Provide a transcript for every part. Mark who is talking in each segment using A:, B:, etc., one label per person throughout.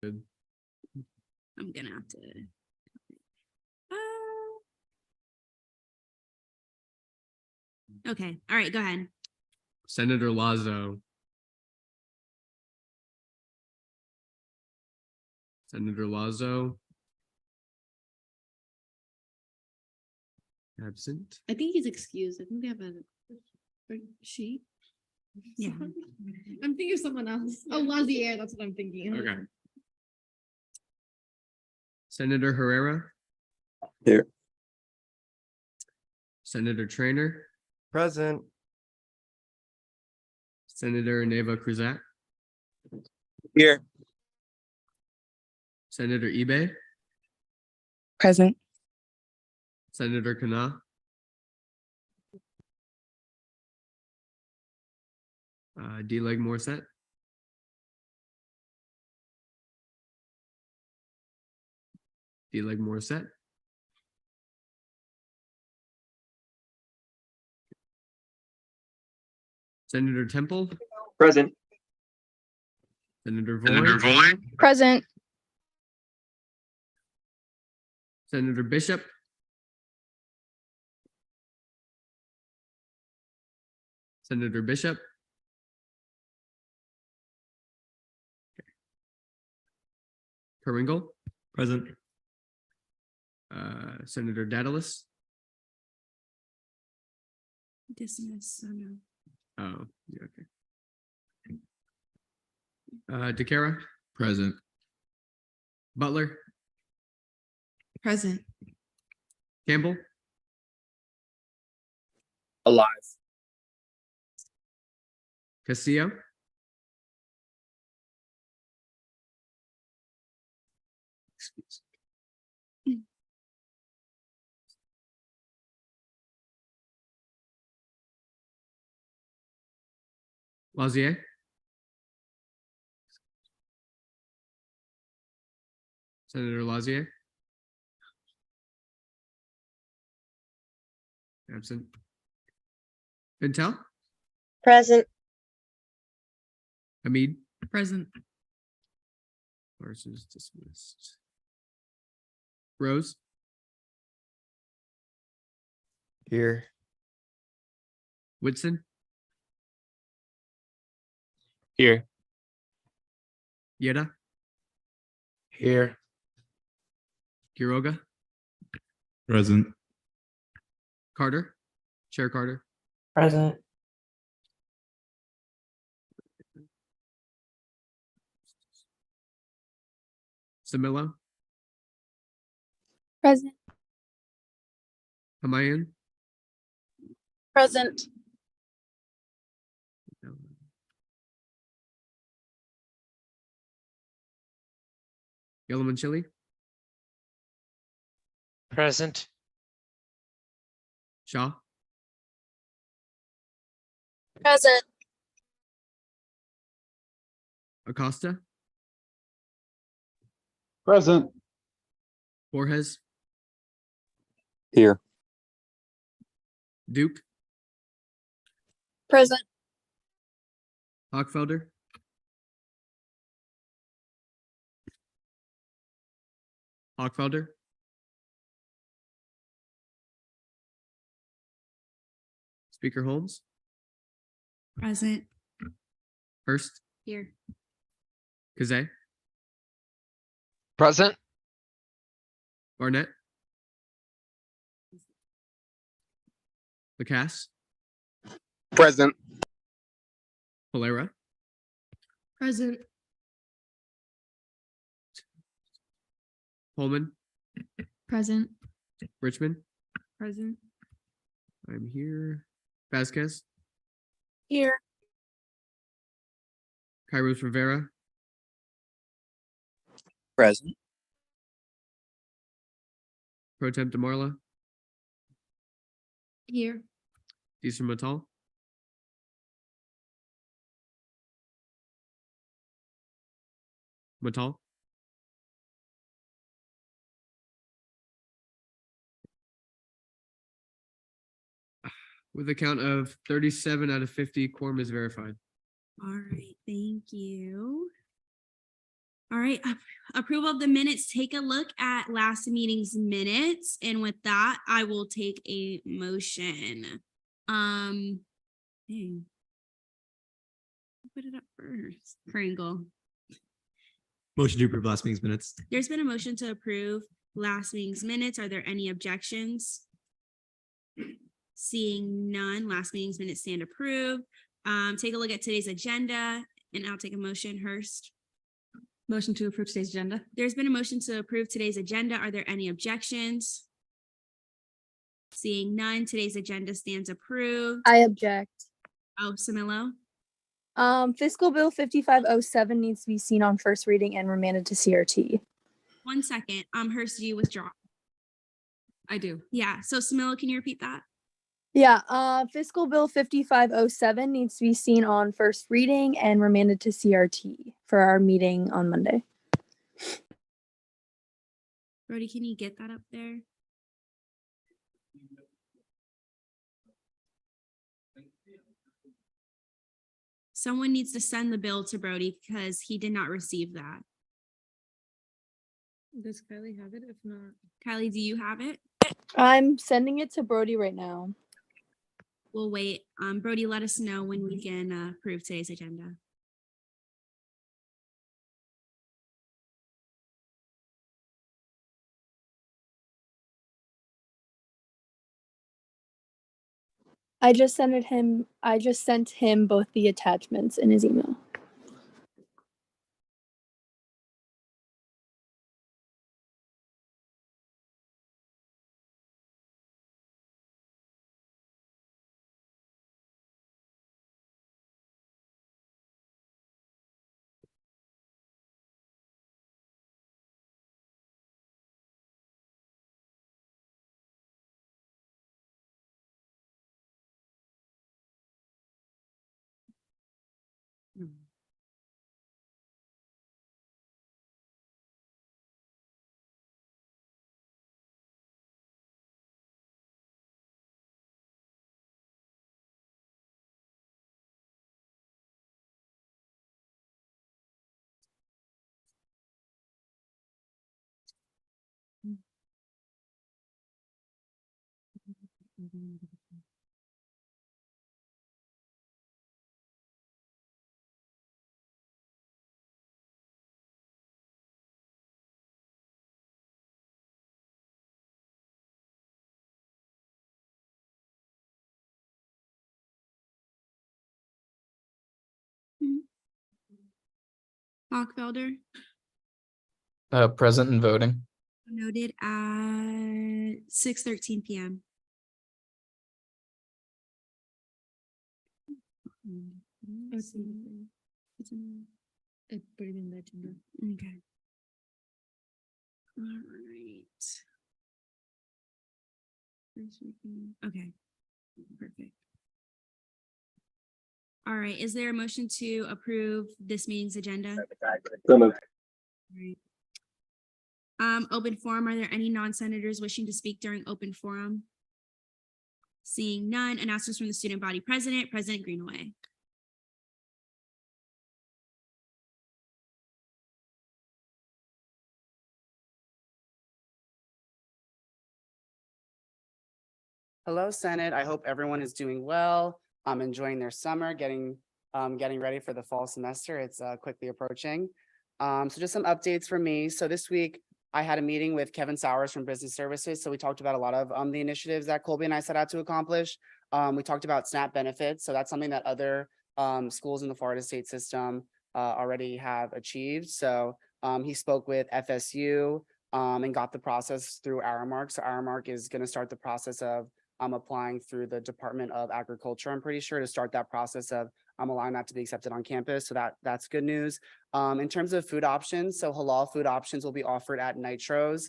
A: Good.
B: I'm gonna have to. Okay, all right, go ahead.
A: Senator Lazo. Senator Lazo. Absent.
C: I think he's excused. I think they have a sheet.
B: Yeah.
C: I'm thinking of someone else. Oh, Lazier, that's what I'm thinking.
A: Okay. Senator Herrera.
D: Here.
A: Senator Trainer.
D: Present.
A: Senator Neva Cruzat.
D: Here.
A: Senator Ebay.
E: Present.
A: Senator Kana. D-Leg Morset. D-Leg Morset. Senator Temple.
D: Present.
A: Senator Voy.
E: Present.
A: Senator Bishop. Senator Bishop. Kringle.
D: Present.
A: Senator Daedalus.
B: Dismiss. Oh no.
A: Oh, yeah, okay. DeCara.
D: Present.
A: Butler.
C: Present.
A: Campbell.
D: Alive.
A: Castillo. Excuse me. Lazier. Senator Lazier. Absent. Pintel.
E: Present.
A: Hamid.
C: Present.
A: Versus dismissed. Rose.
D: Here.
A: Whitson.
D: Here.
A: Yeda.
D: Here.
A: Quiroga.
D: Present.
A: Carter. Chair Carter.
E: Present.
A: Samilo.
E: Present.
A: Hamayan.
E: Present.
A: Yellowman Chili.
F: Present.
A: Shaw.
E: Present.
A: Acosta.
D: Present.
A: Borges.
D: Here.
A: Duke.
E: Present.
A: Hochfelder. Hochfelder. Speaker Holmes.
B: Present.
A: Hurst.
B: Here.
A: Kazay.
F: Present.
A: Barnett. Lacasse.
D: Present.
A: Polera.
C: Present.
A: Holman.
C: Present.
A: Richmond.
C: Present.
A: I'm here. Vasquez.
E: Here.
A: Kairos Rivera.
D: Present.
A: Pro Temp DeMarla.
C: Here.
A: Deezer Matal. Matal. With a count of 37 out of 50, quorum is verified.
B: All right, thank you. All right, approval of the minutes. Take a look at last meeting's minutes, and with that, I will take a motion. Dang. Put it up first. Kringle.
A: Motion to approve last meeting's minutes.
B: There's been a motion to approve last meeting's minutes. Are there any objections? Seeing none, last meeting's minutes stand approved. Take a look at today's agenda, and I'll take a motion. Hurst.
F: Motion to approve today's agenda.
B: There's been a motion to approve today's agenda. Are there any objections? Seeing none, today's agenda stands approved.
E: I object.
B: Oh, Samilo.
E: Fiscal Bill 5507 needs to be seen on first reading and remanded to CRT.
B: 1 second. Hurst, do you withdraw?
F: I do.
B: Yeah. So Samilo, can you repeat that?
E: Yeah, Fiscal Bill 5507 needs to be seen on first reading and remanded to CRT for our meeting on Monday.
B: Brody, can you get that up there? Someone needs to send the bill to Brody because he did not receive that.
C: Does Kylie have it? If not,
B: Kylie, do you have it?
E: I'm sending it to Brody right now.
B: We'll wait. Brody, let us know when we can approve today's agenda.
E: I just sent him both the attachments in his email.
B: Hochfelder,
G: Present and voting.
B: noted at 6:13 p.m.
C: I put it in the agenda.
B: Okay. All right. Okay, perfect. All right, is there a motion to approve this meeting's agenda?
D: So moved.
B: Right. Open forum, are there any non-senators wishing to speak during open forum? Seeing none, announcements from the student body president, President Greenaway.
H: Hello, Senate. I hope everyone is doing well. I'm enjoying their summer, getting ready for the fall semester. It's quickly approaching. So just some updates for me. So this week I had a meeting with Kevin Sowers from Business Services. So we talked about a lot of the initiatives that Colby and I set out to accomplish. We talked about SNAP benefits. So that's something that other schools in the Florida state system already have achieved. So he spoke with FSU and got the process through Aramark. So Aramark is going to start the process of applying through the Department of Agriculture, I'm pretty sure, to start that process of allowing that to be accepted on campus. So that's good news. In terms of food options, so halal food options will be offered at Nitros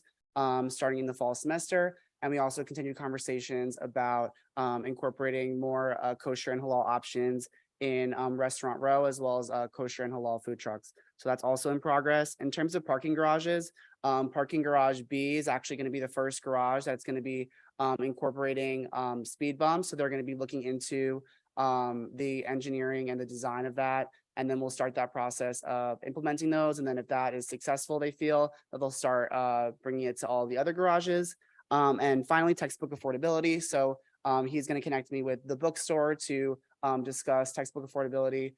H: starting in the fall semester. And we also continue conversations about incorporating more kosher and halal options in Restaurant Row, as well as kosher and halal food trucks. So that's also in progress. In terms of parking garages, parking garage B is actually going to be the first garage that's going to be incorporating speed bumps. So they're going to be looking into the engineering and the design of that And then we'll start that process of implementing those. And then if that is successful, they feel that they'll start bringing it to all the other garages. And finally, textbook affordability. So he's going to connect me with the bookstore to discuss textbook affordability,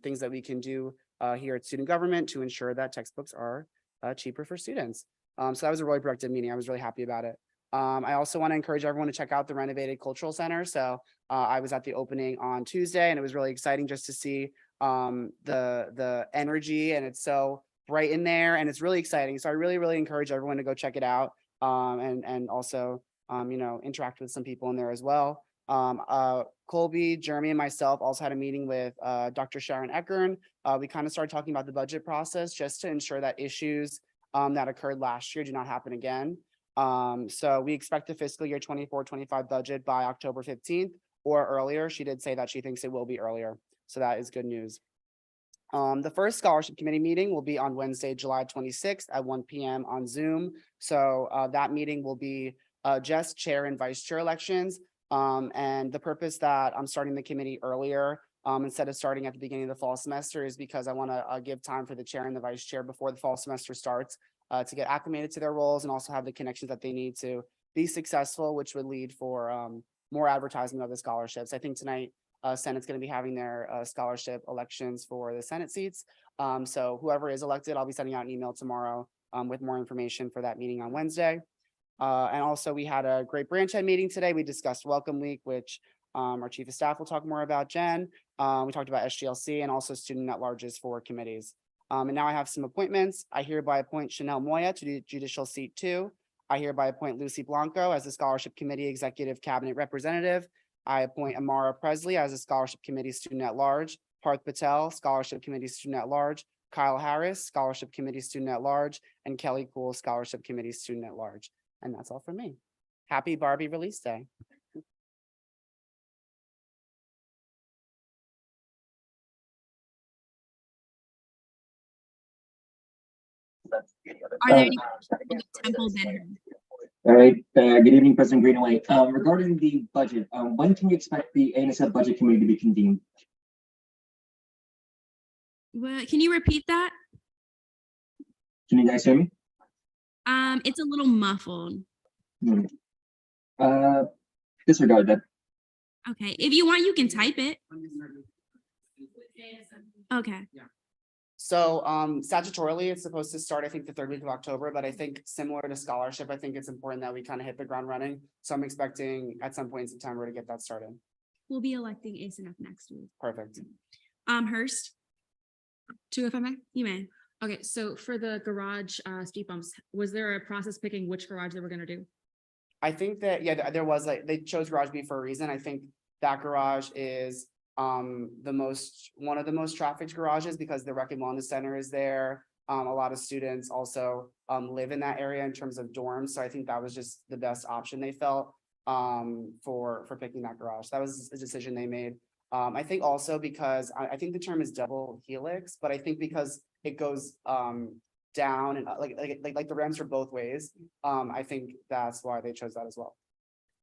H: things that we can do here at student government to ensure that textbooks are cheaper for students. So that was a really productive meeting. I was really happy about it. I also want to encourage everyone to check out the renovated cultural center. So I was at the opening on Tuesday, and it was really exciting just to see the energy, and it's so bright in there, and it's really exciting. So I really encourage everyone to go check it out, and also interact with some people in there as well. Colby, Jeremy, and myself also had a meeting with Dr. Sharon Eckern. We kind of started talking about the budget process just to ensure that issues that occurred last year do not happen again. So we expect the fiscal year 24-25 budget by October 15th or earlier. She did say that she thinks it will be earlier. So that is good news. The first scholarship committee meeting will be on Wednesday, July 26th at 1 p.m. on Zoom. So that meeting will be just chair and vice chair elections. And the purpose that I'm starting the committee earlier instead of starting at the beginning of the fall semester is because I want to give time for the chair and the vice chair before the fall semester starts to get acclimated to their roles and also have the connections that they need to be successful, which would lead for more advertisement of the scholarships. I think tonight Senate's going to be having their scholarship elections for the Senate seats. So whoever is elected, I'll be sending out an email tomorrow with more information for that meeting on Wednesday. And also we had a great branch head meeting today. We discussed Welcome Week, which our chief of staff will talk more about, Jen. We talked about SGLC and also student at-larges for committees. And now I have some appointments. I hereby appoint Chanel Moya to the judicial seat 2. I hereby appoint Lucy Blanco as the scholarship committee executive cabinet representative. I appoint Amara Presley as a scholarship committee student at large, Parth Patel, scholarship committee student at large, Kyle Harris, scholarship committee student at large, and Kelly Poole, scholarship committee student at large. And that's all from me. Happy Barbie release day.
B: Are there any Temple Benham?
G: All right, good evening, President Greenaway. Regarding the budget, when can you expect the ANSF Budget Committee to be convened?
B: Well, can you repeat that?
G: Can you guys hear me?
B: It's a little muffled.
G: Disregard that.
B: Okay, if you want, you can type it. Okay.
H: So statutorily, it's supposed to start, I think, the 3rd week of October, but I think similar to scholarship, I think it's important that we kind of hit the ground running. So I'm expecting at some point in September to get that started.
B: We'll be electing ASNF next week.
H: Perfect.
B: Hurst,
F: 2, if I may.
B: you may.
F: Okay, so for the garage speed bumps, was there a process picking which garage they were gonna do?
H: I think that, yeah, there was like, they chose Garage B for a reason. I think that garage is one of the most trafficked garages because the Rec and Wellness Center is there. A lot of students also live in that area in terms of dorms. So I think that was just the best option they felt for picking that garage. That was a decision they made. I think also because I think the term is double helix, but I think because it goes down and like the ramps are both ways. I think that's why they chose that as well.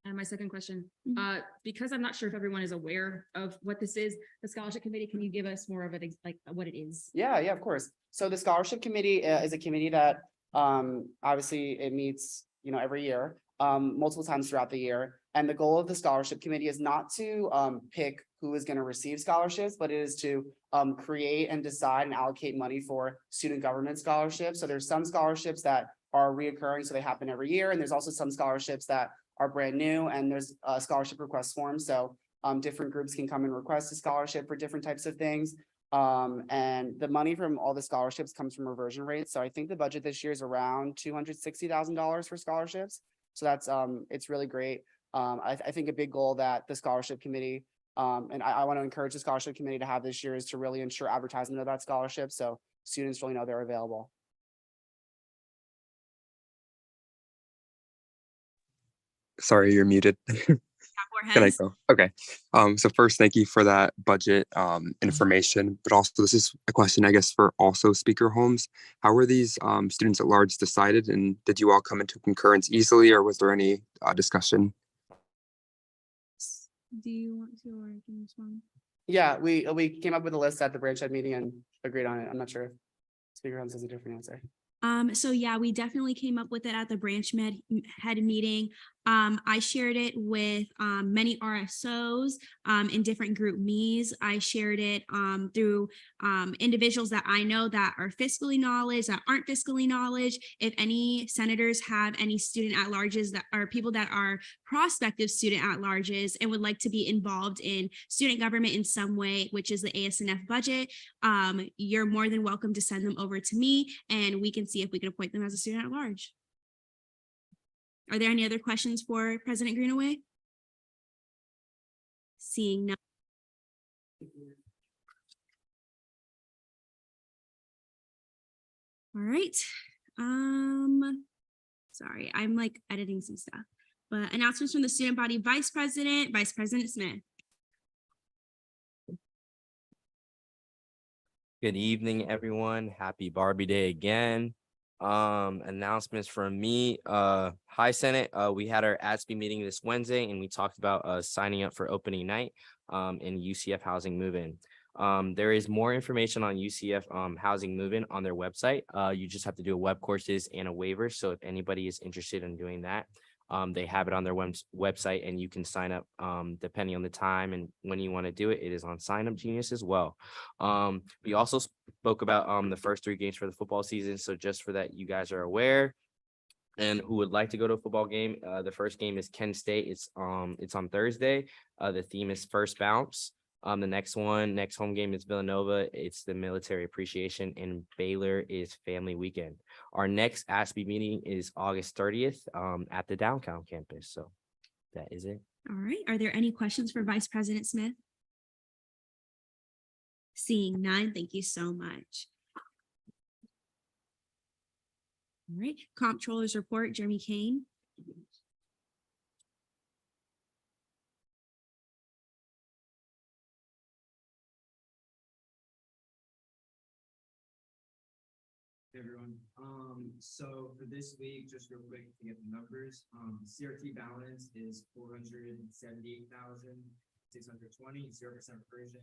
F: And my second question,
B: Mhm.
F: because I'm not sure if everyone is aware of what this is, the scholarship committee, can you give us more of it, like what it is?
H: Yeah, of course. So the scholarship committee is a committee that obviously it meets, every year, multiple times throughout the year. And the goal of the scholarship committee is not to pick who is going to receive scholarships, but it is to create and decide and allocate money for student government scholarships. So there's some scholarships that are reoccurring, so they happen every year. And there's also some scholarships that are brand new, and there's a scholarship request form. So different groups can come and request a scholarship for different types of things. And the money from all the scholarships comes from reversion rates. So I think the budget this year is around $260,000 for scholarships. So that's it's really great. I think a big goal that the scholarship committee and I want to encourage the scholarship committee to have this year is to really ensure advertisement of that scholarship so students really know they're available.
I: Sorry, you're muted. Can I go? Okay. So first, thank you for that budget information, but also this is a question, I guess, for also Speaker Holmes. How were these students at large decided, and did you all come into concurrence easily, or was there any discussion?
B: Do you want to or I can respond?
H: Yeah, we came up with a list at the branch head meeting and agreed on it. I'm not sure if Speaker Holmes has a different answer.
B: So yeah, we definitely came up with it at the head meeting. I shared it with many RSOs in different group me's. I shared it through individuals that I know that are fiscally knowledge, that aren't fiscally knowledge. If any senators have any student at larges that are people that are prospective student at larges and would like to be involved in student government in some way, which is the ASNF budget, you're more than welcome to send them over to me and we can see if we can appoint them as a student at large. Are there any other questions for President Greenaway? Seeing none. All right. Sorry, I'm like editing some stuff, but announcements from the student body Vice President Smith.
J: Good evening, everyone. Happy Barbie Day again. Announcements from me. Hi, Senate. We had our ASBE meeting this Wednesday and we talked about signing up for opening night in UCF Housing Move-In. There is more information on UCF Housing Move-In on their website. You just have to do a web courses and a waiver. So if anybody is interested in doing that, they have it on their website and you can sign up depending on the time and when you want to do it. It is on Sign Up Genius as well. We also spoke about the first 3 games for the football season. So just for that, you guys are aware and who would like to go to a football game. The first game is Kent State. It's on Thursday. The theme is First Bounce. The next home game is Villanova. It's the military appreciation, and Baylor is family weekend. Our next ASBE meeting is August 30th at the downtown campus. So that is it.
B: All right. Are there any questions for Vice President Smith? Seeing none, thank you so much. All right. Comptroller's report, Jeremy Kane.
A: Hey everyone. So for this week, just real quick to get the numbers, CRT balance is 478,620, 0% reversion.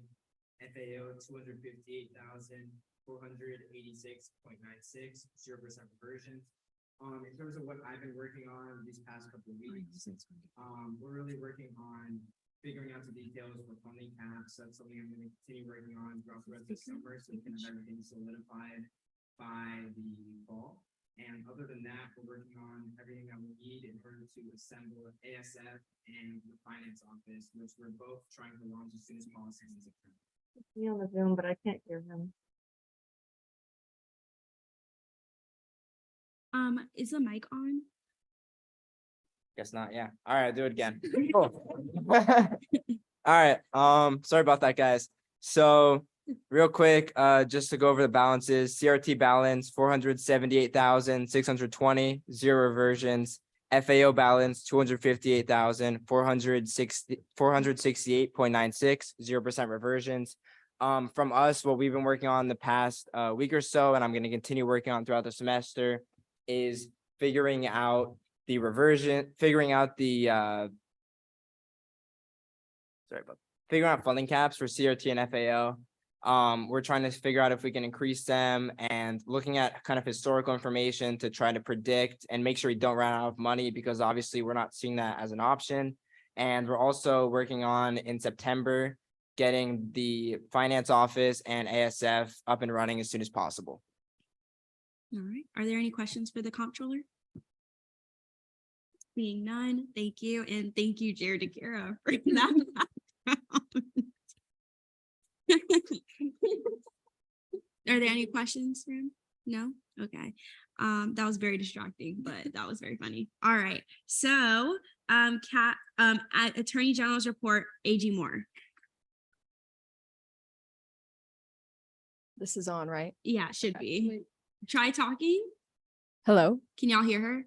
A: FAO 258,486.96, 0% reversion. In terms of what I've been working on these past couple of weeks, we're really working on figuring out the details for funding caps. That's something I'm going to continue working on throughout the rest of the summer so we can have everything solidified by the fall. And other than that, we're working on everything that we need in order to assemble ASF and the finance office, which we're both trying to launch as soon as possible in September.
C: He's on the Zoom, but I can't hear him.
B: Is the mic on?
J: Guess not. Yeah. All right. Do it again. Cool. All right. Sorry about that, guys. So real quick, just to go over the balances, CRT balance 478,620, 0 reversions. FAO balance 468.96, 0% reversions. From us, what we've been working on the past week or so, and I'm going to continue working on throughout the semester, is figuring out the reversion, figuring out funding caps for CRT and FAO. We're trying to figure out if we can increase them and looking at kind of historical information to try to predict and make sure we don't run out of money, because obviously we're not seeing that as an option. And we're also working on in September getting the finance office and ASF up and running as soon as possible.
B: All right. Are there any questions for the comptroller? Seeing none, thank you. And thank you, Jared Akira, for that. Are there any questions for him? No? Okay. That was very distracting, but that was very funny. All right. So at Attorney General's report, AG Moore.
K: This is on, right?
B: Yeah, it should be. Try talking.
K: Hello.
B: Can y'all hear her?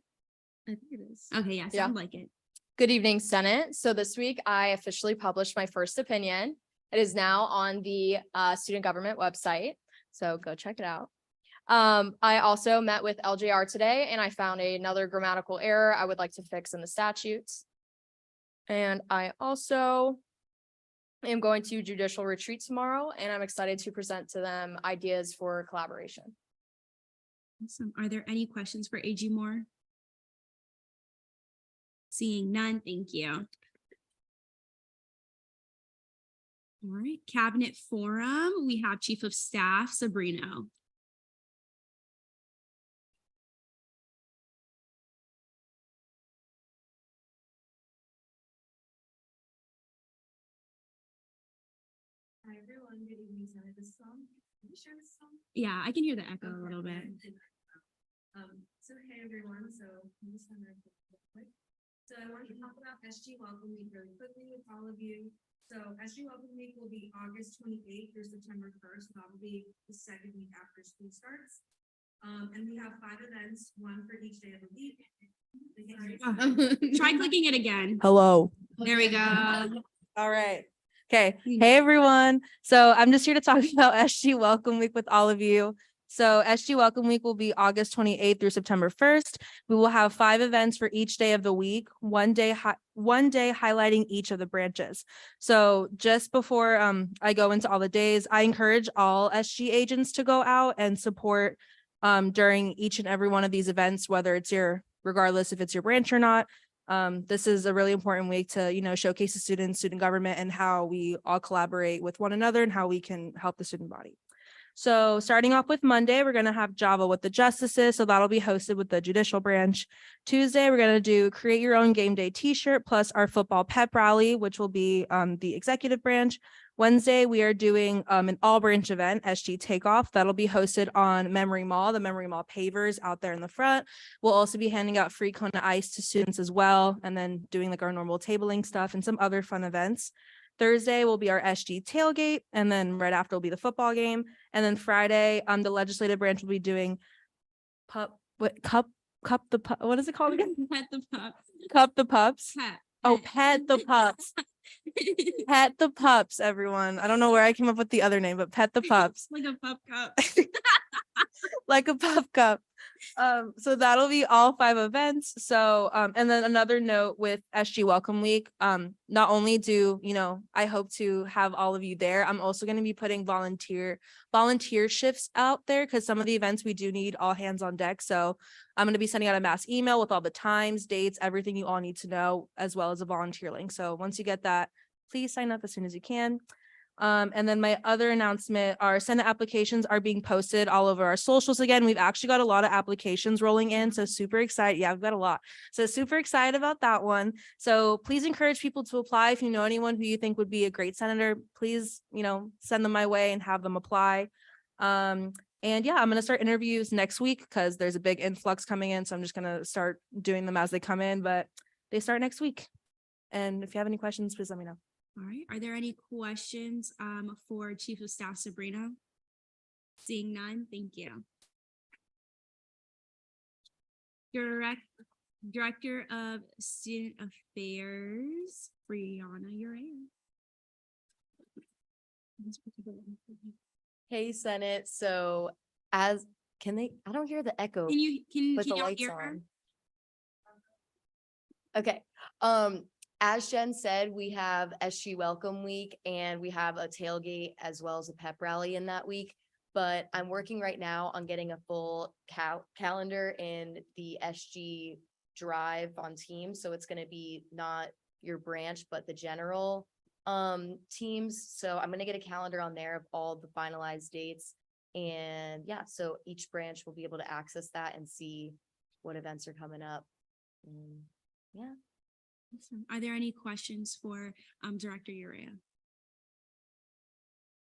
C: I think it is.
B: Okay, yeah, sound like it.
K: Good evening, Senate. So this week I officially published my first opinion. It is now on the student government website, so go check it out. I also met with LJR today and I found another grammatical error I would like to fix in the statutes. And I also am going to judicial retreat tomorrow, and I'm excited to present to them ideas for collaboration.
B: Awesome. Are there any questions for AG Moore? Seeing none, thank you. All right, Cabinet Forum, we have Chief of Staff Sabrino.
L: Hi, everyone. Good evening. Sorry, this song. Can you share this song?
B: Yeah, I can hear the echo a little bit.
L: So hey, everyone. So I'm just gonna real quick. So I wanted to talk about SG Welcome Week really quickly with all of you. So SG Welcome Week will be August 28th through September 1st. That will be the second week after school starts. And we have 5 events, one for each day of the week.
B: Try clicking it again.
E: Hello.
B: There we go.
E: All right. Okay. Hey, everyone. So I'm just here to talk about SG Welcome Week with all of you. So SG Welcome Week will be August 28th through September 1st. We will have 5 events for each day of the week, one day highlighting each of the branches. So just before I go into all the days, I encourage all SG agents to go out and support during each and every one of these events, whether it's regardless if it's your branch or not. This is a really important week to, showcase the students, student government, and how we all collaborate with one another and how we can help the student body. So starting off with Monday, we're going to have Java with the Justices. So that'll be hosted with the judicial branch. Tuesday, we're going to do create your own game day t-shirt plus our football pep rally, which will be the executive branch. Wednesday, we are doing an all branch event, SG Takeoff. That'll be hosted on Memory Mall, the Memory Mall pavers out there in the front. We'll also be handing out free Kona Ice to students as well, and then doing like our normal tabling stuff and some other fun events. Thursday will be our SG tailgate, and then right after will be the football game. And then Friday, the legislative branch will be doing what is it called again?
B: Pet the pups.
E: Cup the pups.
B: Pet.
E: Oh, pet the pups. Pet the pups, everyone. I don't know where I came up with the other name, but pet the pups.
B: Like a pup cup.
E: Like a pup cup. So that'll be all 5 events. So, and then another note with SG Welcome Week, not only do, I hope to have all of you there, I'm also going to be putting volunteer shifts out there because some of the events we do need all hands on deck. So I'm going to be sending out a mass email with all the times, dates, everything you all need to know, as well as a volunteer link. So once you get that, please sign up as soon as you can. And then my other announcement, our Senate applications are being posted all over our socials again. We've actually got a lot of applications rolling in, so super excited. Yeah, we've got a lot. So super excited about that one. So please encourage people to apply. If you know anyone who you think would be a great senator, please, send them my way and have them apply. And yeah, I'm going to start interviews next week because there's a big influx coming in. So I'm just going to start doing them as they come in, but they start next week. And if you have any questions, please let me know.
B: All right. Are there any questions for Chief of Staff Sabrino? Seeing none, thank you. Director of Student Affairs, Brianna Urea.
K: Hey, Senate. So I don't hear the echo.
B: Can
K: with the
B: y'all
K: lights
B: hear her?
K: on. Okay. As Jen said, we have SG Welcome Week and we have a tailgate as well as a pep rally in that week. But I'm working right now on getting a full calendar in the SG Drive on Teams. So it's going to be not your branch, but the general teams. So I'm going to get a calendar on there of all the finalized dates. And yeah, so each branch will be able to access that and see what events are coming up. Yeah.
B: Awesome. Are there any questions for Director Urea?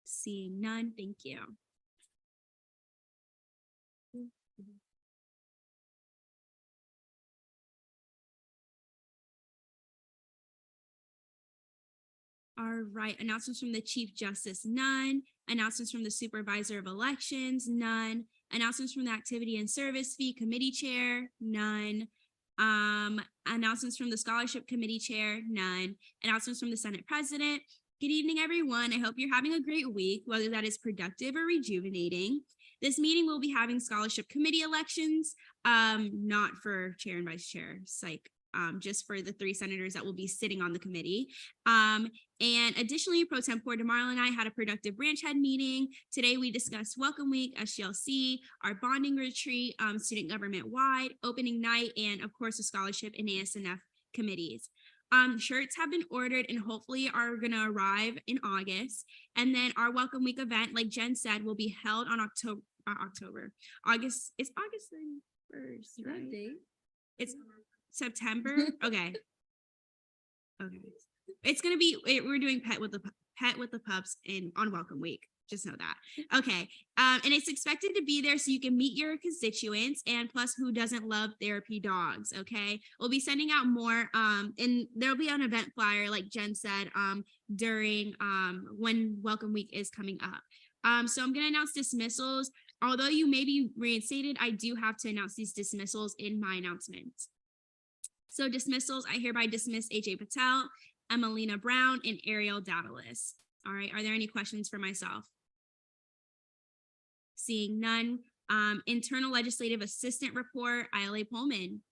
B: Seeing none, thank you. All right, announcements from the Chief Justice, none. Announcements from the Supervisor of Elections, none. Announcements from the Activity and Service Fee Committee Chair, none. Announcements from the Scholarship Committee Chair, none. Announcements from the Senate President. Good evening, everyone. I hope you're having a great week, whether that is productive or rejuvenating. This meeting will be having Scholarship Committee elections, not for Chair and Vice Chair, psych. Just for the 3 senators that will be sitting on the committee. And additionally, Pro Tempore DeMarlo and I had a productive branch head meeting. Today, we discussed Welcome Week, SGLC, our bonding retreat, student government wide, opening night, and of course, the scholarship and ASNF committees. Shirts have been ordered and hopefully are going to arrive in August. And then our Welcome Week event, like Jen said, will be held on August. It's August 1st, right? It's September. Okay. Okay. It's gonna be. We're doing pet with the pups on Welcome Week. Just know that. Okay. And it's expected to be there so you can meet your constituents, and plus, who doesn't love therapy dogs? Okay. We'll be sending out more. And there'll be an event flyer, like Jen said, during when Welcome Week is coming up. So I'm gonna announce dismissals. Although you may be reinstated, I do have to announce these dismissals in my announcements. So dismissals, I hereby dismiss AJ Patel, Emelina Brown, and Ariel Davalos. All right, are there any questions for myself? Seeing none. Internal Legislative Assistant Report, ILA Pullman.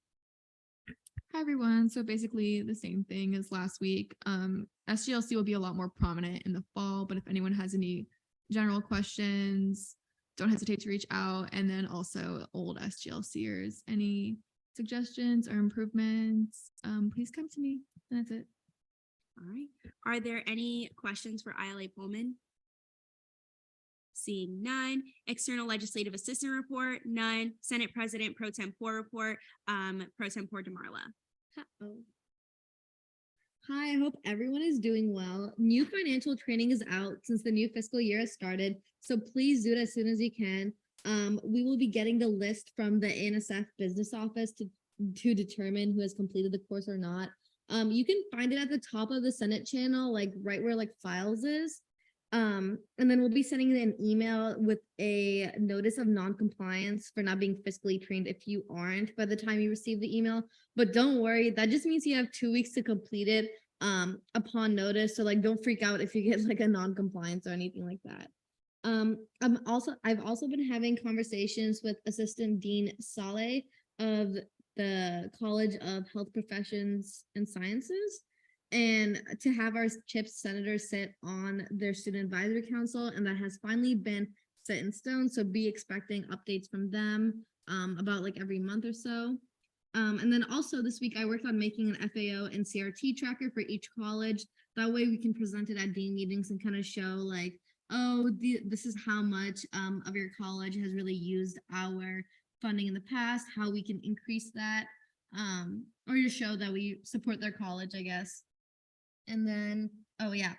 C: Hi, everyone. So basically the same thing as last week. SGLC will be a lot more prominent in the fall, but if anyone has any general questions, don't hesitate to reach out. And then also old SGLCers, any suggestions or improvements, please come to me. That's it.
B: All right. Are there any questions for ILA Pullman? Seeing none. External Legislative Assistant Report, none. Senate President Pro Tempore Report, Pro Tempore DeMarla.
C: Hi, I hope everyone is doing well. New financial training is out since the new fiscal year has started, so please do it as soon as you can. We will be getting the list from the ANSF business office to determine who has completed the course or not. You can find it at the top of the Senate channel, like right where like files is. And then we'll be sending an email with a notice of non-compliance for not being fiscally trained if you aren't by the time you receive the email. But don't worry, that just means you have 2 weeks to complete it upon notice. So like don't freak out if you get like a non-compliance or anything like that. I've also been having conversations with Assistant Dean Saleh of the College of Health Professions and Sciences, and to have our CHIPS senators sit on their student advisory council, and that has finally been set in stone. So be expecting updates from them about like every month or so. And then also this week I worked on making an FAO and CRT tracker for each college. That way we can present it at dean meetings and kind of show like, oh, this is how much of your college has really used our funding in the past, how we can increase that, or to show that we support their college, I guess. And then, oh yeah,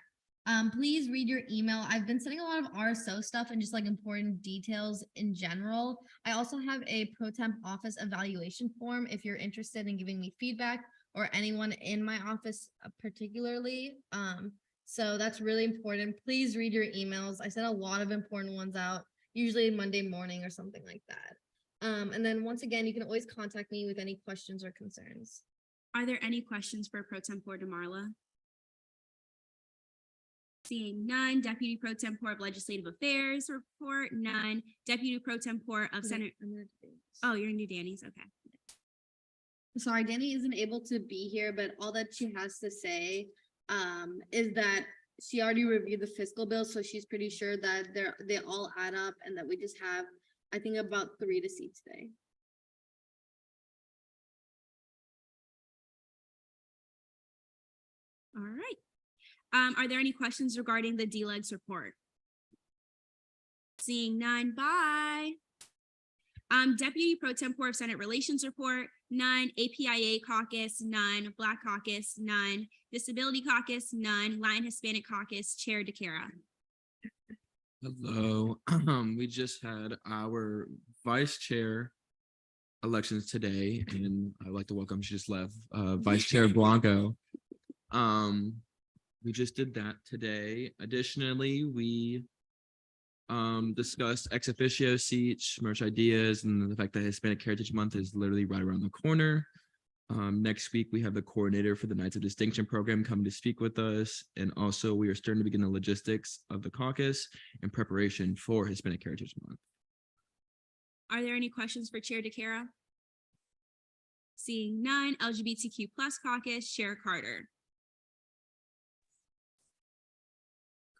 C: please read your email. I've been sending a lot of RSO stuff and just like important details in general. I also have a Pro Temp office evaluation form if you're interested in giving me feedback, or anyone in my office particularly. So that's really important. Please read your emails. I sent a lot of important ones out, usually Monday morning or something like that. And then once again, you can always contact me with any questions or concerns.
B: Are there any questions for Pro Tempore DeMarla? Seeing none. Deputy Pro Tempore of Legislative Affairs report, none. Deputy Pro Tempore of Senate. Oh, you're new Danny's. Okay.
C: Sorry, Danny isn't able to be here, but all that she has to say is that she already reviewed the fiscal bill, so she's pretty sure that they all add up and that we just have, I think, about 3 to see today.
B: All right. Are there any questions regarding the DLEGS report? Seeing none, bye. Deputy Pro Tempore of Senate Relations report, none. APIA caucus, none. Black caucus, none. Disability caucus, none. Latin Hispanic caucus, Chair DeCara.
M: Hello, we just had our vice chair elections today, and I'd like to welcome, she just left, Vice Chair Blanco. We just did that today. Additionally, we discussed ex officio seats, merge ideas, and the fact that Hispanic Heritage Month is literally right around the corner. Next week, we have the coordinator for the Knights of Distinction program coming to speak with us. And also we are starting to begin the logistics of the caucus in preparation for Hispanic Heritage Month.
B: Are there any questions for Chair DeCara? Seeing none. LGBTQ+ caucus, Chair Carter.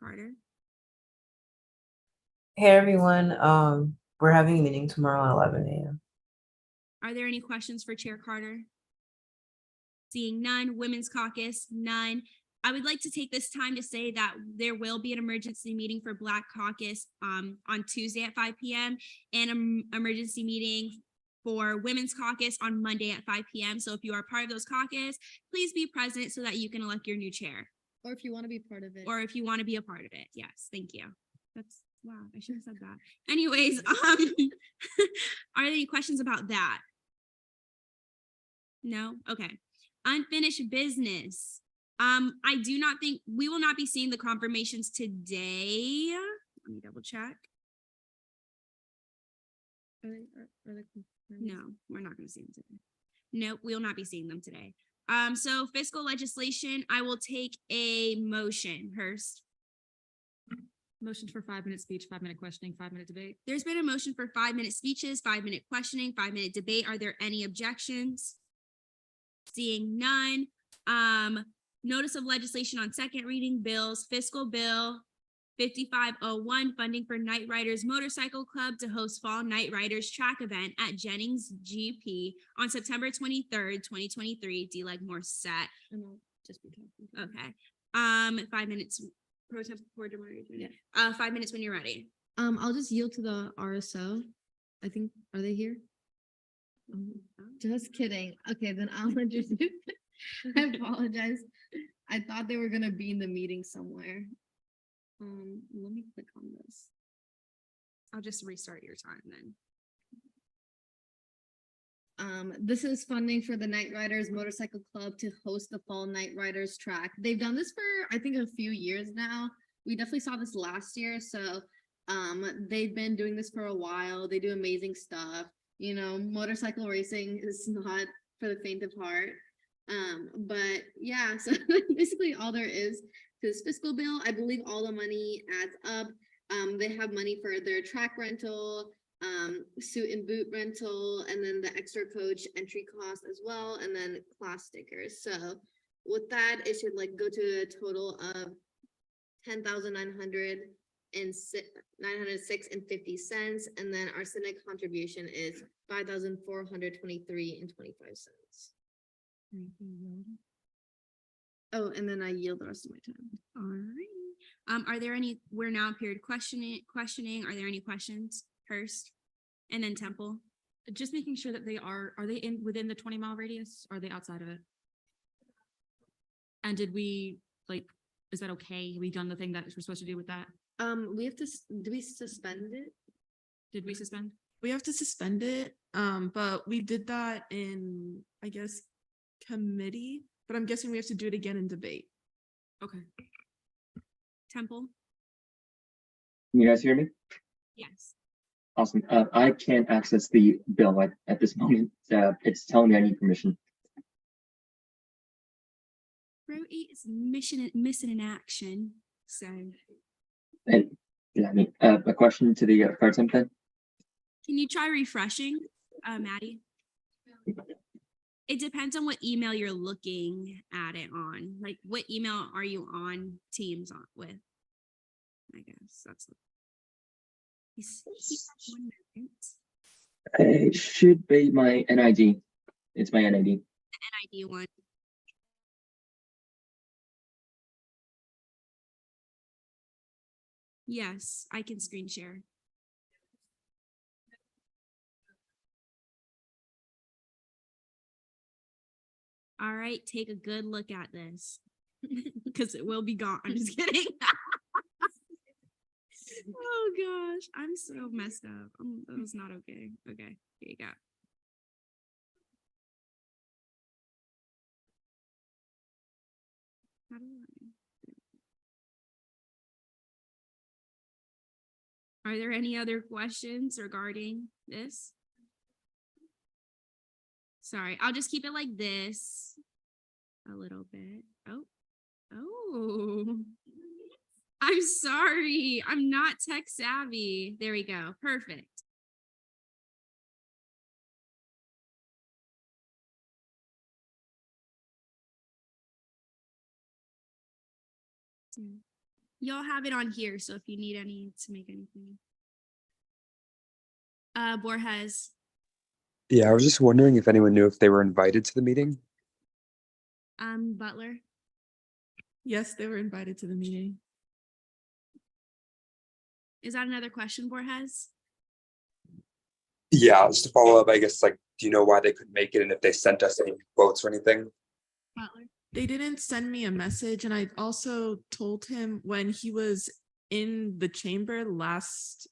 B: Carter.
N: Hey everyone, we're having a meeting tomorrow at 11 a.m.
B: Are there any questions for Chair Carter? Seeing none, Women's Caucus, none. I would like to take this time to say that there will be an emergency meeting for Black Caucus on Tuesday at 5 p.m. and an emergency meeting for Women's Caucus on Monday at 5 p.m. So if you are part of those caucus, please be present so that you can elect your new chair.
C: Or if you want to be part of it.
B: Or if you want to be a part of it. Yes, thank you. That's, wow, I should have said that. Anyways, are there any questions about that? No? Okay. Unfinished business. I do not think, we will not be seeing the confirmations today. Let me double check. No, we're not going to see them today. Nope, we will not be seeing them today. So fiscal legislation, I will take a motion. Hurst.
F: Motion for 5-minute speech, 5-minute questioning, 5-minute debate.
B: There's been a motion for 5-minute speeches, 5-minute questioning, 5-minute debate. Are there any objections? Seeing none. Notice of legislation on second reading bills, fiscal bill 5501, funding for Night Riders Motorcycle Club to host Fall Night Riders track event at Jennings GP on September 23rd, 2023. D-Leg Morset.
C: And I'll just be talking.
B: Okay. 5 minutes. Pro Temp Coordinator, 5 minutes when you're ready.
C: I'll just yield to the RSO. I think, are they here? Just kidding. Okay, then I'll introduce. I apologize. I thought they were gonna be in the meeting somewhere. Let me click on this.
B: I'll just restart your time then.
C: This is funding for the Night Riders Motorcycle Club to host the Fall Night Riders track. They've done this for, I think, a few years now. We definitely saw this last year. So they've been doing this for a while. They do amazing stuff. You know, motorcycle racing is not for the faint of heart. But yeah, so basically all there is to this fiscal bill. I believe all the money adds up. They have money for their track rental, suit and boot rental, and then the extra coach entry cost as well, and then class stickers. So with that, it should like go to a total of 10,906.50, and then our Senate contribution is 5,423.25. Oh, and then I yield the rest of my time.
B: All right. Are there any, we're now in period questioning. Are there any questions? Hurst and then Temple.
F: Just making sure that are they within the 20-mile radius? Or are they outside of it? And did we is that okay? Have we done the thing that we're supposed to do with that?
C: We have to, do we suspend it?
F: Did we suspend?
O: We have to suspend it, but we did that in, I guess, committee, but I'm guessing we have to do it again in debate.
F: Okay.
B: Temple.
G: Can you guys hear me?
B: Yes.
G: Awesome. I can't access the bill at this moment. It's telling me I need permission.
B: Row 8 is missing in action. So
G: And yeah, I mean, a question to the card temp then?
B: can you try refreshing, Maddie? It depends on what email you're looking at it on. Like, what email are you on Teams on with? I guess that's. One minute.
G: It should be my NID. It's my NID.
B: The NID one. Yes, I can screen share. All right, take a good look at this because it will be gone. I'm just kidding. Oh gosh, I'm so messed up. That was not okay. Okay, here you go. How do Are there any other questions regarding this? Sorry, I'll just keep it like this a little bit. Oh, I'm sorry. I'm not tech savvy. There we go. Perfect. Y'all have it on here, so if you need any to make anything. Borges,
I: Yeah, I was just wondering if anyone knew if they were invited to the meeting.
B: Butler,
O: Yes, they were invited to the meeting.
B: is that another question, Borges?
I: Yeah, just to follow up, I guess, like, do you know why they couldn't make it and if they sent us any quotes or anything?
B: Butler.
O: They didn't send me a message, and I also told him when he was in the chamber last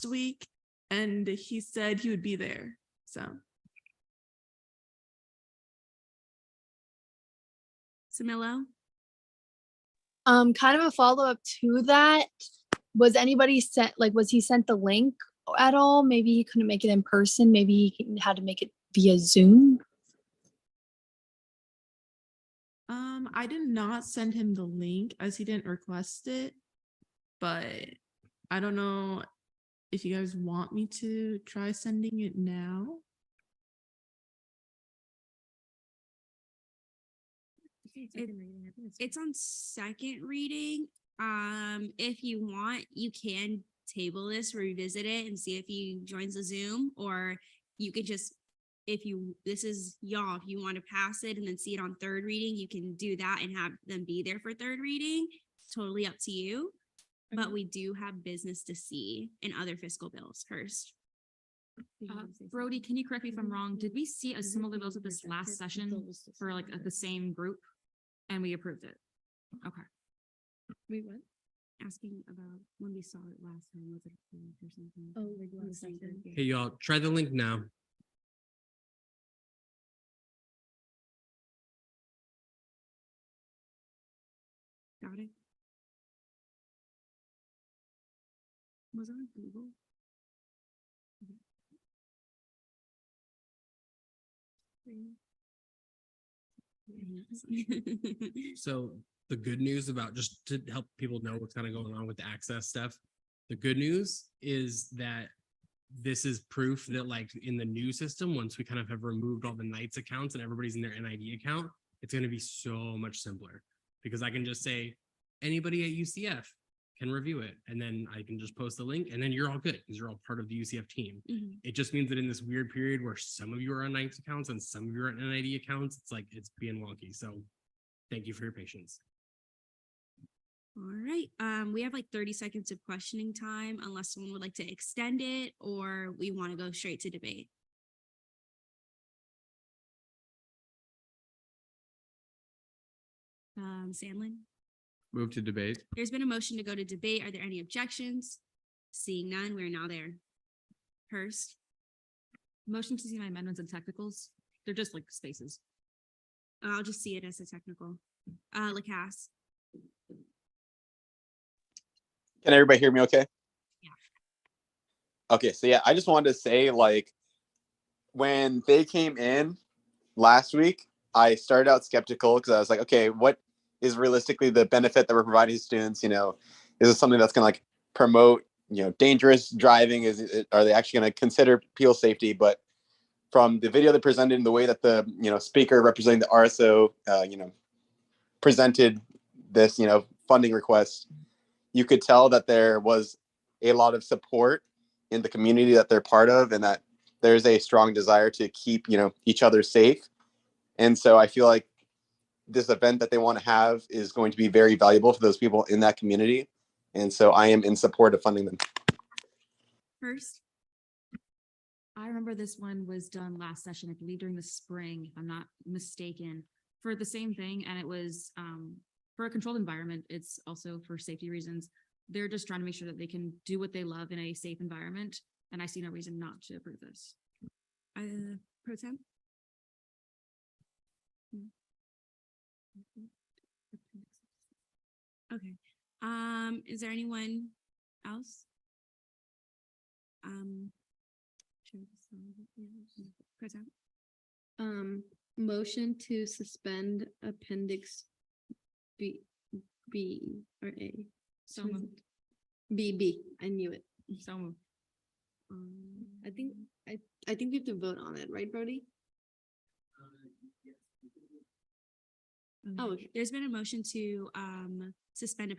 O: week, and he said he would be there. So
B: Samilo,
K: Kind of a follow-up to that. Was anybody sent, like, was he sent the link at all? Maybe he couldn't make it in person. Maybe he had to make it via Zoom.
O: I did not send him the link as he didn't request it, but I don't know if you guys want me to try sending it now.
B: it's on second reading. If you want, you can table this, revisit it and see if he joins the Zoom, or you could just, this is y'all, if you want to pass it and then see it on third reading, you can do that and have them be there for third reading. It's totally up to you. But we do have business to see in other fiscal bills first.
F: Brody, can you correct me if I'm wrong? Did we see a similar bills at this last session for like the same group? And we approved it? Okay.
B: We what? Asking about when we saw it last time, was it approved or something?
C: Oh, like last session.
P: Hey, y'all, try the link now.
B: Got it. Was it on Google?
P: So the good news about, just to help people know what's kind of going on with the access stuff, the good news is that this is proof that, like, in the new system, once we kind of have removed all the Knights accounts and everybody's in their NID account, it's going to be so much simpler, because I can just say anybody at UCF can review it, and then I can just post the link, and then you're all good because you're all part of the UCF team. It just means that in this weird period where some of you are on Knights accounts and some of you are on NID accounts, it's like it's being wonky. So thank you for your patience.
B: All right, we have like 30 seconds of questioning time unless someone would like to extend it or we want to go straight to debate. Sandlin,
M: Move to debate.
B: there's been a motion to go to debate. Are there any objections? Seeing none, we're now there. Hurst,
F: Motion to see my amendments and technicals. They're just like spaces.
B: I'll just see it as a technical. Lacasse,
D: Can everybody hear me okay? Okay, so yeah, I just wanted to say, like, when they came in last week, I started out skeptical because I was like, okay, what is realistically the benefit that we're providing to students? You know, is this something that's going to like promote, you know, dangerous driving? Are they actually going to consider people's safety? But from the video they presented and the way that the, you know, speaker representing the RSO, you know, presented this, you know, funding request, you could tell that there was a lot of support in the community that they're part of, and that there's a strong desire to keep, you know, each other safe. And so I feel like this event that they want to have is going to be very valuable for those people in that community. And so I am in support of funding them.
B: Hurst,
F: I remember this one was done last session, I believe during the spring, if I'm not mistaken, for the same thing. And it was for a controlled environment. It's also for safety reasons. They're just trying to make sure that they can do what they love in a safe environment. And I see no reason not to approve this.
B: Pro Tem? Okay, is there anyone else? Pro Tem?
C: Motion to suspend appendix B or A.
F: So
C: What is
F: moved.
C: it? B. I knew it.
F: So moved.
C: I think we have to vote on it, right, Brody?
B: Oh, there's been a motion to suspend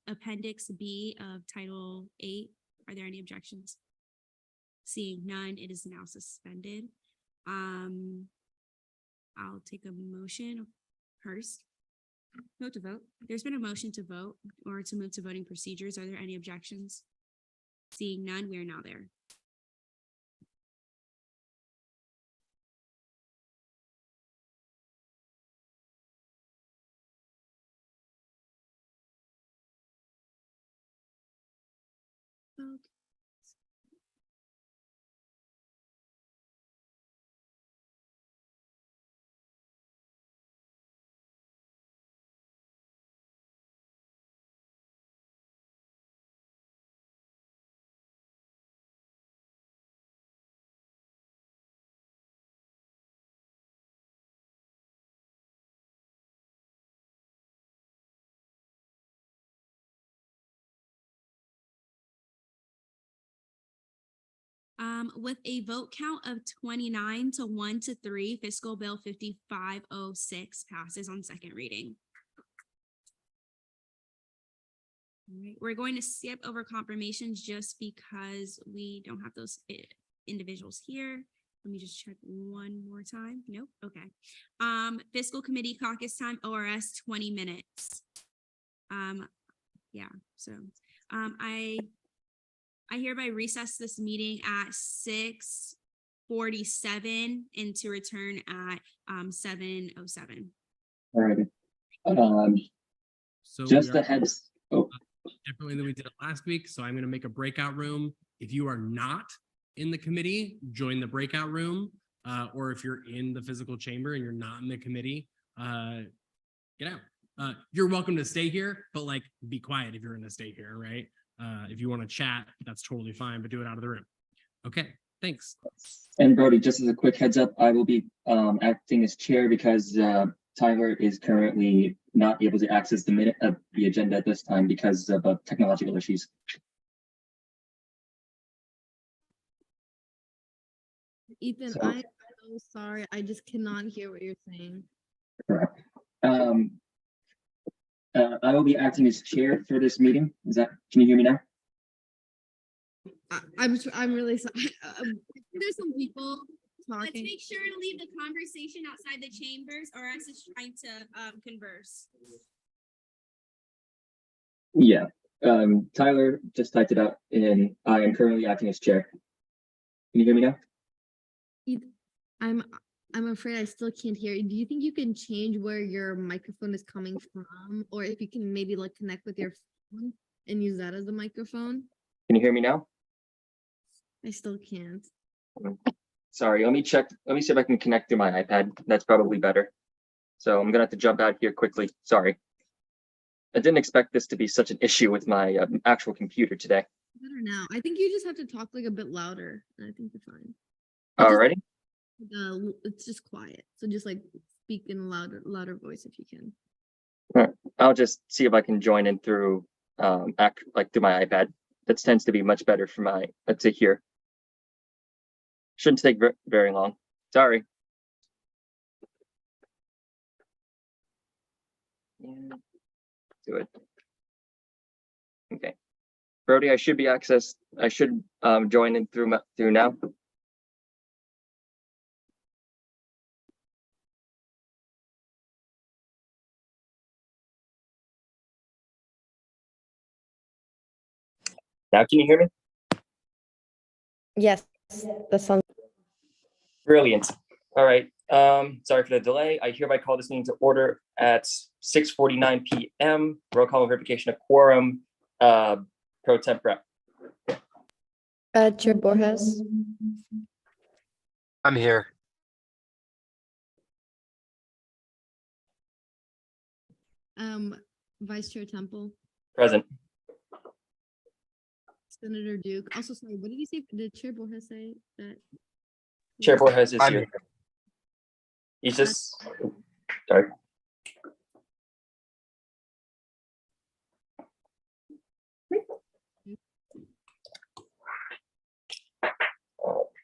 B: appendix B of Title 8. Are there any objections? Seeing none, it is now suspended. I'll take a motion. Hurst. Vote to vote. There's been a motion to vote or to move to voting procedures. Are there any objections? Seeing none, we are now there. Okay. With a vote count of 29 to 1 to 3, Fiscal Bill 5506 passes on second reading. All right, we're going to skip over confirmations just because we don't have those individuals here. Let me just check one more time. Nope. Okay. Fiscal Committee caucus time, ORS 20 minutes. Yeah, so I hereby recess this meeting at 6:47 and to return at 7:07.
G: All right.
P: So
G: Just
P: we
G: a
P: are
G: heads. Oh,
P: differently than we did it last week. So I'm going to make a breakout room. If you are not in the committee, join the breakout room. Or if you're in the physical chamber and you're not in the committee, get out. You're welcome to stay here, but like be quiet if you're going to stay here, right? If you want to chat, that's totally fine, but do it out of the room. Okay, thanks.
G: and Brody, just as a quick heads up, I will be acting as chair because Tyler is currently not able to access the minute of the agenda at this time because of technological issues.
C: Ethan,
G: So-
C: I'm so sorry. I just cannot hear what you're saying.
G: Correct. I will be acting as chair for this meeting. Can you hear me now?
C: I'm really sorry. There's some people
B: Let's
C: talking.
B: make sure to leave the conversation outside the chambers or else it's trying to converse.
G: Yeah. Tyler just typed it out and I am currently acting as chair. Can you hear me now?
C: I'm afraid I still can't hear you. Do you think you can change where your microphone is coming from? Or if you can maybe like connect with your phone and use that as a microphone?
G: Can you hear me now?
C: I still can't.
G: Sorry, let me check. Let me see if I can connect through my iPad. That's probably better. So I'm gonna have to jump out here quickly. Sorry. I didn't expect this to be such an issue with my actual computer today.
C: Better now. I think you just have to talk like a bit louder. And I think you're fine.
G: Alrighty.
C: It's just quiet. So just like speak in a louder voice if you can.
G: Alright. I'll just see if I can join in through through my iPad. That tends to be much better for my to hear. Shouldn't take very long. Sorry. Yeah. Do it. Okay. Brody, I should join in through now. Now can you hear me?
K: Yes, that sounds.
G: Brilliant. All right. Sorry for the delay. I hereby call this meeting to order at 6:49 p.m. Roll call verification of quorum. Pro temp rep.
K: Chair Borges.
I: I'm here.
C: Vice Chair Temple,
G: Present.
C: Senator Duke. Also, sorry, what did you say? Did Chair Borges say that?
G: Chair Borges is
I: I'm
G: here.
I: here.
G: He's just sorry.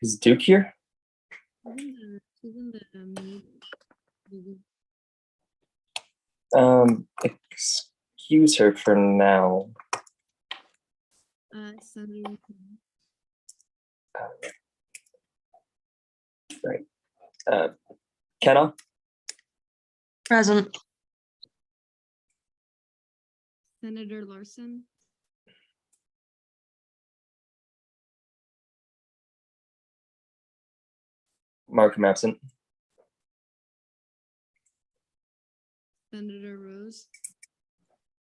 G: Is Duke here?
C: She's in the meeting.
G: Excuse her for now.
C: Senator.
G: Right. Kenna,
Q: Present.
C: Senator Larson.
G: Markham absent.
C: Senator Rose.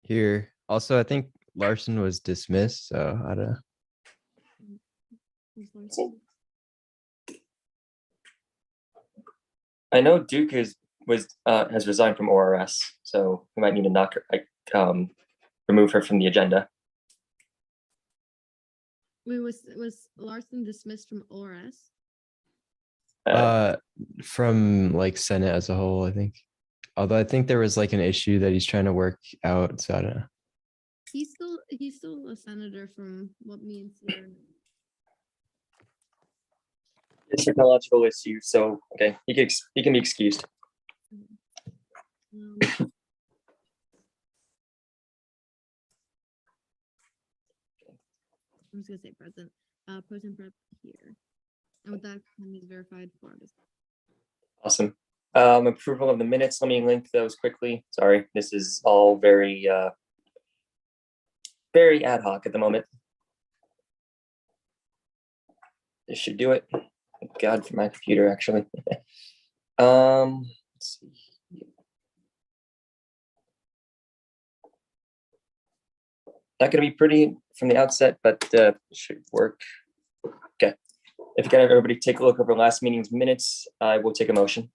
R: Here. Also, I think Larson was dismissed, so I don't.
C: Who's Larson?
G: I know Duke has resigned from ORS, so we might need to knock her, remove her from the agenda.
C: Wait, was Larson dismissed from ORS?
R: From like Senate as a whole, I think. Although I think there was like an issue that he's trying to work out, so I don't know.
C: He's still a senator from what me and Sierra know.
G: It's a technological issue, so okay, he can be excused.
C: Um, I'm just gonna say present. Present prep here. And with that, is verified for this.
G: Awesome. Approval of the minutes. Let me link those quickly. Sorry, this is all very very ad hoc at the moment. This should do it. Thank God for my computer, actually. Let's see. Not going to be pretty from the outset, but should work. Okay. If you can have everybody take a look over last meeting's minutes, I will take a motion.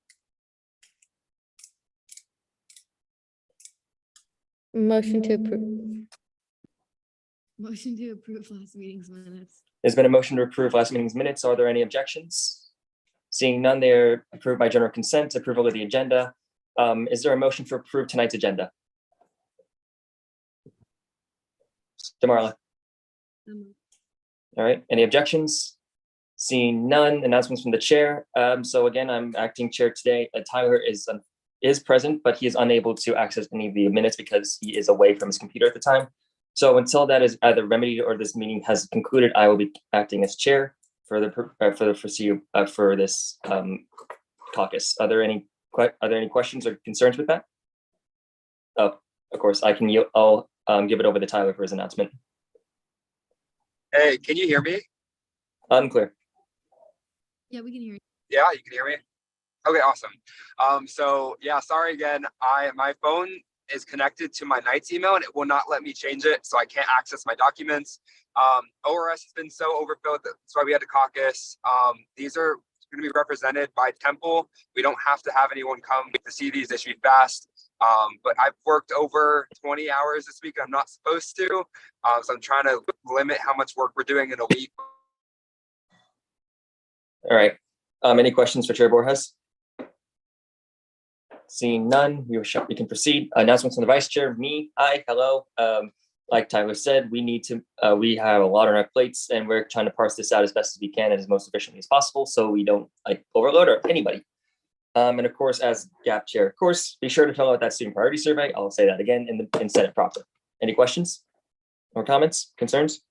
K: Motion to approve.
C: Motion to approve last meeting's minutes.
G: There's been a motion to approve last meeting's minutes. Are there any objections? Seeing none, they're approved by general consent. Approval of the agenda. Is there a motion to approve tonight's agenda? Marla. All right, any objections? Seeing none, announcements from the chair. So again, I'm acting chair today. Tyler is present, but he is unable to access any of the minutes because he is away from his computer at the time. So until that is either remedied or this meeting has concluded, I will be acting as chair for this caucus. Are there any questions or concerns with that? Oh, of course, I'll give it over to Tyler for his announcement.
I: Hey, can you hear me?
G: Unclear.
C: Yeah, we can hear you.
I: Yeah, you can hear me? Okay, awesome. So yeah, sorry again. My phone is connected to my Knights email and it will not let me change it, so I can't access my documents. ORS has been so overfilled, that's why we had to caucus. These are going to be represented by Temple. We don't have to have anyone come to see these. They should be fast. But I've worked over 20 hours this week. I'm not supposed to. So I'm trying to limit how much work we're doing in a week.
G: All right. Any questions for Chair Borges? Seeing none, we can proceed. Announcements from the Vice Chair. Me, hi, hello. Like Tyler said, we have a lot on our plates and we're trying to parse this out as best as we can and as most efficiently as possible so we don't overload anybody. And of course, as GAP chair, of course, be sure to fill out that student priority survey. I'll say that again in Senate proper. Any questions or comments, concerns?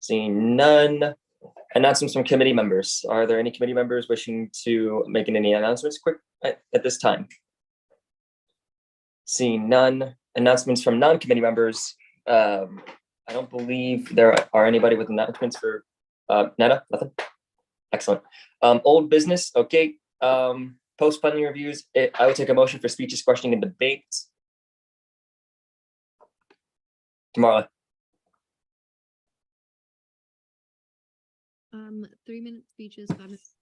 G: Seeing none. Announcements from committee members. Are there any committee members wishing to make any announcements quick at this time? Seeing none. Announcements from non-committee members. I don't believe there are anybody with announcements for Netta, nothing? Excellent. Old business, okay. Post-funding reviews. I would take a motion for speeches, questioning, and debates. Tamara.
C: 3-minute speeches, 5 minutes.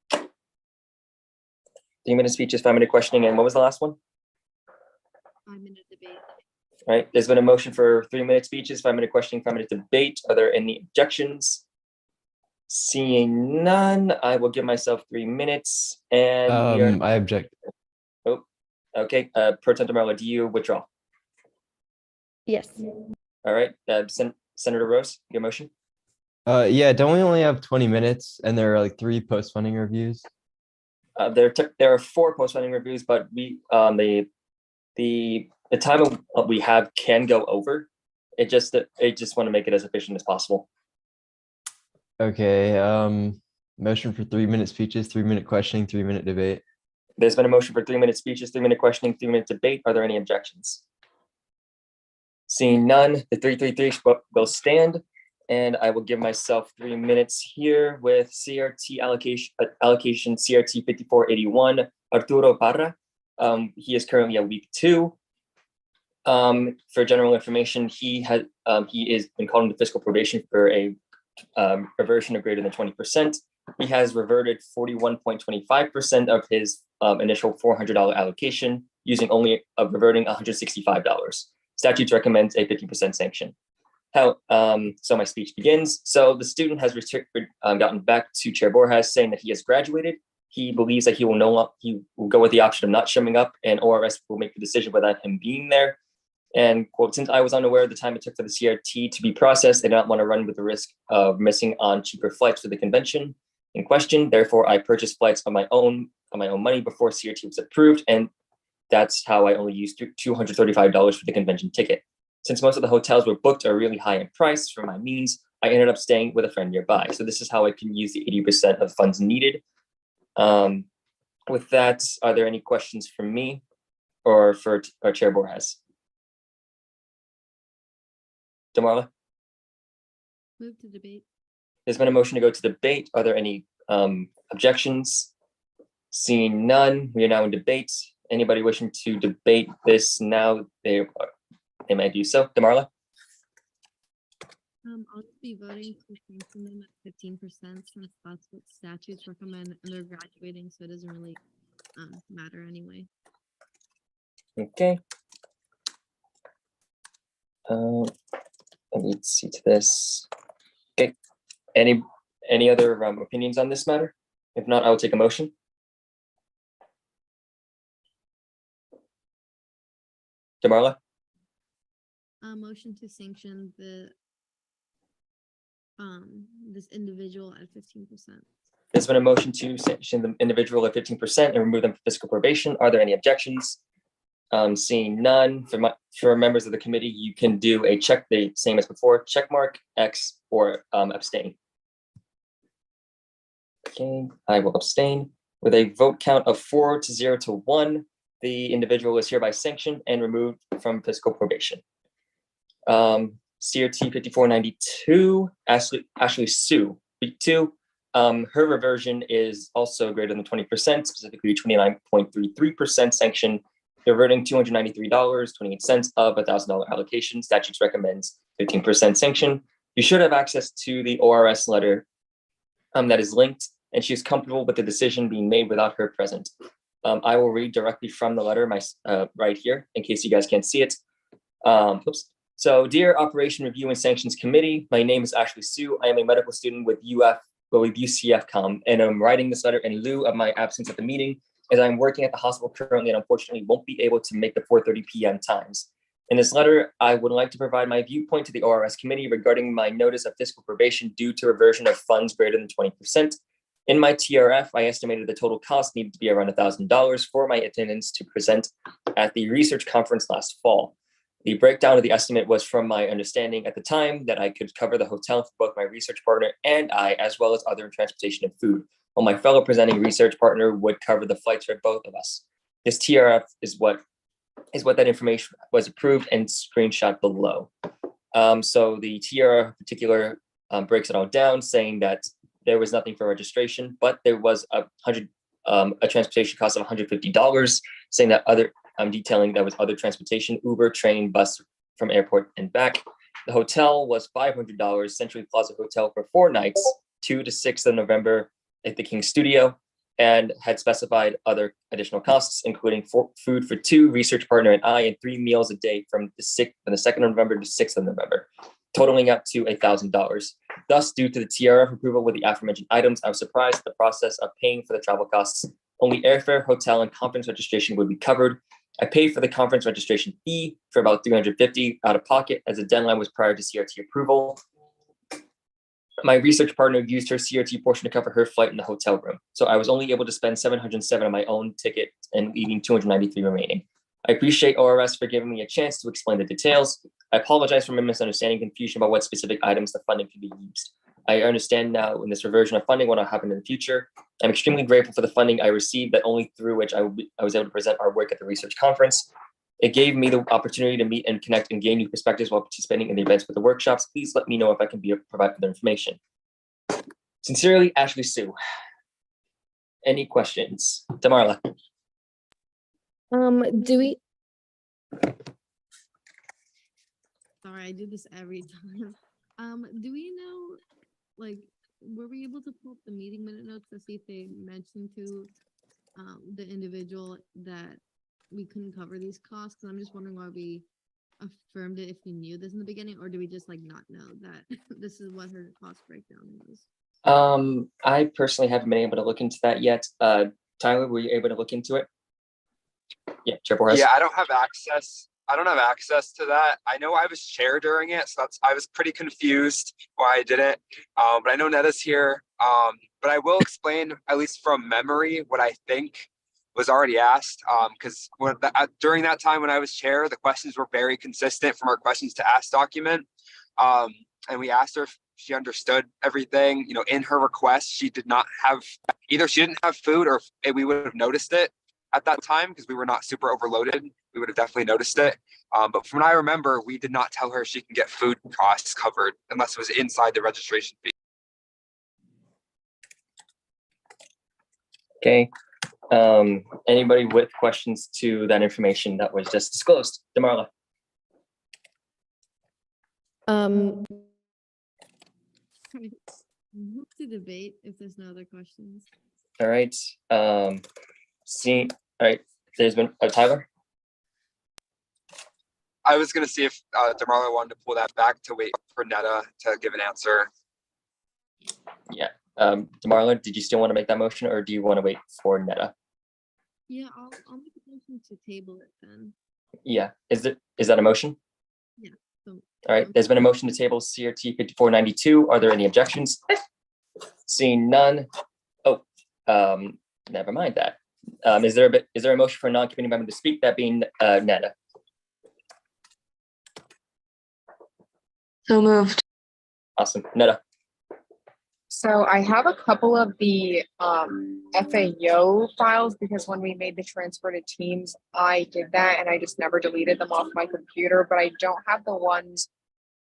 G: 3-minute speeches, 5-minute questioning, and what was the last one?
C: 5-minute debate.
G: All right, there's been a motion for 3-minute speeches, 5-minute questioning, 5-minute debate. Are there any objections? Seeing none, I will give myself 3 minutes. And
R: I object.
G: Oh, okay. Pro Tem Marla, do you withdraw?
K: Yes.
G: All right, Senator Rose, your motion.
R: Yeah, don't we only have 20 minutes and there are like 3 post-funding reviews?
G: There are 4 post-funding reviews, but the the time we have can go over. I just want to make it as efficient as possible.
R: Okay, motion for 3-minute speeches, 3-minute questioning, 3-minute debate.
G: There's been a motion for 3-minute speeches, 3-minute questioning, 3-minute debate. Are there any objections? Seeing none, the 333 will stand, and I will give myself 3 minutes here with CRT allocation CRT 5481, Arturo Parra. He is currently at week 2. For general information, he is been called into fiscal probation for a reversion of greater than 20%. He has reverted 41.25% of his initial $400 allocation, using only reverting $165. Statutes recommends a 50% sanction. So my speech begins. So the student has gotten back to Chair Borjas saying that he has graduated. He believes that he will go with the option of not showing up, and ORS will make the decision without him being there. And quote, since I was unaware of the time it took for the CRT to be processed, I did not want to run with the risk of missing on cheaper flights for the convention in question. Therefore, I purchased flights on my own money before CRT was approved, and that's how I only used $235 for the convention ticket. Since most of the hotels were booked are really high in price for my means, I ended up staying with a friend nearby. So this is how I can use the 80% of funds needed. With that, are there any questions from me or for Chair Borjas? Damarla?
C: Move to debate.
G: There's been a motion to go to debate. Are there any objections? Seeing none, we are now in debate. Anybody wishing to debate this now, they may do so. Damarla?
C: I'll just be voting to sanction them at 15% since that's what statutes recommend, and they're graduating, so it doesn't really matter anyway.
G: Okay. Let me see to this. Okay. Any other opinions on this matter? If not, I will take a motion. Damarla?
C: Motion to sanction this individual at 15%.
G: There's been a motion to sanction the individual at 15% and remove them from fiscal probation. Are there any objections? Seeing none, for members of the committee, you can do a check, the same as before, check mark, X, or abstain. Okay, I will abstain. With a vote count of 4-0-1, the individual is hereby sanctioned and removed from fiscal probation. CRT 5492, Ashley Sue, week 2. Her reversion is also greater than 20%, specifically 29.33% sanction, reverting $293.28 of $1,000 allocation. Statutes recommends 15% sanction. You should have access to the ORS letter that is linked, and she is comfortable with the decision being made without her present. I will read directly from the letter right here in case you guys can't see it. Oops. So, dear Operation Review and Sanctions Committee, my name is Ashley Sue. I am a medical student with UCFCOM, and I'm writing this letter in lieu of my absence at the meeting, as I'm working at the hospital currently and unfortunately won't be able to make the 4:30 p.m. times. In this letter, I would like to provide my viewpoint to the ORS committee regarding my notice of fiscal probation due to reversion of funds greater than 20%. In my TRF, I estimated the total cost needed to be around $1,000 for my attendance to present at the research conference last fall. The breakdown of the estimate was from my understanding at the time that I could cover the hotel for both my research partner and I, as well as other transportation and food, while my fellow presenting research partner would cover the flights for both of us. This TRF is what that information was approved and screenshot below. So the TRF in particular breaks it all down, saying that there was nothing for registration, but there was a transportation cost of $150, saying that detailing that was other transportation, Uber, train, bus from airport and back. The hotel was $500, Century Plaza Hotel for 4 nights, 2 to 6 of November at the King Studio, and had specified other additional costs, including food for 2, research partner and I, and 3 meals a day from the 2nd of November to 6th of November, totaling up to $1,000. Thus, due to the TRF approval with the aforementioned items, I was surprised at the process of paying for the travel costs. Only airfare, hotel, and conference registration would be covered. I paid for the conference registration fee for about $350 out of pocket, as the deadline was prior to CRT approval. My research partner used her CRT portion to cover her flight in the hotel room. So I was only able to spend $707 on my own ticket and leaving $293 remaining. I appreciate ORS for giving me a chance to explain the details. I apologize for my misunderstanding and confusion about what specific items the funding can be used. I understand now in this reversion of funding what will happen in the future. I'm extremely grateful for the funding I received that only through which I was able to present our work at the research conference. It gave me the opportunity to meet and connect and gain new perspectives while participating in the events with the workshops. Please let me know if I can provide further information. Sincerely, Ashley Sue. Any questions? Damarla.
C: Do we? Sorry, I do this every time. Do we know, like, were we able to pull up the meeting minute notes to see if they mentioned to the individual that we couldn't cover these costs? Because I'm just wondering why we affirmed it if we knew this in the beginning, or do we just like not know that this is what her cost breakdown was?
G: I personally haven't been able to look into that yet. Tyler, were you able to look into it? Yeah, Chair Borges.
I: Yeah, I don't have access. I don't have access to that. I know I was chair during it, so I was pretty confused why I didn't. But I know Netta's here. But I will explain, at least from memory, what I think was already asked. Because during that time when I was chair, the questions were very consistent from our questions to ask document. And we asked her if she understood everything. You know, in her request, she did not have either. She didn't have food, or we would have noticed it at that time because we were not super overloaded. We would have definitely noticed it. But from what I remember, we did not tell her she can get food costs covered unless it was inside the registration fee.
G: Okay. Anybody with questions to that information that was just disclosed? Damarla.
C: Move to debate if there's no other questions.
G: All right. All right. There's been Tyler.
I: I was going to see if Damarla wanted to pull that back to wait for Netta to give an answer.
G: Yeah. Damarla, did you still want to make that motion, or do you want to wait for Netta?
C: Yeah, I'll make a motion to table it then.
G: Yeah. Is that a motion?
C: Yeah. So,
G: all right. There's been a motion to table CRT 5492. Are there any objections? Seeing none. Oh, never mind that. Is there a motion for a non-committee member to speak? That being Netta.
Q: So moved.
G: Awesome. Netta.
S: So I have a couple of the FAO files because when we made the transfer to Teams, I did that and I just never deleted them off my computer, but I don't have the ones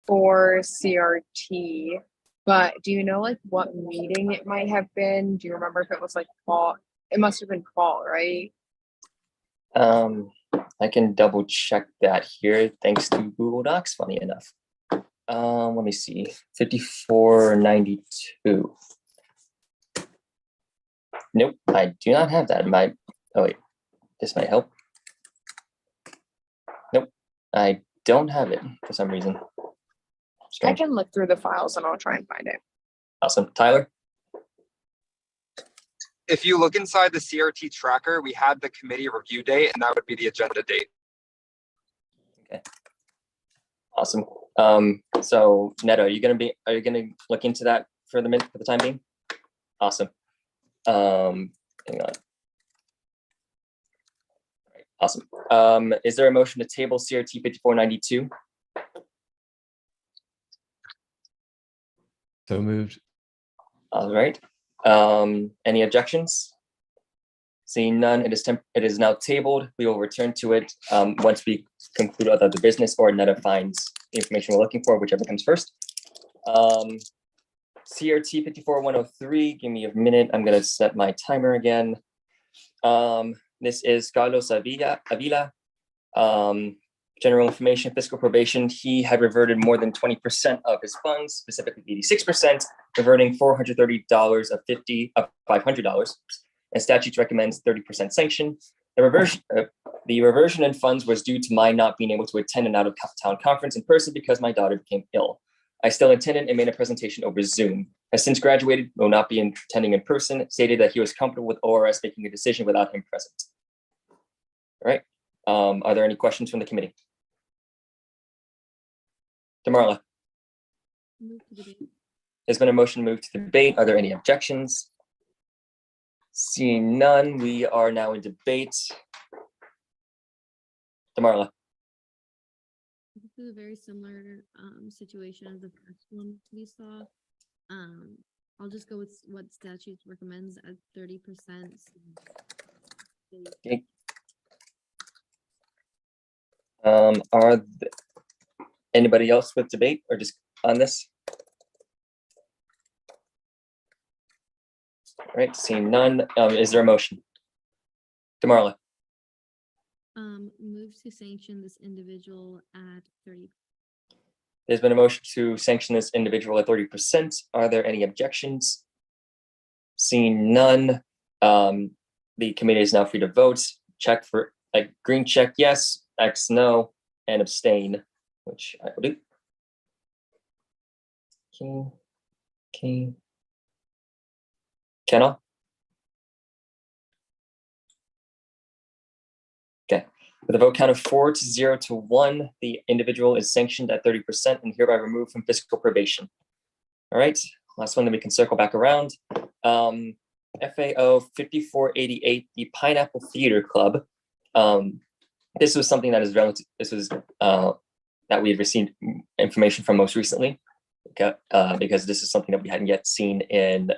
S: for CRT. But do you know like what meeting it might have been? Do you remember if it was like fall? It must have been fall, right?
G: I can double check that here thanks to Google Docs, funny enough. Let me see, 5492. Nope, I do not have that in my, oh wait, this might help. Nope, I don't have it for some reason.
S: Strange. I can look through the files and I'll try and find it.
G: Awesome. Tyler?
I: If you look inside the CRT tracker, we had the committee review date, and that would be the agenda date.
G: Okay. Awesome. So Netta, are you gonna look into that for the time being? Awesome. Hang on. Awesome. Is there a motion to table CRT 5492?
R: So moved.
G: All right. Any objections? Seeing none, it is now tabled. We will return to it once we conclude other business or Netta finds the information we're looking for, whichever comes first. CRT 54103, give me a minute. I'm going to set my timer again. This is Carlos Avila. General information, fiscal probation. He had reverted more than 20% of his funds, specifically 86%, reverting $430 of $500. And statute recommends 30% sanction. The reversion in funds was due to my not being able to attend an out-of-town conference in person because my daughter became ill. I still attended and made a presentation over Zoom. Has since graduated, will not be attending in person, stated that he was comfortable with ORS making a decision without him present. All right. Are there any questions from the committee? Damarla. There's been a motion to move to debate. Are there any objections? Seeing none, we are now in debate. Demarla.
C: This is a very similar situation as the first one we saw. I'll just go with what statute recommends at 30%.
G: Okay. Anybody else with debate or just on this? All right, seeing none, is there a motion? Demarla.
C: Move to sanction this individual at 30.
G: There's been a motion to sanction this individual at 30%. Are there any objections? Seeing none, the committee is now free to vote. Check for a green check, yes, X no, and abstain, which I will do. Okay. Kenna? Okay, with a vote count of 4-0 to 1, the individual is sanctioned at 30% and hereby removed from fiscal probation. All right, last one, then we can circle back around. FAO 5488, the Pineapple Theater Club. This was something that is relative. This was that we had received information from most recently, because this is something that we hadn't yet seen in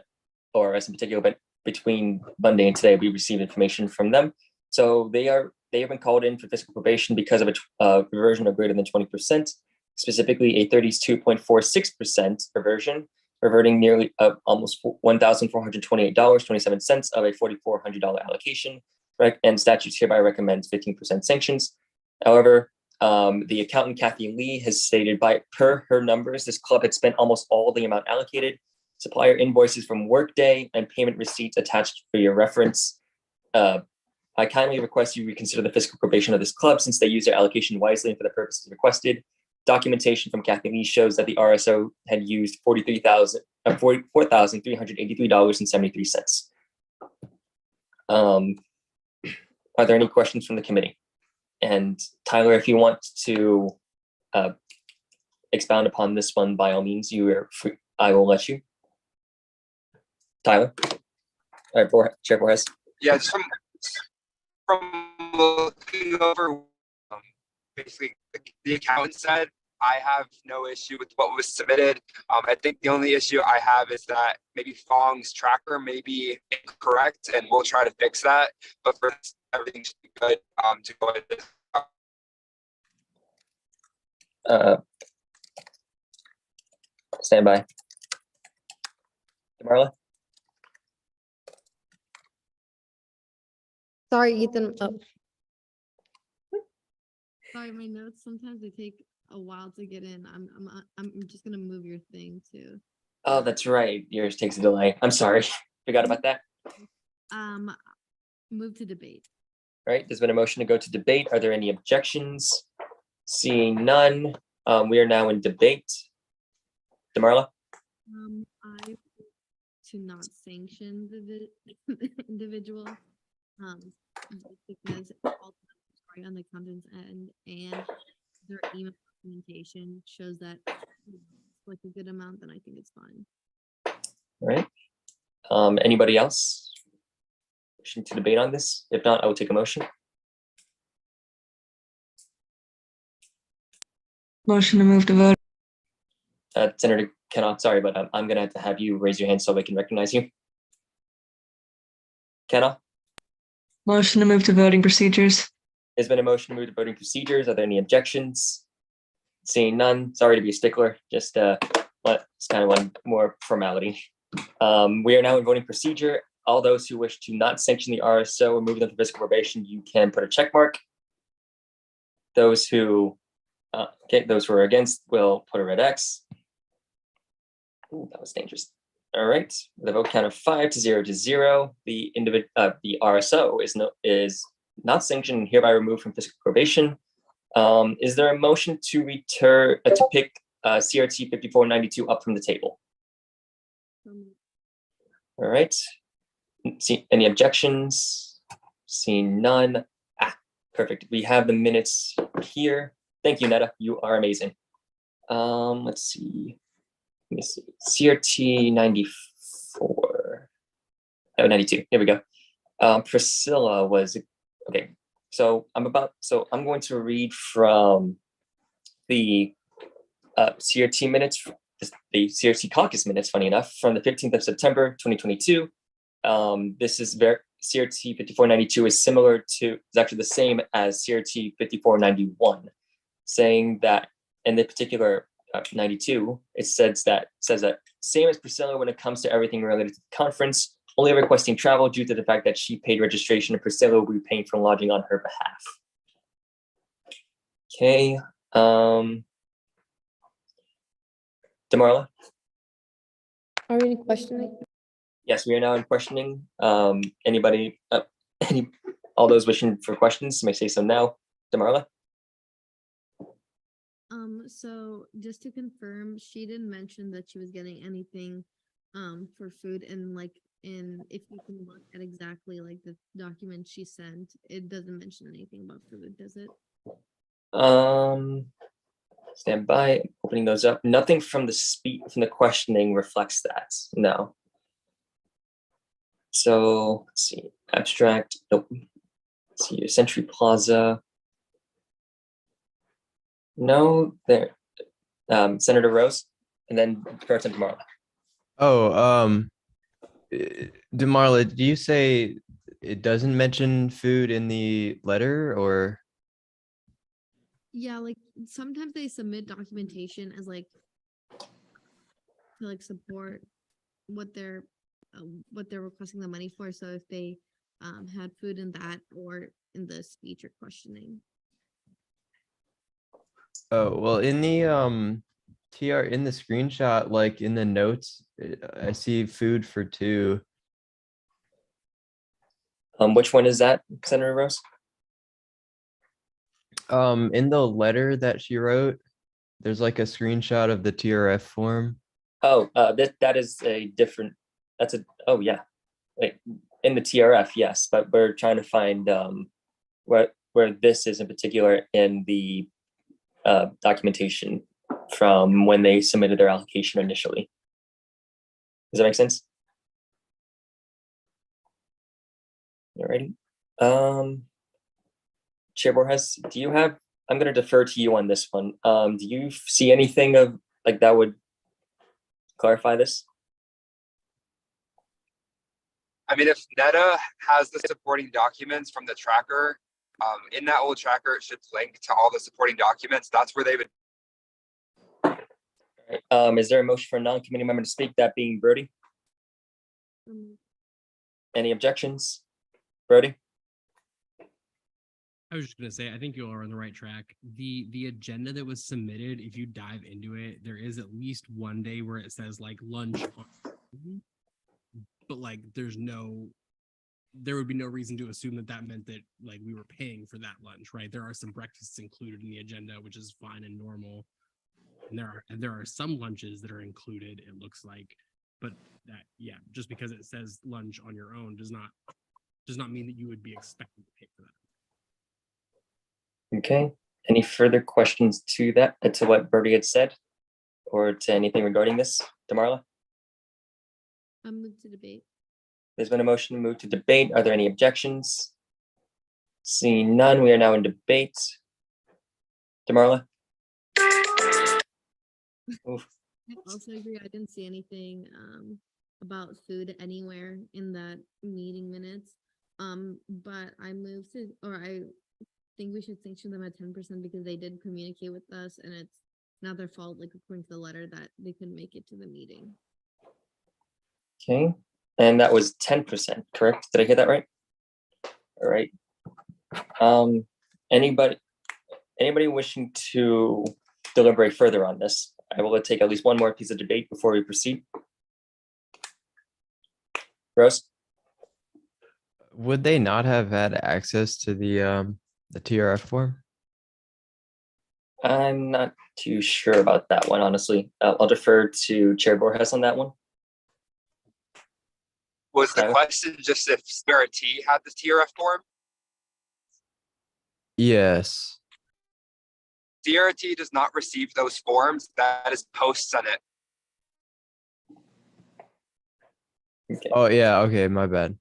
G: ORS in particular. But between Monday and today, we received information from them. So they have been called in for fiscal probation because of a reversion of greater than 20%, specifically a 32.46% reversion, reverting nearly almost $1,428.27 of a $4,400 allocation, right? And statutes hereby recommends 15% sanctions. However, the accountant Kathy Lee has stated per her numbers, this club had spent almost all the amount allocated. Supplier invoices from Workday and payment receipts attached for your reference. I kindly request you reconsider the fiscal probation of this club since they use their allocation wisely and for the purposes requested. Documentation from Kathy Lee shows that the RSO had used $44,383.73. Are there any questions from the committee? And Tyler, if you want to expound upon this one, by all means, you are free. I will let you. Tyler? All right, Chair Borges.
I: Yeah, just from looking over, basically the accountant said, I have no issue with what was submitted. I think the only issue I have is that maybe Fong's tracker may be incorrect, and we'll try to fix that. But for everything should be good to go ahead.
G: Stand by. Demarla?
C: Sorry, Ethan. Oh. Sorry, my notes sometimes they take a while to get in. I'm just gonna move your thing too.
G: Oh, that's right. Yours takes a delay. I'm sorry. Forgot about that.
C: Move to debate.
G: All right, there's been a motion to go to debate. Are there any objections? Seeing none, we are now in debate. Demarla?
C: I to not sanction the individual. Because all on the accountant's end and their email documentation shows that like a good amount, then I think it's fine.
G: All right. Anybody else wishing to debate on this? If not, I will take a motion.
Q: Motion to move to vote.
G: Senator Kenneth, sorry, but I'm gonna have to have you raise your hand so we can recognize you. Kenneth?
Q: Motion to move to voting procedures.
G: There's been a motion to move to voting procedures. Are there any objections? Seeing none, sorry to be a stickler, just it's kind of one more formality. We are now in voting procedure. All those who wish to not sanction the RSO or move them to fiscal probation, you can put a check mark. Those who those who are against will put a red X. Ooh, that was dangerous. All right, with a vote count of 5-0 to 0, the RSO is not sanctioned and hereby removed from fiscal probation. Is there a motion to return to pick CRT 5492 up from the table? All right. See any objections? Seeing none. Perfect. We have the minutes here. Thank you, Netta. You are amazing. Let's see. Let me see. CRT 94. Oh, 92. Here we go. Priscilla was okay. So I'm going to read from the CRT minutes, the CRT caucus minutes, funny enough, from the 15th of September, 2022. This is CRT 5492 is actually the same as CRT 5491, saying that in the particular 92, it says that same as Priscilla when it comes to everything related to the conference, only requesting travel due to the fact that she paid registration and Priscilla will be paying for lodging on her behalf. Okay. Damarla?
C: Are we in questioning?
G: Yes, we are now in questioning. Anybody, all those wishing for questions may say so now. Damarla?
C: So just to confirm, she didn't mention that she was getting anything for food, and if you can look at exactly like the document she sent, it doesn't mention anything about food, does it?
G: Stand by, opening those up. Nothing from the questioning reflects that. No. So let's see. Abstract. Nope. Let's see. Century Plaza. No, there. Senator Rose, and then President Damarla.
R: Oh, Damarla, do you say it doesn't mention food in the letter, or?
C: Yeah, like sometimes they submit documentation as to support what they're requesting the money for. So if they had food in that or in the speech or questioning.
R: Oh, well, in the in the screenshot, like in the notes, I see food for 2.
G: Which one is that, Senator Rose?
R: In the letter that she wrote, there's like a screenshot of the TRF form.
G: Oh, that is a different. Oh yeah, like in the TRF, yes, but we're trying to find where this is in particular in the documentation from when they submitted their application initially. Does that make sense? Alrighty. Chair Borges, do you have? I'm going to defer to you on this one. Do you see anything of that would clarify this?
I: I mean, if Netta has the supporting documents from the tracker, in that old tracker, it should link to all the supporting documents. That's where they would.
G: Is there a motion for a non-committee member to speak, that being Brody? Any objections? Brody?
P: I was just gonna say, I think you all are on the right track. The agenda that was submitted, if you dive into it, there is at least one day where it says lunch, but there would be no reason to assume that meant that we were paying for that lunch, right? There are some breakfasts included in the agenda, which is fine and normal. And there are some lunches that are included, it looks like, but just because it says lunch on your own does not mean that you would be expected to pay for that.
G: Okay. Any further questions to what Brody had said, or to anything regarding this, Damarla?
C: I'm moved to debate.
G: There's been a motion to move to debate. Are there any objections? Seeing none, we are now in debate. Damarla? Oof.
C: I also agree. I didn't see anything about food anywhere in that meeting minutes. But I think we should sanction them at 10% because they did communicate with us, and it's not their fault, according to the letter, that they couldn't make it to the meeting.
G: Okay, and that was 10%, correct? Did I hear that right? All right. Anybody wishing to deliberate further on this? I will take at least one more piece of debate before we proceed. Rose?
R: Would they not have had access to the TRF form?
G: I'm not too sure about that one, honestly. I'll defer to Chair Borges on that one.
I: Was the question just if CRT had the TRF form?
R: Yes.
I: CRT does not receive those forms. That is post-Senate.
G: Okay.
R: Oh yeah. Okay, my bad.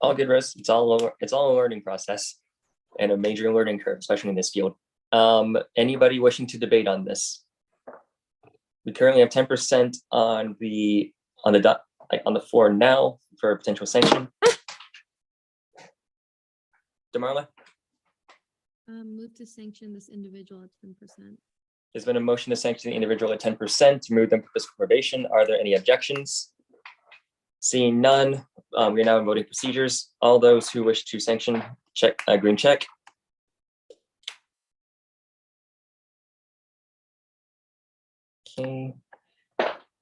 G: All good, Rose. It's all a learning process. and a major learning curve, especially in this field. Anybody wishing to debate on this? We currently have 10% on the floor now for a potential sanction. Demarla,
C: Move to sanction this individual at 10%.
G: there's been a motion to sanction the individual at 10% to remove them from physical probation. Are there any objections? Seeing none, we are now in voting procedures. All those who wish to sanction, check, green check. Okay.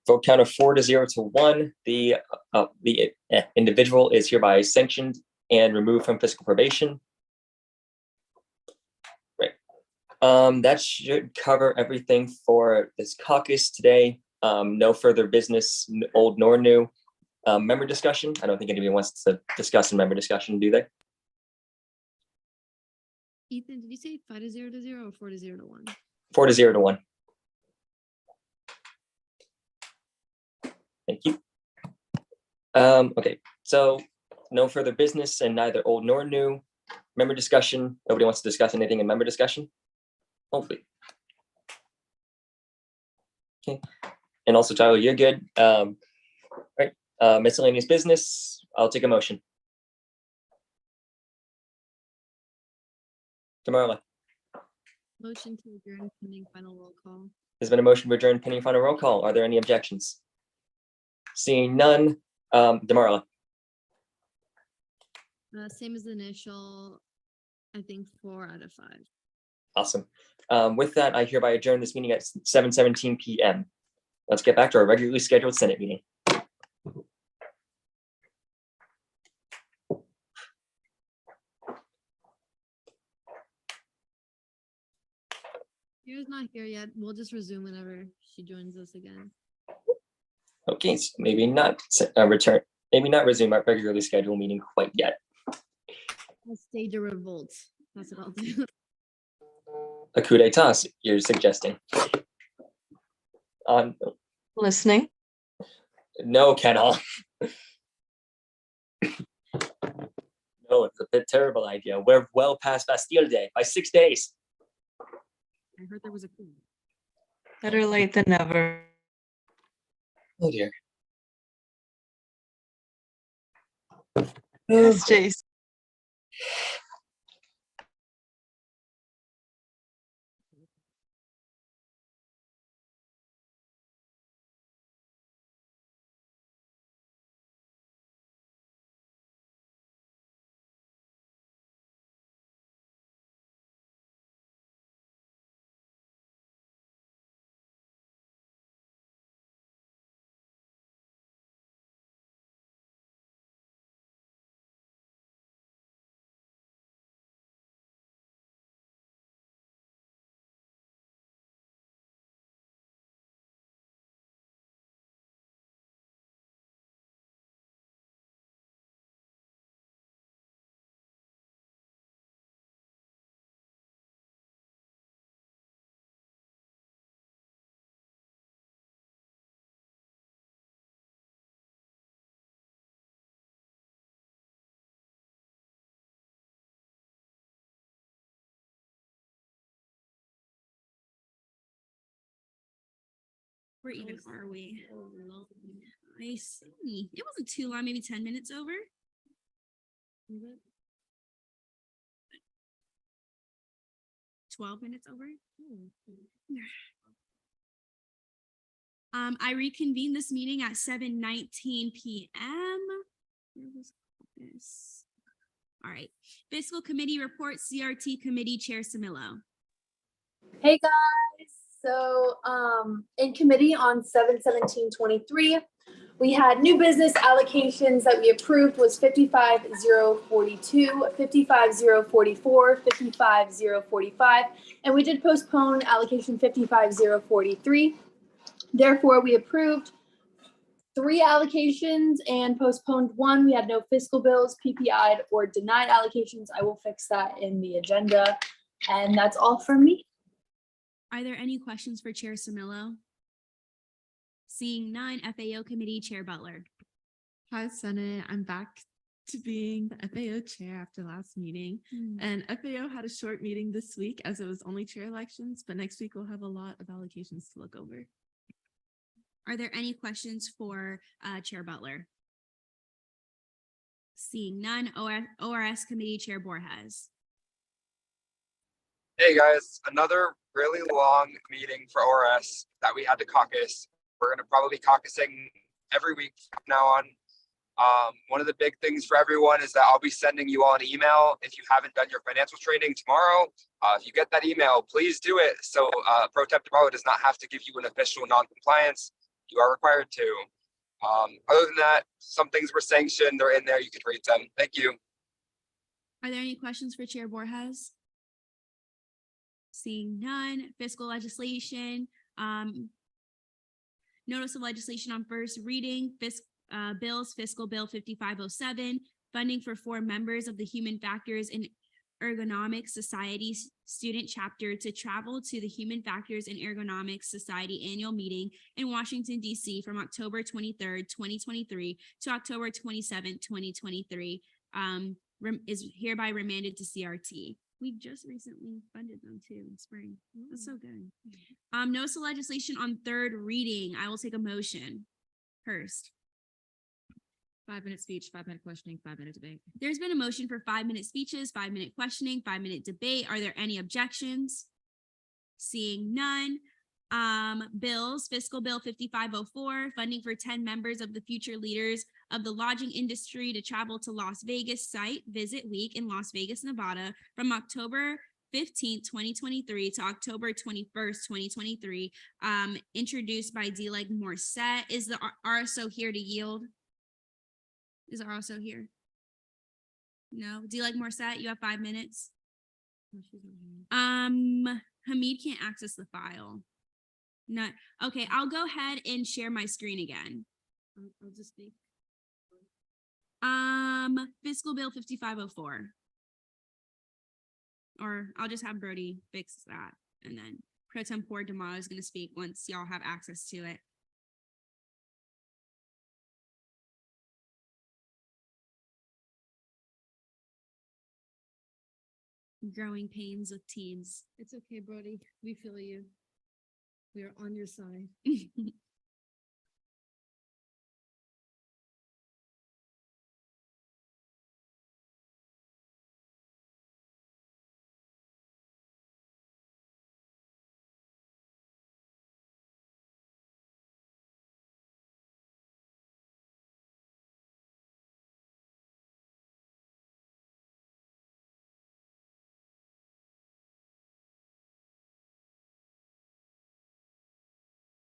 G: Vote count of 4-0 to 1. The individual is hereby sanctioned and removed from physical probation. Great. That should cover everything for this caucus today. No further business, old nor new. Member discussion. I don't think anybody wants to discuss in member discussion, do they?
C: Ethan, did you say 5-0 to 0 or 4-0 to 1?
G: 4-0 to 1. Thank you. Okay, so no further business and neither old nor new. Member discussion. Nobody wants to discuss anything in member discussion? Hopefully. Okay. And also, Tyler, you're good. Right. Miscellaneous business. I'll take a motion. Demarla,
C: Motion to adjourn pending final roll call.
G: there's been a motion to adjourn pending final roll call. Are there any objections? Seeing none, Demarla,
C: Same as the initial, I think 4 out of 5.
G: awesome. With that, I hereby adjourn this meeting at 7:17 p.m. Let's get back to our regularly scheduled Senate meeting.
C: Kira's not here yet. We'll just resume whenever she joins us again.
G: Okay, so maybe not return, maybe not resume our regularly scheduled meeting quite yet.
C: I'll stage a revolt. That's what I'll do.
G: A coup d'etat, you're suggesting.
Q: Listening.
G: No, Kendall. No, it's a terrible idea. We're well past Bastille Day by 6 days.
F: I heard there was a coup.
Q: Better late than never.
G: Oh dear.
Q: Yes, Jace.
B: Where even are we? I see. It wasn't too long, maybe 10 minutes over. 12 minutes over. I reconvene this meeting at 7:19 p.m. Where was this? All right. Fiscal Committee report, CRT Committee Chair Samillo.
K: Hey guys, so in committee on 7/17/23, we had new business allocations that we approved was 55,042, 55,044, 55,045, and we did postpone allocation 55,043. Therefore, we approved 3 allocations and postponed 1. We had no fiscal bills, PPI'd, or denied allocations. I will fix that in the agenda, and that's all from me.
B: Are there any questions for Chair Samillo? Seeing none, FAO Committee Chair Butler.
O: Hi, Senate. I'm back to being the FAO chair after last meeting. And FAO had a short meeting this week as it was only chair elections, but next week we'll have a lot of allocations to look over.
B: Are there any questions for Chair Butler? Seeing none, ORS Committee Chair Borges.
I: Hey guys, another really long meeting for ORS that we had to caucus. We're gonna probably be caucusing every week from now on. One of the big things for everyone is that I'll be sending you all an email if you haven't done your financial training tomorrow. If you get that email, please do it. So Pro Tem DeMarlo does not have to give you an official non-compliance. You are required to. Other than that, some things were sanctioned. They're in there. You can read them. Thank you.
B: Are there any questions for Chair Borges? Seeing none, fiscal legislation, notice of legislation on first reading, bills, Fiscal Bill 5507, funding for 4 members of the Human Factors and Ergonomics Society student chapter to travel to the Human Factors and Ergonomics Society annual meeting in Washington, D.C. from October 23rd, 2023 to October 27th, 2023, is hereby remanded to CRT. We just recently funded them too in spring. That's so good. Notice of legislation on third reading. I will take a motion. Hurst.
F: 5-minute speech, 5-minute questioning, 5-minute debate.
B: There's been a motion for 5-minute speeches, 5-minute questioning, 5-minute debate. Are there any objections? Seeing none. Bills, Fiscal Bill 5504, funding for 10 members of the future leaders of the lodging industry to travel to Las Vegas site visit week in Las Vegas, Nevada from October 15th, 2023 to October 21st, 2023, introduced by D-Leg Morset. Is the RSO here to yield? Is the RSO here? No, D-Leg Morset, you have 5 minutes. Hamid can't access the file. No, okay, I'll go ahead and share my screen again. I'll just speak. Fiscal Bill 5504. Or I'll just have Brody fix that. And then Pro Tempore DeMarlo is going to speak once y'all have access to it. Growing pains with teens.
C: It's okay, Brody. We feel you. We are on your side.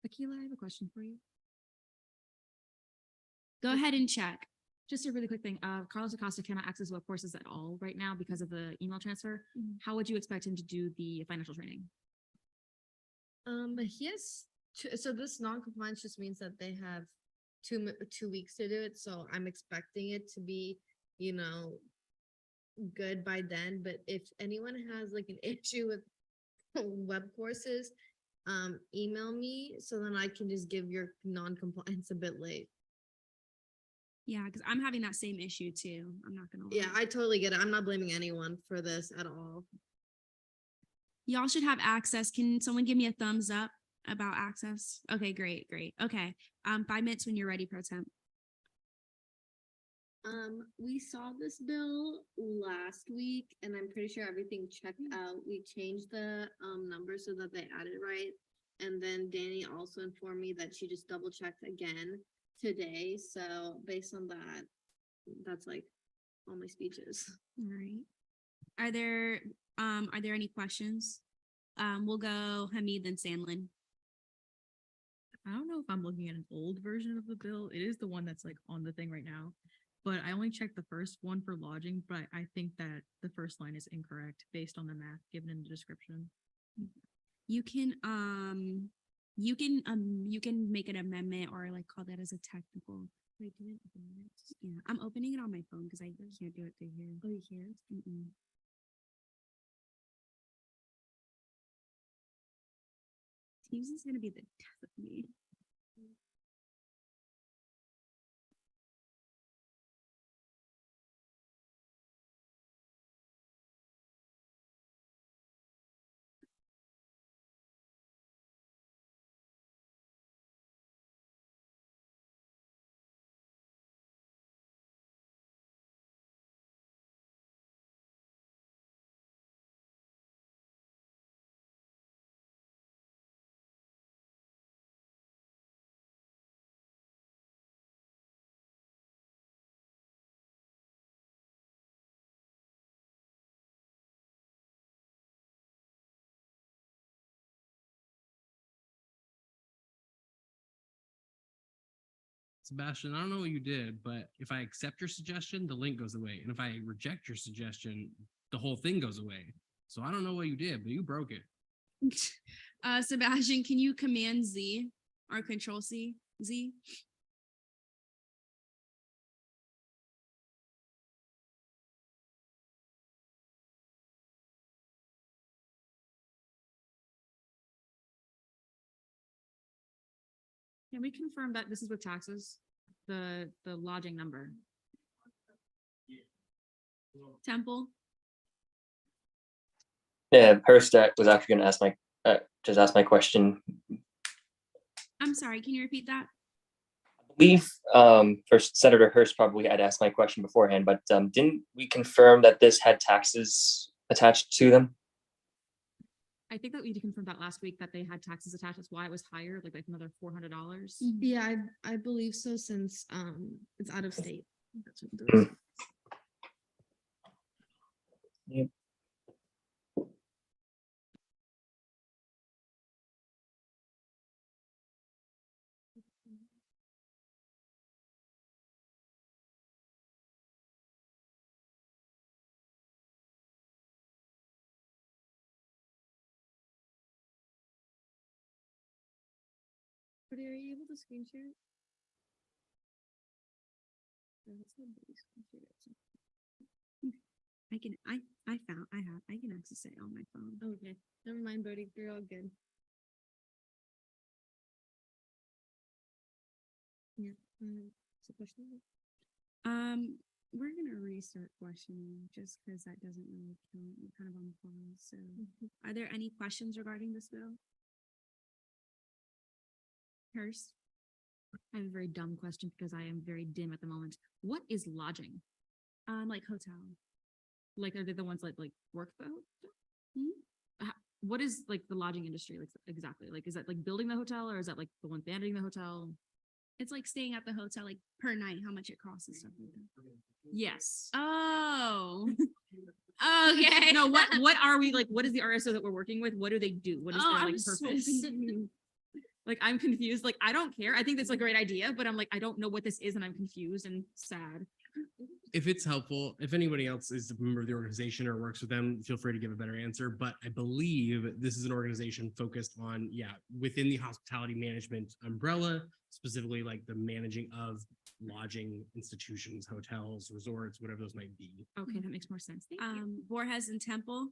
F: Akila, I have a question for you.
B: Go ahead and check.
F: Just a really quick thing. Carlos Acosta cannot access web courses at all right now because of the email transfer. How would you expect him to do the financial training?
C: He has so this non-compliance just means that they have 2 weeks to do it. So I'm expecting it to be, you know, good by then. But if anyone has like an issue with web courses, email me so then I can just give your non-compliance a bit late.
B: Yeah, because I'm having that same issue too. I'm not gonna lie.
C: Yeah, I totally get it. I'm not blaming anyone for this at all.
B: Y'all should have access. Can someone give me a thumbs up about access? Okay, great. Okay. 5 minutes when you're ready, Pro Temp.
C: We saw this bill last week and I'm pretty sure everything checked out. We changed the numbers so that they added right. And then Danny also informed me that she just double checked again today. So based on that, that's like all my speeches.
B: All right. Are there any questions? We'll go Hamid then Sandlin.
T: I don't know if I'm looking at an old version of the bill. It is the one that's like on the thing right now. But I only checked the first one for lodging, but I think that the first line is incorrect based on the math given in the description.
B: You can make an amendment or like call that as a technical. Wait, did it open it? Yeah, I'm opening it on my phone because I can't do it through here. Oh, you can't? Teams is gonna be the death of me.
P: Sebastian, I don't know what you did, but if I accept your suggestion, the link goes away. And if I reject your suggestion, the whole thing goes away. So I don't know what you did, but you broke it.
B: Sebastian, can you command Z or control C? Z?
F: Can we confirm that this is with taxes? The lodging number?
B: Temple?
G: Yeah, Hurst was actually going to ask just ask my question.
B: I'm sorry, can you repeat that?
G: I believe first Senator Hurst probably had asked my question beforehand, but didn't we confirm that this had taxes attached to them?
F: I think that we did confirm that last week that they had taxes attached. That's why it was higher, like another $400.
C: Yeah, I believe so since it's out of state. That's what it
G: Mm.
C: is.
G: Yep.
B: But are you able to screen share it? I can, I can access it on my phone.
C: Okay, never mind, Brody, you're all good.
B: Yeah. So question. We're gonna restart questioning just because that doesn't really count. We're kind of on the phone. So are there any questions regarding this bill? Hurst?
F: I have a very dumb question because I am very dim at the moment. What is lodging?
B: Like hotel.
F: Like, are they the ones like work the hotel? What is like the lodging industry like exactly? Like, is that like building the hotel or is that like the one managing the hotel?
B: It's like staying at the hotel, like per night, how much it costs and stuff like that.
F: Yes.
B: Oh. Okay.
F: No, what are we like? What is the RSO that we're working with? What do they do? What is
B: Oh,
F: their
B: I'm
F: like
B: so
F: purpose?
B: confused.
F: Like, I'm confused. Like, I don't care. I think that's a great idea, but I'm like, I don't know what this is and I'm confused and sad.
P: If it's helpful, if anybody else is a member of the organization or works with them, feel free to give a better answer. But I believe this is an organization focused on, within the hospitality management umbrella, specifically like the managing of lodging institutions, hotels, resorts, whatever those might be.
F: Okay, that makes more sense. Thank you.
B: Voorhees and Temple.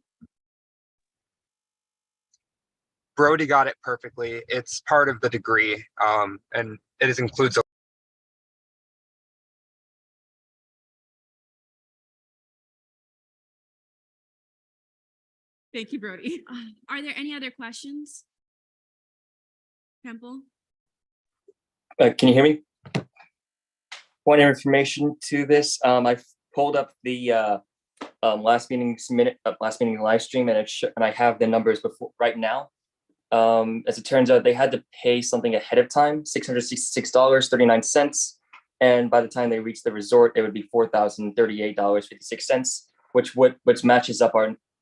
I: Brody got it perfectly. It's part of the degree, and it includes.
F: Thank you, Brody.
B: Are there any other questions? Temple?
G: Can you hear me? Point of information to this. I've pulled up the last meeting's last meeting live stream, and and I have the numbers before right now. As it turns out, they had to pay something ahead of time, $666.39, and by the time they reached the resort, it would be $4,038.56, which matches up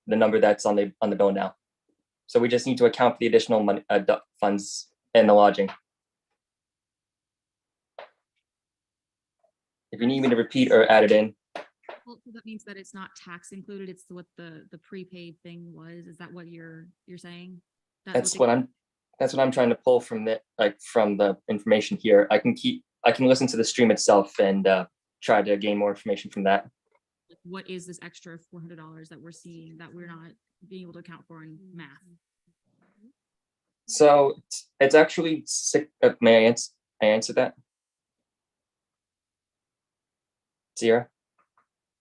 G: the number that's on the bill now. So we just need to account for the additional money funds and the lodging. If you need me to repeat or add it in.
F: Well, so that means that it's not tax included. It's what the prepaid thing was. Is that what you're saying?
G: That's what I'm trying to pull from the information here. I can listen to the stream itself and try to gain more information from that.
F: What is this extra $400 that we're seeing that we're not being able to account for in math?
G: So it's actually may I answer that? Sierra?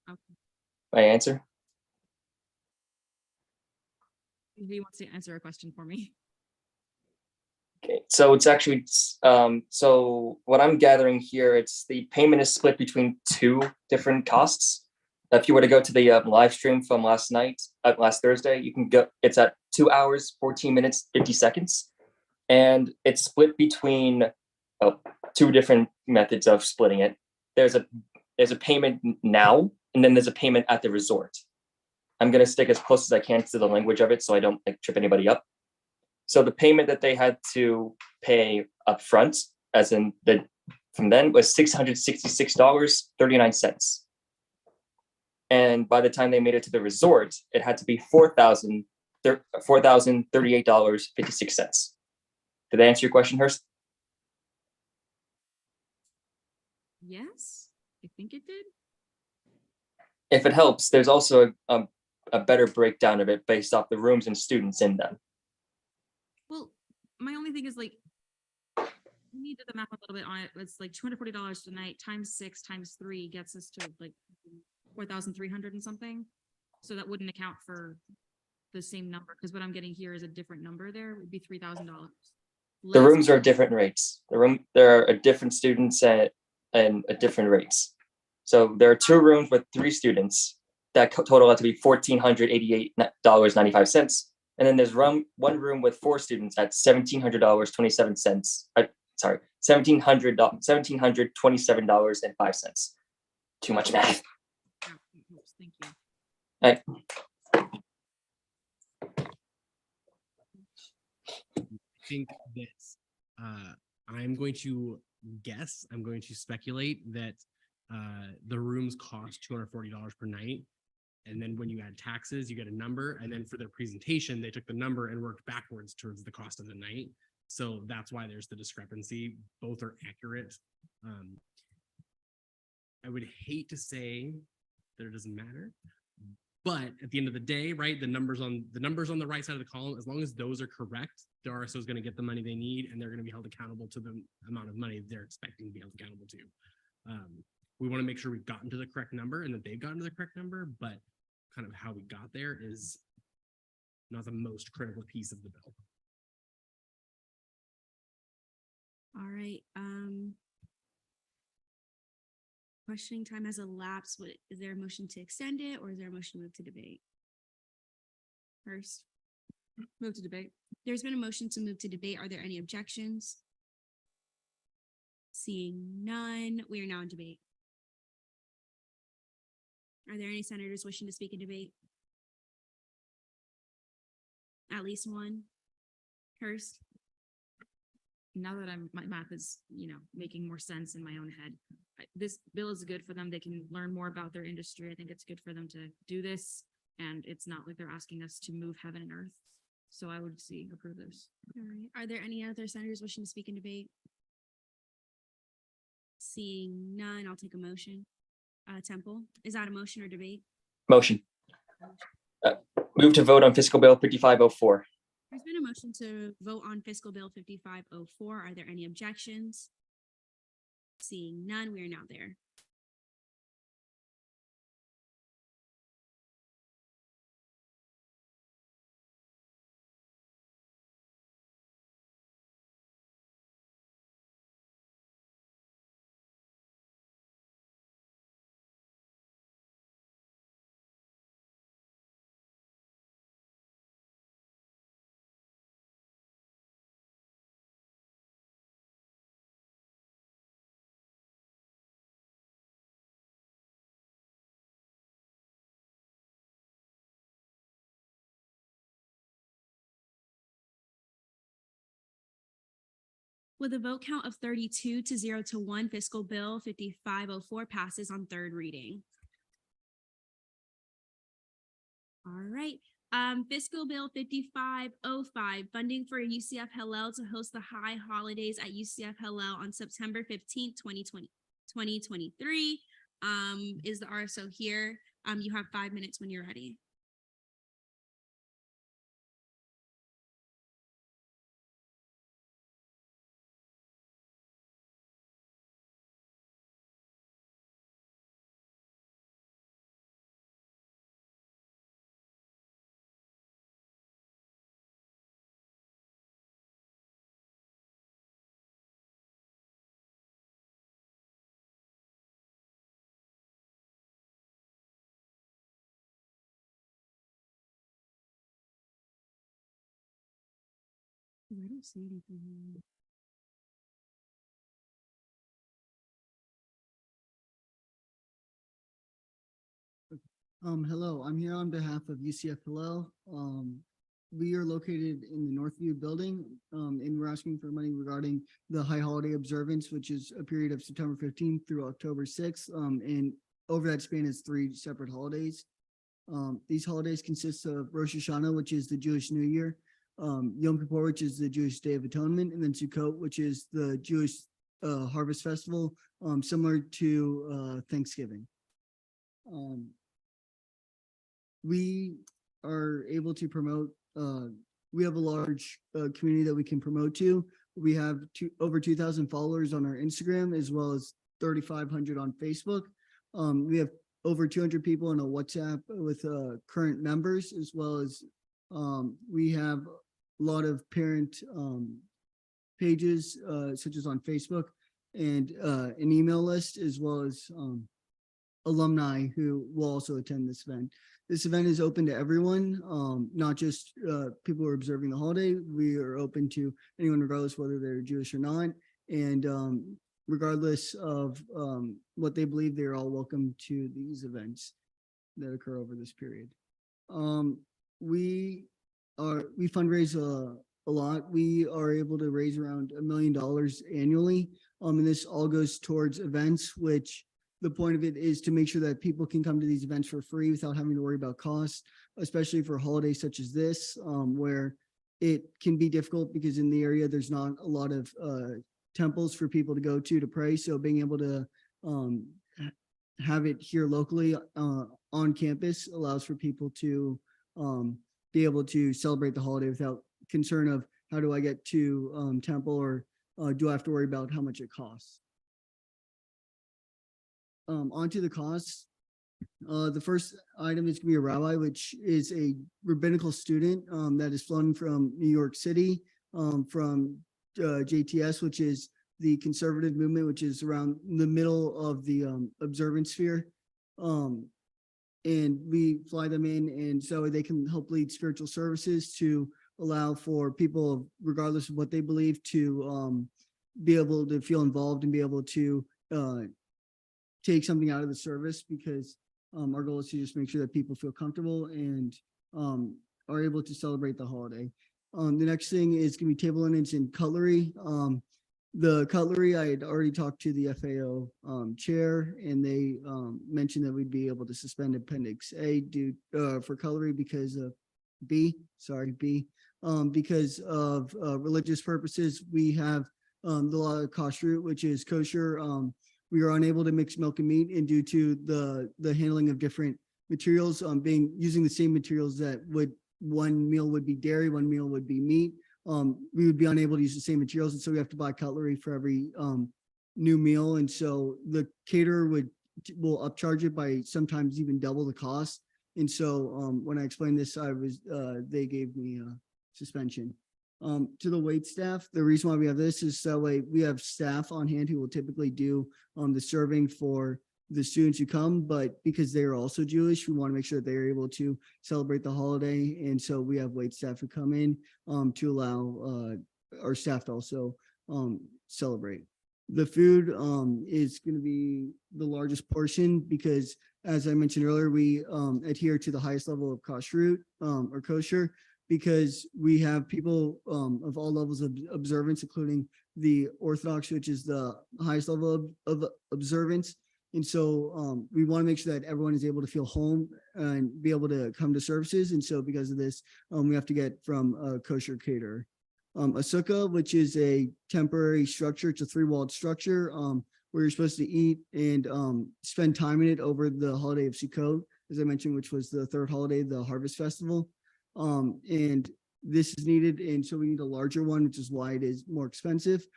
F: Okay.
G: May I answer?
F: He wants to answer a question for me.
G: Okay, so it's actually so what I'm gathering here, it's the payment is split between two different costs. If you were to go to the live stream from last Thursday, you can go. It's at 2 hours, 14 minutes, 50 seconds, and it's split between two different methods of splitting it. There's a payment now, and then there's a payment at the resort. I'm going to stick as close as I can to the language of it so I don't trip anybody up. So the payment that they had to pay up front, as in the from then was $666.39. And by the time they made it to the resort, it had to be $4,038.56. Did that answer your question, Hurst?
F: Yes, I think it did.
G: If it helps, there's also a better breakdown of it based off the rooms and students in them.
F: Well, my only thing is like, we need to do the math a little bit on it. It's like $240 tonight times 6 times 3 gets us to like 4,300 and something. So that wouldn't account for the same number, because what I'm getting here is a different number. There it would be $3,000.
G: The rooms are different rates. There are different students and at different rates. So there are 2 rooms with 3 students that total out to be $1,488.95. And then there's one room with 4 students at $1,700.27. Sorry, $1,727.05. Too much math.
F: Thank you.
G: All right.
P: I think that I'm going to guess, I'm going to speculate that the rooms cost $240 per night. And then when you add taxes, you get a number. And then for their presentation, they took the number and worked backwards towards the cost of the night. So that's why there's the discrepancy. Both are accurate. I would hate to say that it doesn't matter, but at the end of the day, right, the numbers on the right side of the column, as long as those are correct, the RSO is going to get the money they need, and they're going to be held accountable to the amount of money they're expecting to be held accountable to. We want to make sure we've gotten to the correct number and that they've gotten to the correct number, but kind of how we got there is not the most critical piece of the bill.
B: All right. Questioning time has elapsed. Is there a motion to extend it, or is there a motion to move to debate? First,
F: move to debate.
B: There's been a motion to move to debate. Are there any objections? Seeing none, we are now in debate. Are there any senators wishing to speak in debate? At least one. Hurst?
F: Now that my math is, making more sense in my own head. This bill is good for them. They can learn more about their industry. I think it's good for them to do this. And it's not like they're asking us to move heaven and earth. So I would approve this.
B: All right. Are there any other senators wishing to speak in debate? Seeing none, I'll take a motion. Temple, is that a motion or debate?
G: Motion. Move to vote on fiscal bill 5504.
B: There's been a motion to vote on fiscal bill 5504. Are there any objections? Seeing none, we are now there. With a vote count of 32 to 0 to 1, fiscal bill 5504 passes on third reading. All right. Fiscal bill 5505, funding for UCF Hillel to host the high holidays at UCF Hillel on September 15th, 2023. Is the RSO here? You have 5 minutes when you're ready. I don't see anything here.
U: Hello, I'm here on behalf of UCF Hillel. we are located in the Northview building, and we're asking for money regarding the high holiday observance, which is a period of September 15th through October 6th. And over that span is 3 separate holidays. These holidays consist of Rosh Hashanah, which is the Jewish New Year, Yom Kippur, which is the Jewish Day of Atonement, and then Sukkot, which is the Jewish Harvest Festival, similar to Thanksgiving. We are able to promote, we have a large community that we can promote to. We have over 2,000 followers on our Instagram, as well as 3,500 on Facebook. We have over 200 people in a WhatsApp with current members, as well as we have a lot of parent pages, such as on Facebook, and an email list, as well as alumni who will also attend this event. This event is open to everyone, not just people who are observing the holiday. We are open to anyone, regardless whether they're Jewish or not. And regardless of what they believe, they're all welcome to these events that occur over this period. We fundraise a lot. We are able to raise around $1 million annually. And this all goes towards events, which the point of it is to make sure that people can come to these events for free without having to worry about costs, especially for holidays such as this, where it can be difficult because in the area, there's not a lot of temples for people to go to pray. So being able to have it here locally on campus allows for people to be able to celebrate the holiday without concern of how do I get to temple, or do I have to worry about how much it costs. Onto the costs. The first item is going to be a rabbi, which is a rabbinical student that is flown from New York City, from JTS, which is the conservative movement, which is around the middle of the observance sphere. And we fly them in, and so they can help lead spiritual services to allow for people, regardless of what they believe, to be able to feel involved and be able to take something out of the service, because our goal is to just make sure that people feel comfortable and are able to celebrate the holiday. The next thing is going to be table linens and cutlery. The cutlery, I had already talked to the FAO chair, and they mentioned that we'd be able to suspend Appendix A due for cutlery because of B, because of religious purposes. We have the law of kashrut, which is kosher. We are unable to mix milk and meat, and due to the handling of different materials, using the same materials that one meal would be dairy, one meal would be meat. We would be unable to use the same materials, and so we have to buy cutlery for every new meal. And so the caterer will upcharge it by sometimes even double the cost. And so when I explained this, they gave me a suspension. To the wait staff, the reason why we have this is so we have staff on hand who will typically do the serving for the students who come, but because they are also Jewish, we want to make sure that they are able to celebrate the holiday. And so we have wait staff who come in to allow our staff to also celebrate. The food is going to be the largest portion because, as I mentioned earlier, we adhere to the highest level of kashrut or kosher, because we have people of all levels of observance, including the Orthodox, which is the highest level of observance. And so we want to make sure that everyone is able to feel home and be able to come to services. And so because of this, we have to get from a kosher caterer. A sukkah, which is a temporary structure, it's a 3-walled structure where you're supposed to eat and spend time in it over the holiday of Sukkot, as I mentioned, which was the third holiday, the Harvest Festival. And this is needed, and so we need a larger one, which is why it is more expensive.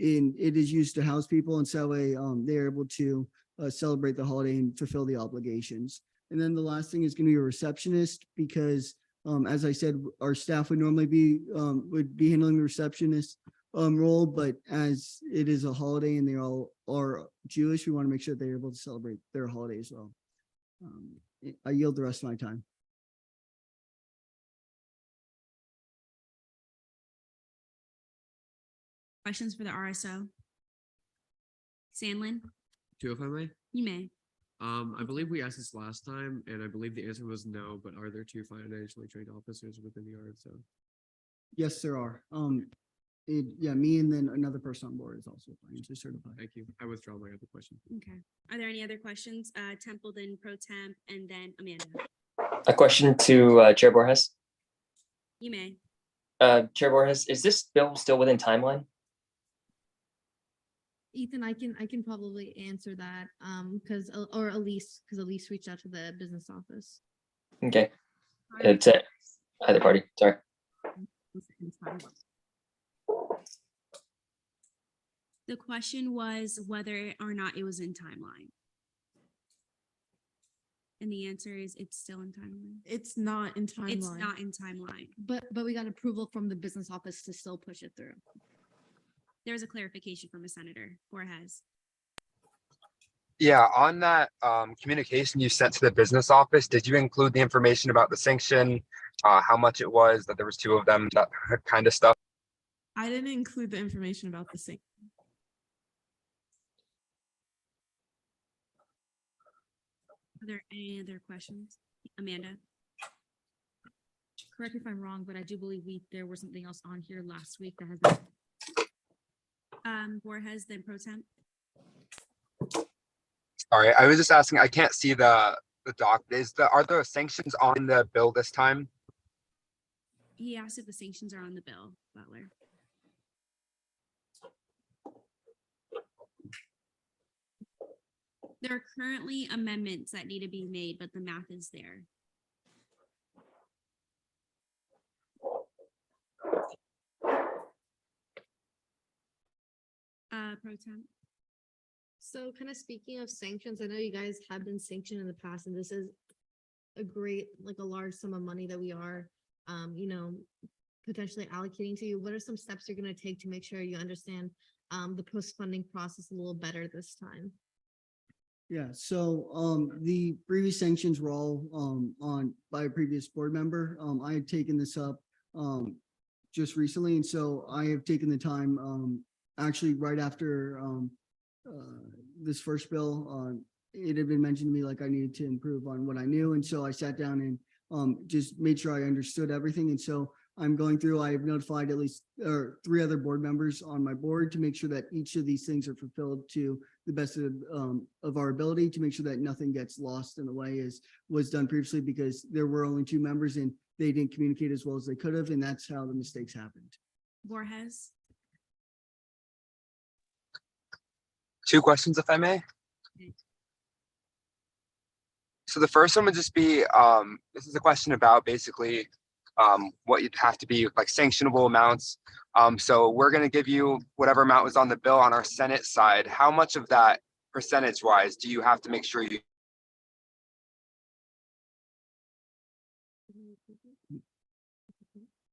U: And it is used to house people, and so they are able to celebrate the holiday and fulfill the obligations. And then the last thing is going to be a receptionist, because as I said, our staff would normally be handling the receptionist role, but as it is a holiday and they all are Jewish, we want to make sure that they're able to celebrate their holiday as well. I yield the rest of my time.
B: Questions for the RSO? Sandlin?
P: Two, if I may.
B: You may.
M: I believe we asked this last time, and I believe the answer was no, but are there 2 financially trained officers within the RSO?
U: Yes, there are. Yeah, me and then another person on board is also financially certified.
M: Thank you. I withdraw my other question.
B: Okay. Are there any other questions? Temple, then Pro Temp, and then Amanda.
G: A question to Chair Borges.
B: You may.
G: Chair Borges, is this bill still within timeline?
C: Ethan, I can probably answer that, because, or Elise, because Elise reached out to the business office.
G: Okay. It's either party, sorry.
B: The question was whether or not it was in timeline. And the answer is it's still in timeline.
O: It's not in timeline.
B: It's not in timeline.
C: But we got approval from the business office to still push it through.
B: There's a clarification from a senator, Borges.
I: Yeah, on that communication you sent to the business office, did you include the information about the sanction, how much it was, that there was 2 of them, that kind of stuff?
O: I didn't include the information about the same.
B: Are there any other questions? Amanda?
F: Correct me if I'm wrong, but I do believe there was something else on here last week that has been.
B: Borges, then Pro Temp.
I: Sorry, I was just asking, I can't see the doc. Are the sanctions on the bill this time?
B: He asked if the sanctions are on the bill, Butler. There are currently amendments that need to be made, but the math is there. Pro Temp.
C: So kind of speaking of sanctions, I know you guys have been sanctioned in the past, and this is a great, like a large sum of money that we are, potentially allocating to you. What are some steps you're going to take to make sure you understand the post-funding process a little better this time?
U: Yeah, so the previous sanctions were all on by a previous board member. I had taken this up just recently, and so I have taken the time actually right after this first bill. It had been mentioned to me like I needed to improve on what I knew, and so I sat down and just made sure I understood everything. And so I'm going through, I have notified at least 3 other board members on my board to make sure that each of these things are fulfilled to the best of our ability, to make sure that nothing gets lost in the way as was done previously, because there were only 2 members and they didn't communicate as well as they could have, and that's how the mistakes happened.
B: Borges.
I: 2 questions, if I may. So the first one would just be, this is a question about basically what you'd have to be like sanctionable amounts. So we're going to give you whatever amount was on the bill on our Senate side. How much of that percentage wise do you have to make sure you?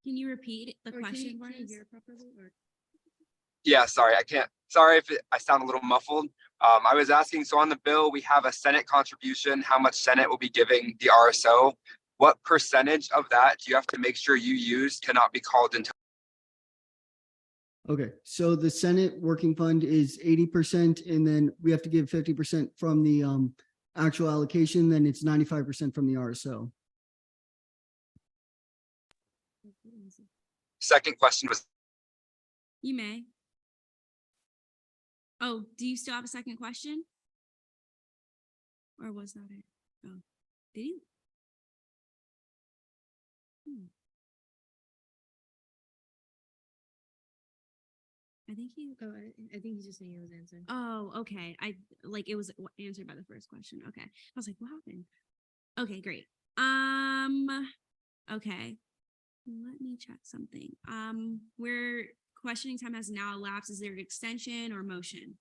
B: Can you repeat the
C: Or can
B: question?
C: you
B: Borges?
C: hear properly, or-
I: Yeah, sorry, I can't. Sorry if I sound a little muffled. I was asking, so on the bill, we have a Senate contribution, how much Senate will be giving the RSO. What percentage of that do you have to make sure you use cannot be called into?
U: Okay, so the Senate working fund is 80%, and then we have to give 50% from the actual allocation, then it's 95% from the RSO.
I: Second question was,
B: You may. Oh, do you still have a second question? Or was that it? Oh, did you? I think he.
C: Oh, I think he's just saying it was answered.
B: Oh, okay. It was answered by the first question. Okay. I was like, what happened? Okay, great. Okay. Let me check something. Where questioning time has now elapsed, is there an extension or motion?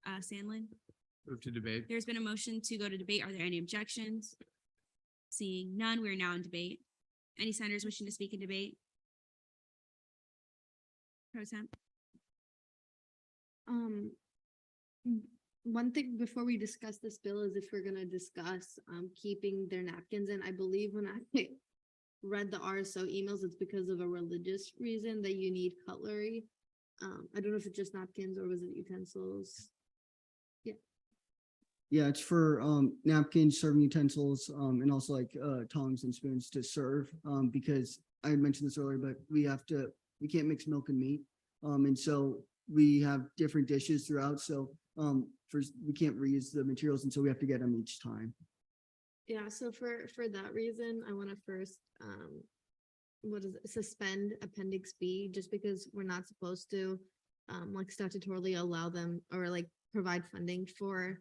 B: Sandlin?
M: Move to debate.
B: There's been a motion to go to debate. Are there any objections? Seeing none, we are now in debate. Any senators wishing to speak in debate? Pro Temp.
C: One thing before we discuss this bill is if we're gonna discuss keeping their napkins in. I believe when I read the RSO emails, it's because of a religious reason that you need cutlery. I don't know if it's just napkins or was it utensils. Yeah,
U: Yeah, it's for napkins, serving utensils, and also like tongs and spoons to serve. Because I had mentioned this earlier, but we can't mix milk and meat. And so we have different dishes throughout. So we can't reuse the materials, and so we have to get them each time.
C: Yeah, so for that reason, I want to first what is it, suspend Appendix B, just because we're not supposed to like statutorily allow them or like provide funding for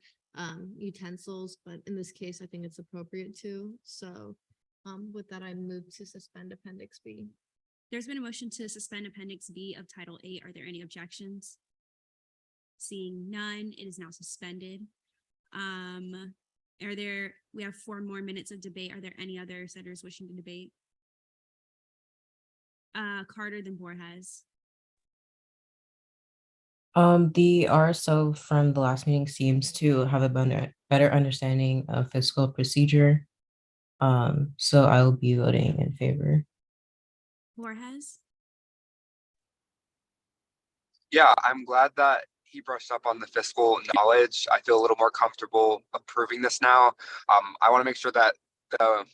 C: utensils, but in this case, I think it's appropriate to. So with that, I move to suspend Appendix B.
B: There's been a motion to suspend Appendix B of Title 8. Are there any objections? Seeing none, it is now suspended. We have 4 more minutes of debate. Are there any other senators wishing to debate? Carter, then Borges.
N: The RSO from the last meeting seems to have a better understanding of fiscal procedure. So I will be voting in favor.
B: Borges?
I: Yeah, I'm glad that he brushed up on the fiscal knowledge. I feel a little more comfortable approving this now. I want to make sure that the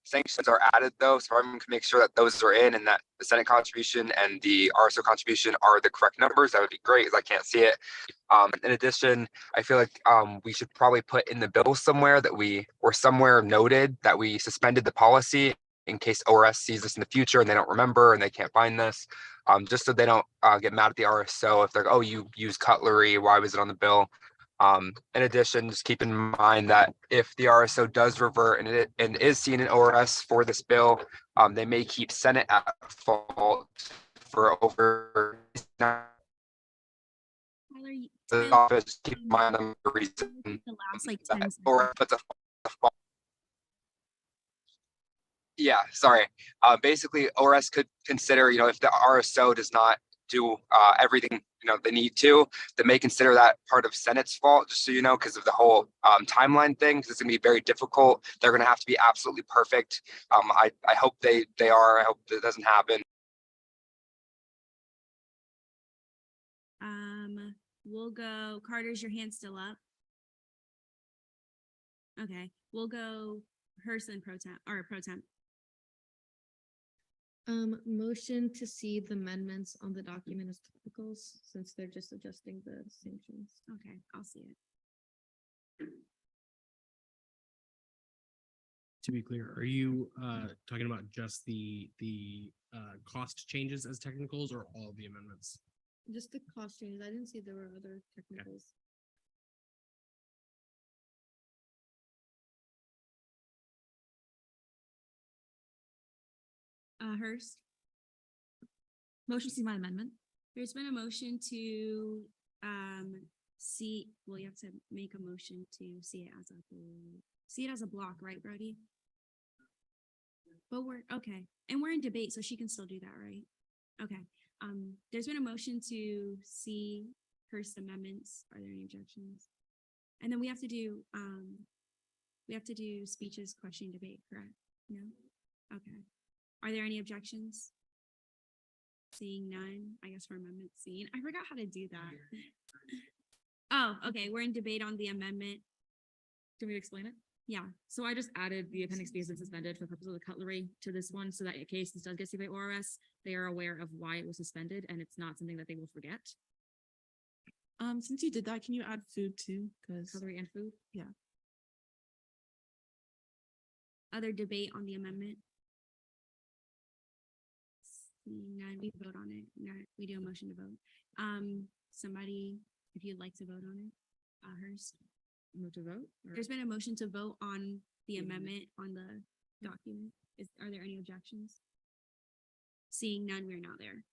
I: sanctions are added though, so everyone can make sure that those are in and that the Senate contribution and the RSO contribution are the correct numbers. That would be great, as I can't see it. In addition, I feel like we should probably put in the bill somewhere that somewhere noted that we suspended the policy in case ORS sees this in the future and they don't remember and they can't find this. Just so they don't get mad at the RSO if they're like, oh, you use cutlery, why was it on the bill? In addition, just keep in mind that if the RSO does revert and is seen in ORS for this bill, they may keep Senate at fault for over the office. Keep in mind the reason
B: The last like
I: that
B: 10 seconds.
I: ORS puts a fault. Yeah, sorry. Basically, ORS could consider, if the RSO does not do everything they need to, they may consider that part of Senate's fault, just so you know, because of the whole timeline thing, because it's going to be very difficult. They're going to have to be absolutely perfect. I hope they are. I hope that doesn't happen.
B: We'll go, Carter's your hand still up? Okay, we'll go Herson pro temp.
C: Motion to see the amendments on the document as technicals, since they're just adjusting the sanctions.
B: Okay, I'll see it.
P: To be clear, are you talking about just the cost changes as technicals or all of the amendments?
C: Just the cost changes. I didn't see there were other technicals.
B: Hurst,
F: Motion to see my amendment.
B: there's been a motion to you have to make a motion to see it as a block, right, Brody? But we're okay, and we're in debate, so she can still do that, right? Okay. There's been a motion to see Hurst amendments. Are there any objections? And then we have to do speeches, question, debate, correct? No? Okay. Are there any objections? Seeing none, I guess for amendment C. I forgot how to do that. Oh, okay. We're in debate on the amendment.
F: Do we explain it?
B: Yeah.
F: So I just added the appendix B as it's suspended for the purpose of the cutlery to this one, so that in case this does get seen by ORS, they are aware of why it was suspended and it's not something that they will forget.
O: Since you did that, can you add food too? Because
F: Cutlery and food.
O: yeah.
B: Other debate on the amendment? Seeing none, we vote on it. No, we do a motion to vote. Somebody, if you'd like to vote on it, Hurst.
F: Move to vote. or-
B: There's been a motion to vote on the amendment on the document. Are there any objections? Seeing none, we're now there.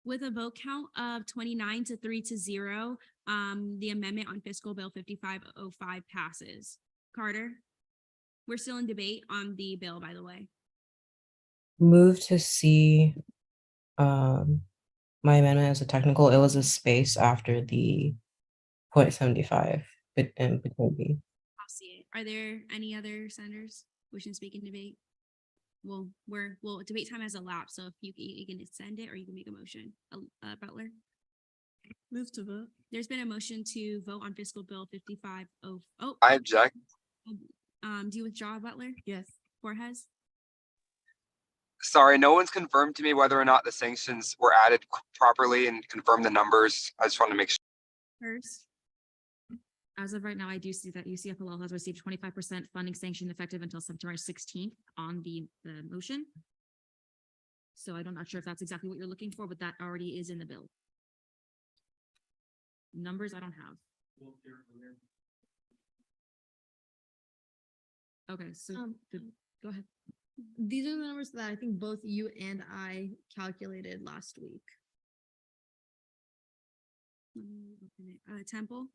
B: With a vote count of 29 to 3-0, the amendment on fiscal bill 5505 passes. Carter? We're still in debate on the bill, by the way.
N: Move to see my amendment as a technical. It was a space after the 0.75 in between B.
B: I'll see it. Are there any other senators wishing to speak in debate? Well, debate time has elapsed, so if you can send it or you can make a motion. Butler?
O: Move to vote.
B: There's been a motion to vote on fiscal bill 55.
I: I object.
B: Do you withdraw, Butler?
O: Yes.
B: Borges?
I: Sorry, no one's confirmed to me whether or not the sanctions were added properly and confirmed the numbers. I just want to make sure.
B: Hers?
F: As of right now, I do see that UCFLL has received 25% funding sanction effective until September 16th on the motion. So I'm not sure if that's exactly what you're looking for, but that already is in the bill. Numbers I don't have. Okay, so go ahead.
C: These are the numbers that I think both you and I calculated last week.
B: Temple?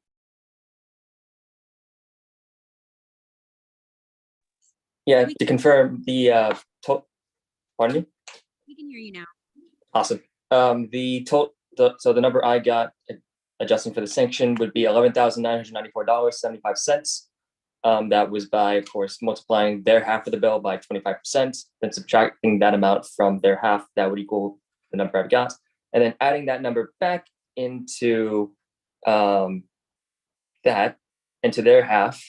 G: Yeah, to confirm the pardon me?
B: We can hear you now.
G: Awesome. The total, so the number I got adjusting for the sanction would be $11,994.75. That was by, of course, multiplying their half of the bill by 25%, then subtracting that amount from their half, that would equal the number I've got, and then adding that number back into that, into their half,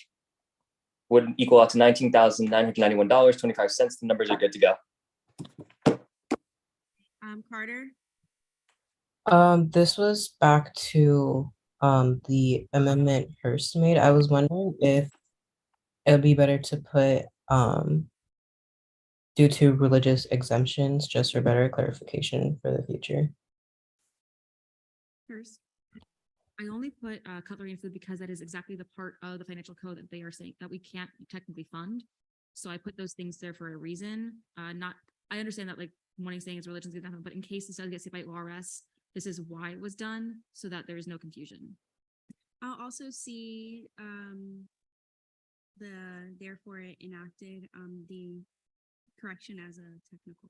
G: would equal out to $19,991.25. The numbers are good to go.
B: Carter?
N: This was back to the amendment Hurst made. I was wondering if it would be better to put due to religious exemptions, just for better clarification for the future.
F: Hers. I only put cutlery and food because that is exactly the part of the financial code that they are saying that we can't technically fund. So I put those things there for a reason. I understand that like one is saying is religion, but in case this does get saved by ORS, this is why it was done so that there is no confusion.
B: I'll also see therefore it enacted the correction as a technical.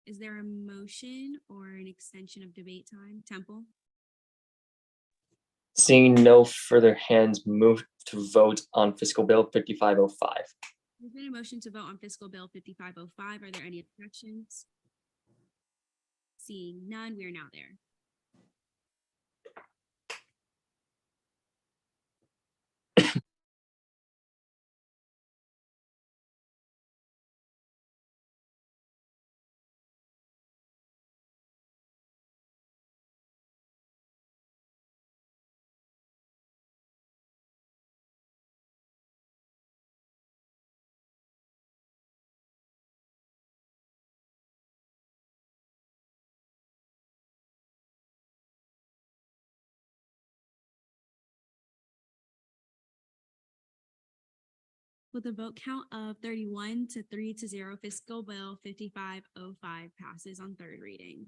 B: Is there a motion or an extension of debate time? Temple?
G: Seeing no further hands, move to vote on fiscal bill 5505.
B: There's been a motion to vote on fiscal bill 5505. Are there any objections? Seeing none, we are now there. With a vote count of 31 to 3-0, fiscal bill 5505 passes on third reading.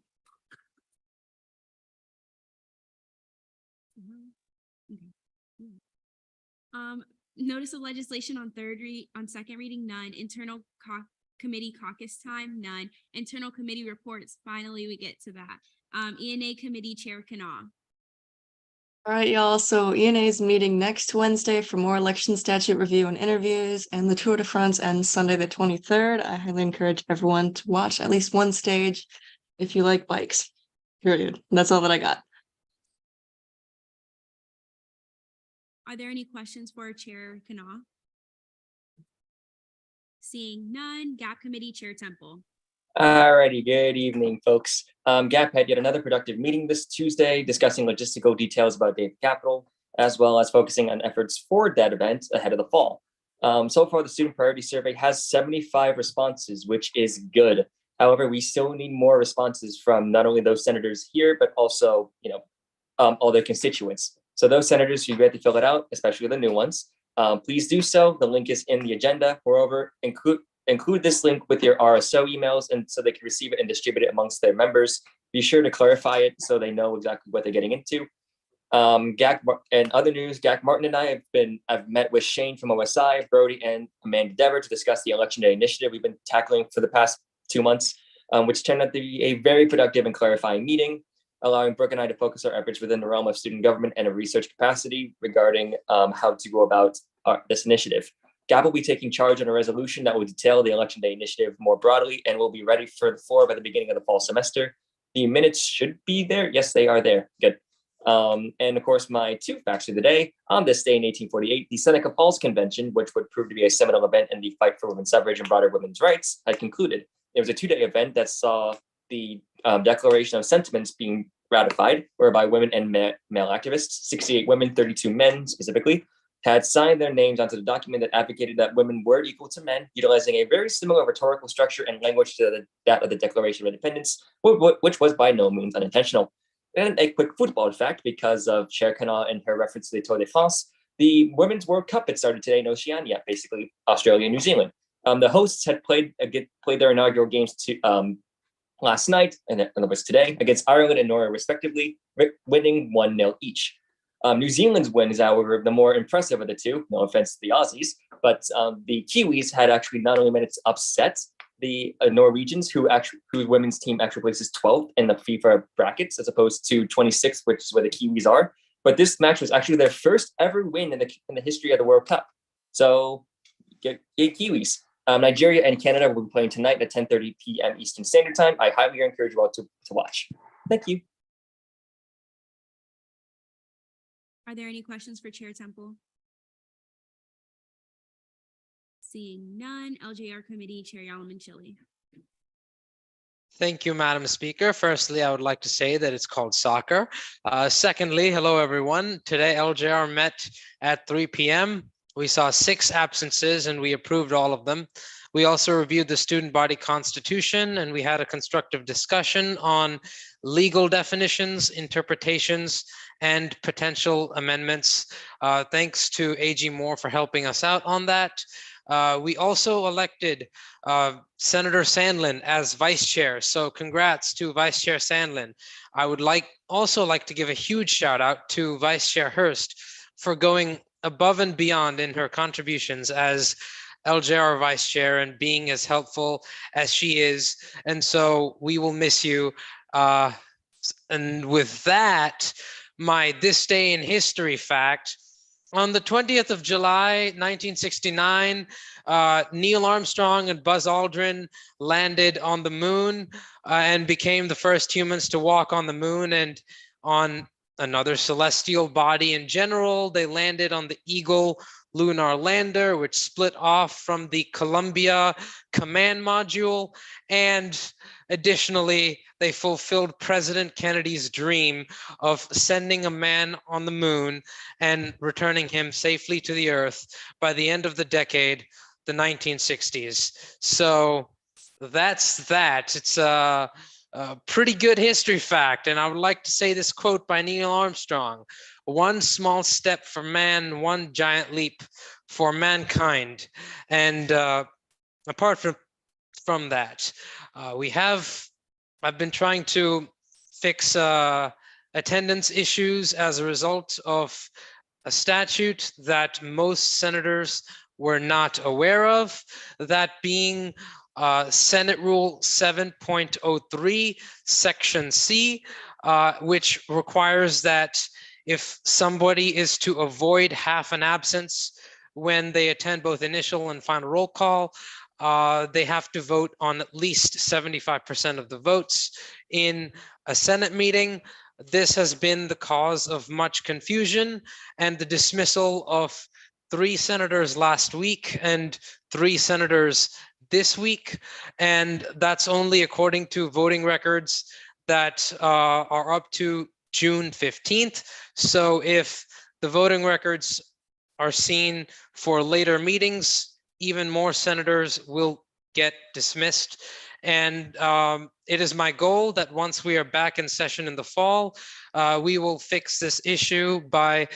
B: Notice of legislation on second reading, none. Internal committee caucus time, none. Internal committee reports, finally we get to that. ENA committee chair Kanawha.
Q: All right, y'all. So ENA is meeting next Wednesday for more election statute review and interviews, and the Tour de France ends Sunday the 23rd. I highly encourage everyone to watch at least one stage if you like bikes. Period. That's all that I got.
B: Are there any questions for Chair Kanawha? Seeing none, GAP committee chair Temple.
G: Alrighty, good evening, folks. GAP had yet another productive meeting this Tuesday discussing logistical details about Dave Capital, as well as focusing on efforts for that event ahead of the fall. So far, the student priority survey has 75 responses, which is good. However, we still need more responses from not only those senators here, but also, all their constituents. So those senators who get to fill it out, especially the new ones, please do so. The link is in the agenda. Moreover, include this link with your RSO emails and so they can receive it and distribute it amongst their members. Be sure to clarify it so they know exactly what they're getting into. And other news, Gak Martin and I I've met with Shane from OSI, Brody, and Amanda Dever to discuss the Election Day initiative we've been tackling for the past 2 months, which turned out to be a very productive and clarifying meeting, allowing Brooke and I to focus our efforts within the realm of student government and a research capacity regarding how to go about this initiative. GAP will be taking charge on a resolution that will detail the Election Day initiative more broadly and will be ready for the floor by the beginning of the fall semester. The minutes should be there. Yes, they are there. Good. And of course, my 2 facts of the day. On this day in 1848, the Seneca Falls Convention, which would prove to be a seminal event in the fight for women's suffrage and broader women's rights, had concluded. It was a 2-day event that saw the Declaration of Sentiments being ratified, whereby women and male activists, 68 women, 32 men specifically, had signed their names onto the document that advocated that women were equal to men, utilizing a very similar rhetorical structure and language to that of the Declaration of Independence, which was by no means unintentional. And a quick football fact, because of Chair Canal and her reference to the Tour de France, the Women's World Cup had started today in Oceania, basically Australia and New Zealand. The hosts had played their inaugural games last night, and it was today, against Ireland and Norway respectively, winning 1-0 each. New Zealand's win is, however, the more impressive of the two, no offense to the Aussies, but the Kiwis had actually not only managed to upset the Norwegians, whose women's team actually places 12th in the FIFA brackets, as opposed to 26th, which is where the Kiwis are. But this match was actually their first ever win in the history of the World Cup. So, get Kiwis. Nigeria and Canada will be playing tonight at 10:30 p.m. Eastern Standard Time. I highly encourage you all to watch. Thank you.
B: Are there any questions for Chair Temple? Seeing none, LJR Committee Chair Yalaman Chili.
H: Thank you, Madam Speaker. Firstly, I would like to say that it's called soccer. Secondly, hello, everyone. Today, LJR met at 3 p.m. We saw 6 absences and we approved all of them. We also reviewed the student body constitution and we had a constructive discussion on legal definitions, interpretations, and potential amendments. Thanks to AG Moore for helping us out on that. We also elected Senator Sandlin as vice chair. So congrats to Vice Chair Sandlin. I would also like to give a huge shout out to Vice Chair Hurst for going above and beyond in her contributions as LJR vice chair and being as helpful as she is. And so we will miss you. And with that, my This Day in History fact, on the 20th of July, 1969, Neil Armstrong and Buzz Aldrin landed on the moon and became the first humans to walk on the moon and on another celestial body in general. They landed on the Eagle lunar lander, which split off from the Columbia command module. And additionally, they fulfilled President Kennedy's dream of sending a man on the moon and returning him safely to the earth by the end of the decade, the 1960s. So that's that. It's a pretty good history fact. And I would like to say this quote by Neil Armstrong: "One small step for man, one giant leap for mankind." And apart from that, I've been trying to fix attendance issues as a result of a statute that most senators were not aware of, that being Senate Rule 7.03, Section C, which requires that if somebody is to avoid half an absence when they attend both initial and final roll call, they have to vote on at least 75% of the votes in a Senate meeting. This has been the cause of much confusion and the dismissal of 3 senators last week and 3 senators this week. And that's only according to voting records that are up to June 15th. So if the voting records are seen for later meetings, even more senators will get dismissed. And it is my goal that once we are back in session in the fall, we will fix this issue by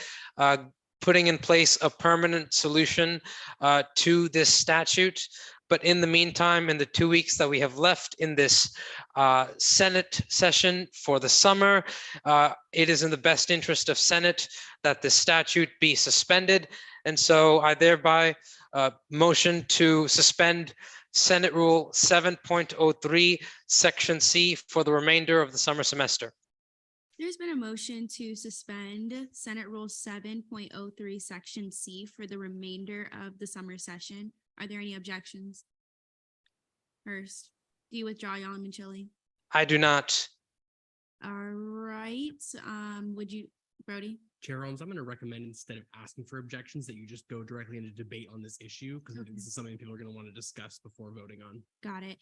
H: putting in place a permanent solution to this statute. But in the meantime, in the 2 weeks that we have left in this Senate session for the summer, it is in the best interest of Senate that the statute be suspended. And so I thereby motion to suspend Senate Rule 7.03, Section C for the remainder of the summer semester.
B: There's been a motion to suspend Senate Rule 7.03, Section C for the remainder of the summer session. Are there any objections? First, do you withdraw, Yalamanchili?
H: I do not.
B: All right, would you, Brody?
P: Chair Holmes, I'm going to recommend instead of asking for objections that you just go directly into debate on this issue because this is something people are going to want to discuss before voting on.
B: Got it.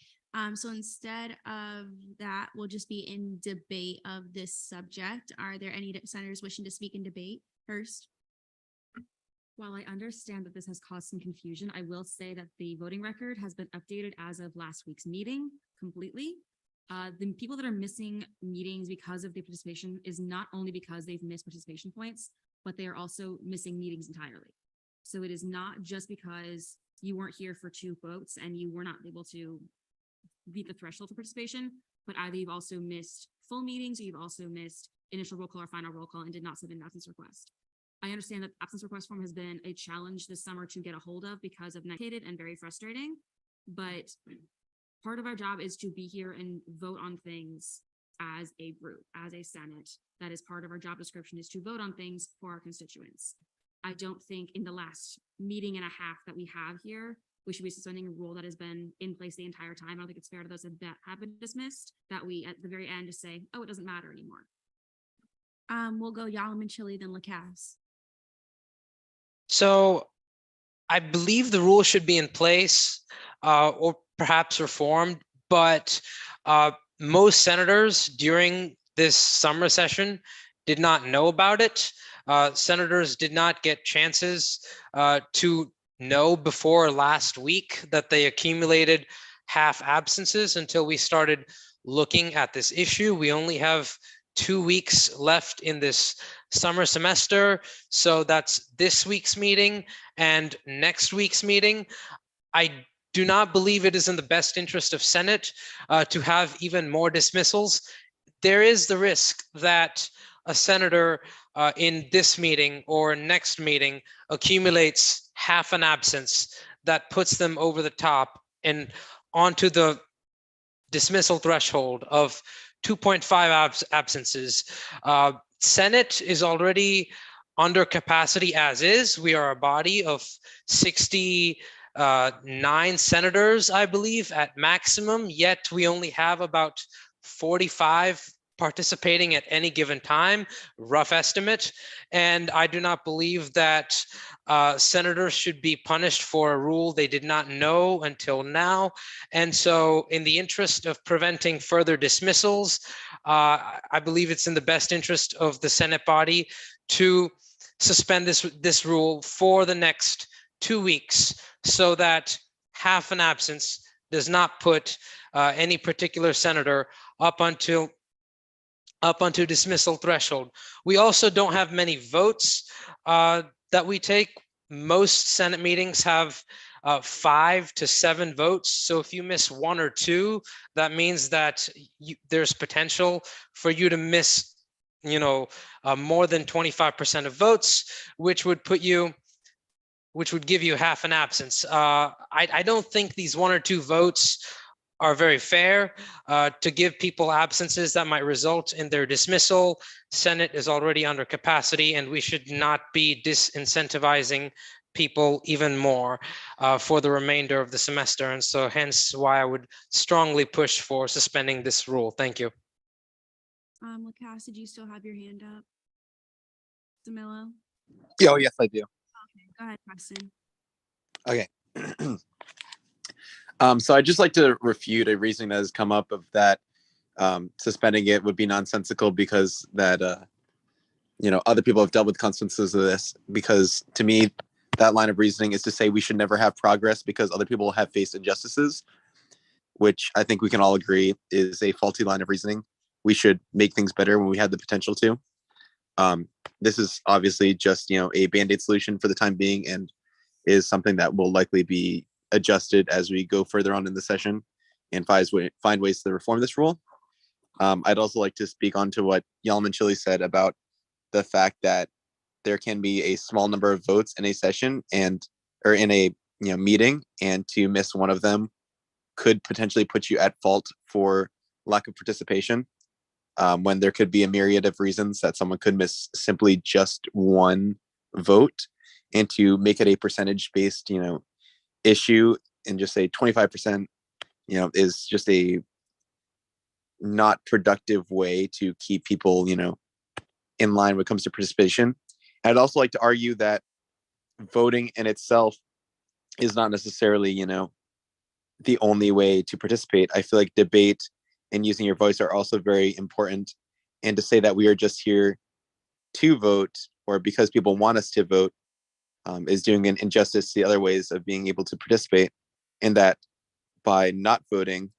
B: So instead of that, we'll just be in debate of this subject. Are there any senators wishing to speak in debate first?
F: While I understand that this has caused some confusion, I will say that the voting record has been updated as of last week's meeting completely. The people that are missing meetings because of the participation is not only because they've missed participation points, but they are also missing meetings entirely. So it is not just because you weren't here for 2 votes and you were not able to beat the threshold for participation, but either you've also missed full meetings or you've also missed initial roll call or final roll call and did not submit an absence request. I understand that absence request form has been a challenge this summer to get a hold of because of negated and very frustrating, but part of our job is to be here and vote on things as a group, as a Senate. That is part of our job description, is to vote on things for our constituents. I don't think in the last meeting and a half that we have here, we should be suspending a rule that has been in place the entire time. I don't think it's fair to those that have been dismissed that we at the very end just say, oh, it doesn't matter anymore.
B: We'll go Yalamanchili, then Lacasse.
H: So I believe the rule should be in place or perhaps reformed, but most senators during this summer session did not know about it. Senators did not get chances to know before last week that they accumulated half absences until we started looking at this issue. We only have 2 weeks left in this summer semester. So that's this week's meeting and next week's meeting. I do not believe it is in the best interest of Senate to have even more dismissals. There is the risk that a senator in this meeting or next meeting accumulates half an absence that puts them over the top and onto the dismissal threshold of 2.5 absences. Senate is already under capacity as is. We are a body of 69 senators, I believe, at maximum, yet we only have about 45 participating at any given time, rough estimate. And I do not believe that senators should be punished for a rule they did not know until now. And so in the interest of preventing further dismissals, I believe it's in the best interest of the Senate body to suspend this rule for the next 2 weeks so that half an absence does not put any particular senator up onto dismissal threshold. We also don't have many votes that we take. Most Senate meetings have 5 to 7 votes. So if you miss 1 or 2, that means that there's potential for you to miss, more than 25% of votes, which would give you half an absence. I don't think these 1 or 2 votes are very fair to give people absences that might result in their dismissal. Senate is already under capacity and we should not be disincentivizing people even more for the remainder of the semester. And so hence why I would strongly push for suspending this rule. Thank you.
B: Lacasse, did you still have your hand up? Demillo?
D: Oh, yes, I do.
B: Okay, go ahead, Preston.
D: Okay. So I'd just like to refute a reasoning that has come up of that suspending it would be nonsensical because that, other people have dealt with consequences of this. Because to me, that line of reasoning is to say we should never have progress because other people have faced injustices, which I think we can all agree is a faulty line of reasoning. We should make things better when we have the potential to. This is obviously just, a Band-Aid solution for the time being and is something that will likely be adjusted as we go further on in the session and find ways to reform this rule. I'd also like to speak on to what Yalman Chili said about the fact that there can be a small number of votes in a session or in a meeting, and to miss one of them could potentially put you at fault for lack of participation, when there could be a myriad of reasons that someone could miss simply just one vote. And to make it a percentage based issue and just say 25% is just a not productive way to keep people in line when it comes to participation. I'd also like to argue that voting in itself is not necessarily the only way to participate. I feel like debate and using your voice are also very important. And to say that we are just here to vote or because people want us to vote is doing an injustice to the other ways of being able to participate. And that by not voting,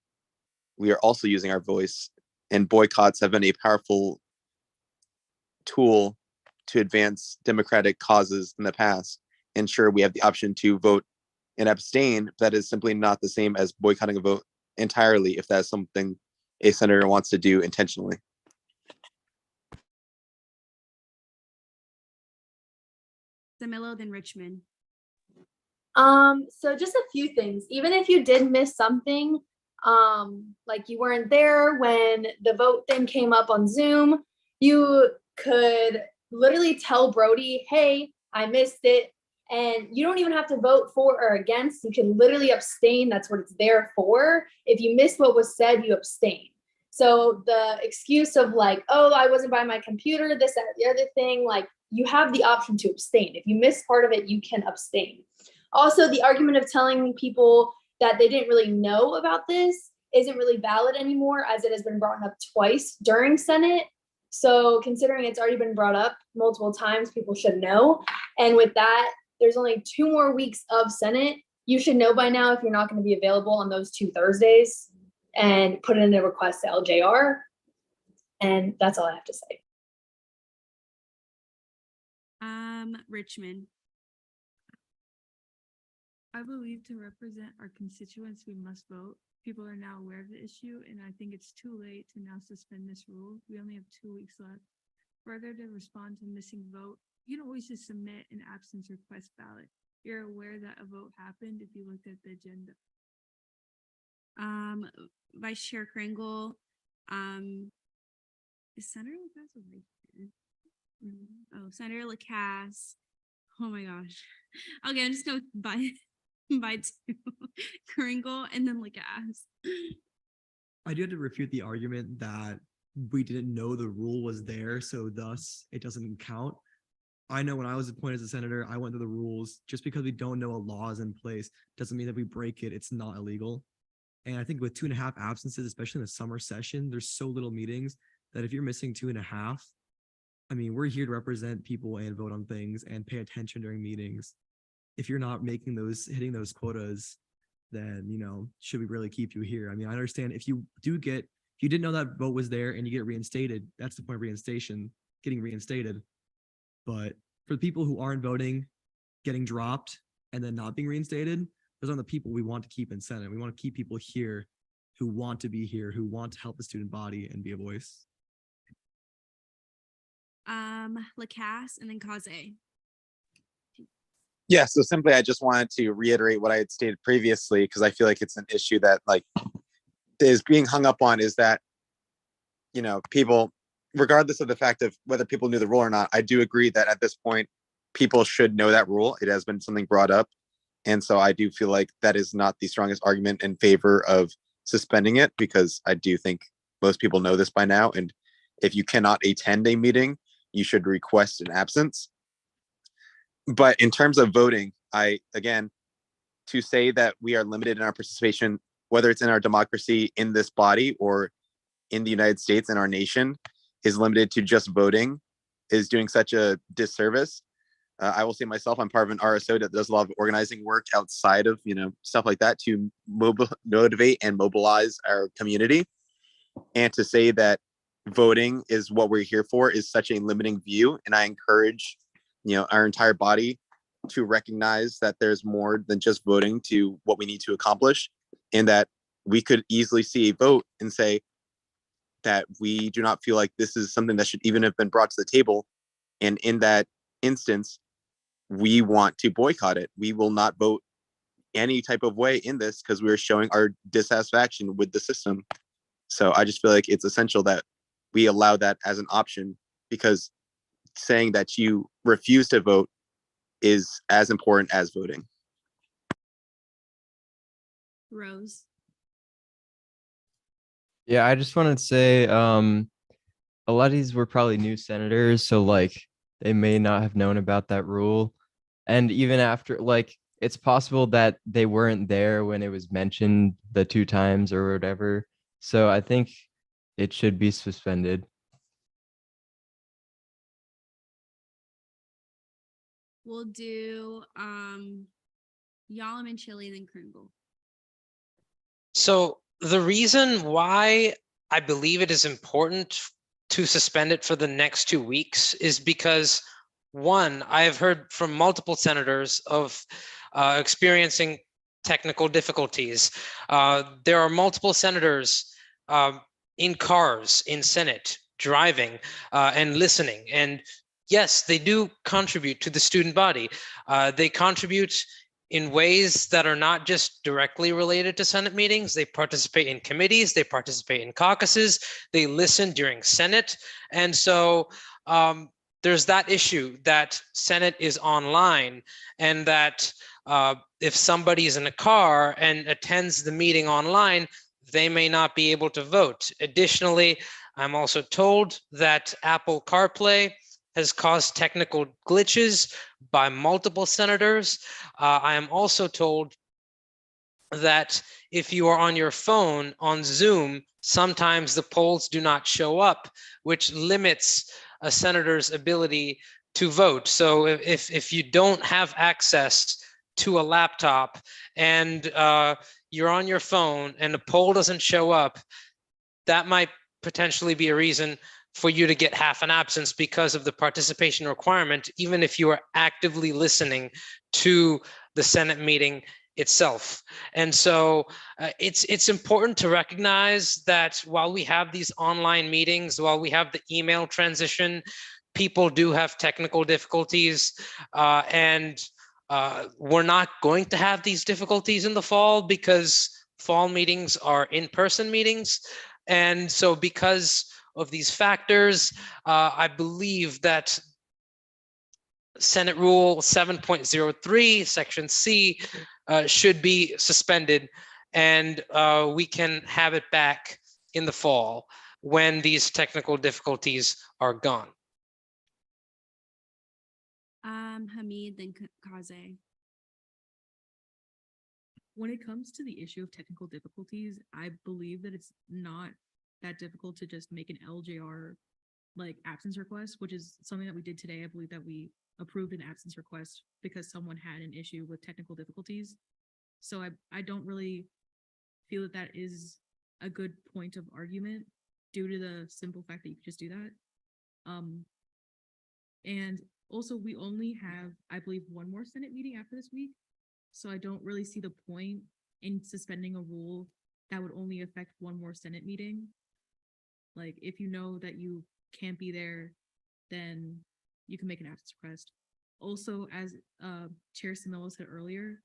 D: we are also using our voice, and boycotts have been a powerful tool to advance democratic causes in the past. And sure, we have the option to vote and abstain. That is simply not the same as boycotting a vote entirely if that's something a senator wants to do intentionally.
B: Zamillo, then Richmond.
K: So just a few things. Even if you did miss something, like you weren't there when the vote thing came up on Zoom, you could literally tell Brody, hey, I missed it. And you don't even have to vote for or against. You can literally abstain. That's what it's there for. If you missed what was said, you abstain. So the excuse of like, oh, I wasn't by my computer, this, that, the other thing, like you have the option to abstain. If you missed part of it, you can abstain. Also, the argument of telling people that they didn't really know about this isn't really valid anymore, as it has been brought up twice during Senate. So considering it's already been brought up multiple times, people should know. And with that, there's only 2 more weeks of Senate. You should know by now if you're not going to be available on those 2 Thursdays, and put in a request to LJR. And that's all I have to say.
B: Richmond.
T: I believe to represent our constituents, we must vote. People are now aware of the issue, and I think it's too late to now suspend this rule. We only have 2 weeks left. Further, to respond to missing vote, you can always just submit an absence request ballot. You're aware that a vote happened if you looked at the agenda.
B: Vice Chair Kringle, is Senator Lacasse right here? Oh, Senator Lacasse. Oh my gosh. Okay, I'm just going by 2. Kringle and then Lacasse.
M: I do have to refute the argument that we didn't know the rule was there, so thus it doesn't count. I know when I was appointed as a senator, I went through the rules. Just because we don't know a law is in place doesn't mean that we break it, it's not illegal. And I think with 2.5 absences, especially in the summer session, there's so little meetings that if you're missing 2.5, I mean, we're here to represent people and vote on things and pay attention during meetings. If you're not hitting those quotas, then, should we really keep you here? I mean, I understand if you didn't know that vote was there and you get reinstated, that's the point of getting reinstated. But for the people who aren't voting, getting dropped and then not being reinstated, those are the people we want to keep in Senate. We want to keep people here who want to be here, who want to help the student body and be a voice.
B: Lacasse and then Kaze.
D: Yeah, so simply I just wanted to reiterate what I had stated previously, because I feel like it's an issue that is being hung up on, is that people, regardless of the fact of whether people knew the rule or not, I do agree that at this point people should know that rule. It has been something brought up, and so I do feel like that is not the strongest argument in favor of suspending it, because I do think most people know this by now, and if you cannot attend a meeting, you should request an absence. But in terms of voting, to say that we are limited in our participation, whether it's in our democracy in this body or in the United States and our nation, is limited to just voting, is doing such a disservice. I will say myself, I'm part of an RSO that does a lot of organizing work outside of, stuff like that to motivate and mobilize our community. And to say that voting is what we're here for is such a limiting view. And I encourage, our entire body to recognize that there's more than just voting to what we need to accomplish, and that we could easily see a vote and say that we do not feel like this is something that should even have been brought to the table. And in that instance, we want to boycott it. We will not vote any type of way in this because we're showing our dissatisfaction with the system. So I just feel like it's essential that we allow that as an option, because saying that you refuse to vote is as important as voting.
B: Rose.
R: Yeah, I just wanted to say, a lot of these were probably new senators, so like they may not have known about that rule. And even after, like, it's possible that they weren't there when it was mentioned the 2 times or whatever. So I think it should be suspended.
B: We'll do Yalom and Chili, then Kringle.
H: So the reason why I believe it is important to suspend it for the next 2 weeks is because, one, I have heard from multiple senators of experiencing technical difficulties. There are multiple senators in cars, in Senate, driving and listening. And yes, they do contribute to the student body. They contribute in ways that are not just directly related to Senate meetings. They participate in committees, they participate in caucuses, they listen during Senate. And so there's that issue that Senate is online, and that if somebody is in a car and attends the meeting online, they may not be able to vote. Additionally, I'm also told that Apple CarPlay has caused technical glitches by multiple senators. I am also told that if you are on your phone on Zoom, sometimes the polls do not show up, which limits a senator's ability to vote. So if you don't have access to a laptop and you're on your phone and the poll doesn't show up, that might potentially be a reason for you to get half an absence because of the participation requirement, even if you are actively listening to the Senate meeting itself. And so it's important to recognize that while we have these online meetings, while we have the email transition, people do have technical difficulties, and we're not going to have these difficulties in the fall because fall meetings are in-person meetings. And so because of these factors, I believe that Senate Rule 7.03, Section C, should be suspended, and we can have it back in the fall when these technical difficulties are gone.
B: Hamid, then Kaze.
T: When it comes to the issue of technical difficulties, I believe that it's not that difficult to just make an LJR like absence request, which is something that we did today. I believe that we approved an absence request because someone had an issue with technical difficulties. So I don't really feel that that is a good point of argument due to the simple fact that you could just do that. And also we only have, I believe, one more Senate meeting after this week. So I don't really see the point in suspending a rule that would only affect one more Senate meeting. Like, if you know that you can't be there, then you can make an absence request. Also, as Chair Simillo said earlier,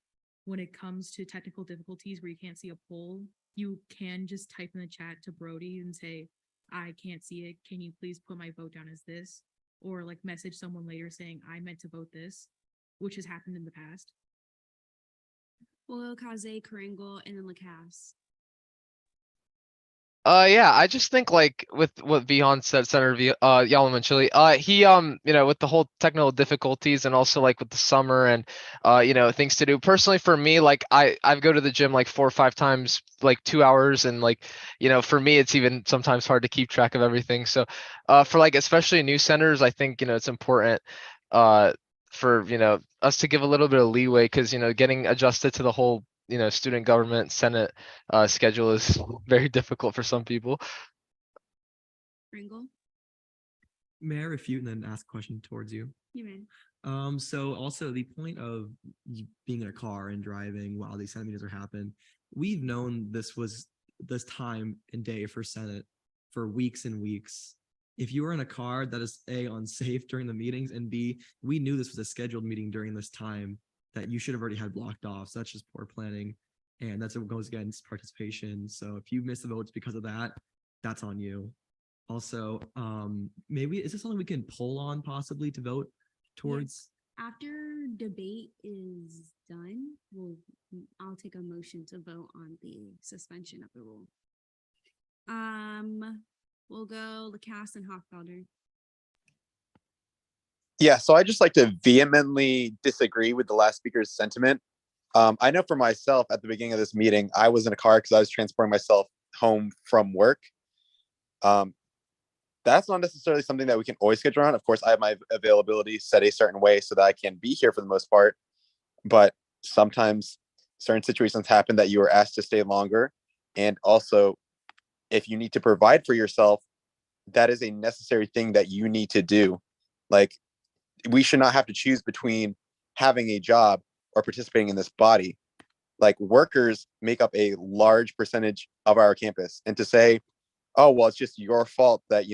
T: when it comes to technical difficulties where you can't see a poll, you can just type in the chat to Brody and say, I can't see it. Can you please put my vote down as this? Or like message someone later saying, I meant to vote this, which has happened in the past.
B: We'll go Kaze, Kringle, and then Lacasse.
A: Yeah, I just think like with what Vihan said, Senator Yalom and Chili, he you know, with the whole technical difficulties and also like with the summer and you know, things to do. Personally for me, like I go to the gym like 4 or 5 times, like 2 hours, and like, you know, for me it's even sometimes hard to keep track of everything. So for like especially new senators, I think, you know, it's important for, you know, us to give a little bit of leeway, because, you know, getting adjusted to the whole, you know, student government Senate schedule is very difficult for some people.
B: Kringle.
M: may I refute and then ask a question towards you?
B: You may.
M: So also the point of being in a car and driving while these Senate meetings are happening, we've known this time and day for Senate for weeks and weeks. If you were in a car, that is A, unsafe during the meetings, and B, we knew this was a scheduled meeting during this time that you should have already had blocked off. So that's just poor planning. And that's what goes against participation. So if you miss the votes because of that, that's on you. Also, maybe is this something we can pull on possibly to vote towards?
B: After debate is done, I'll take a motion to vote on the suspension of the rule. We'll go Lacasse and Hochfelder.
D: Yeah, so I just like to vehemently disagree with the last speaker's sentiment. I know for myself at the beginning of this meeting, I was in a car because I was transporting myself home from work. That's not necessarily something that we can always schedule around. Of course, I have my availability set a certain way so that I can be here for the most part. But sometimes certain situations happen that you are asked to stay longer. And also, if you need to provide for yourself, that is a necessary thing that you need to do. Like, we should not have to choose between having a job or participating in this body. Like, workers make up a large percentage of our campus. And to say, oh, well, it's just your fault that,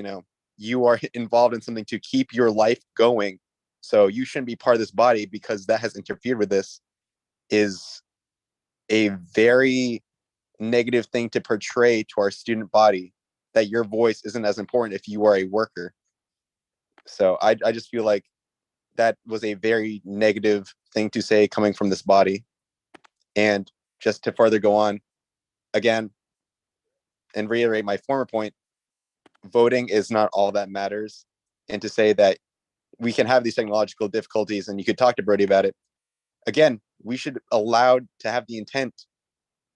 D: you are involved in something to keep your life going, so you shouldn't be part of this body because that has interfered with this, is a very negative thing to portray to our student body, that your voice isn't as important if you are a worker. So I just feel like that was a very negative thing to say coming from this body. And just to further go on, again, and reiterate my former point, voting is not all that matters. And to say that we can have these technological difficulties and you could talk to Brody about it, again, we should allowed to have the intent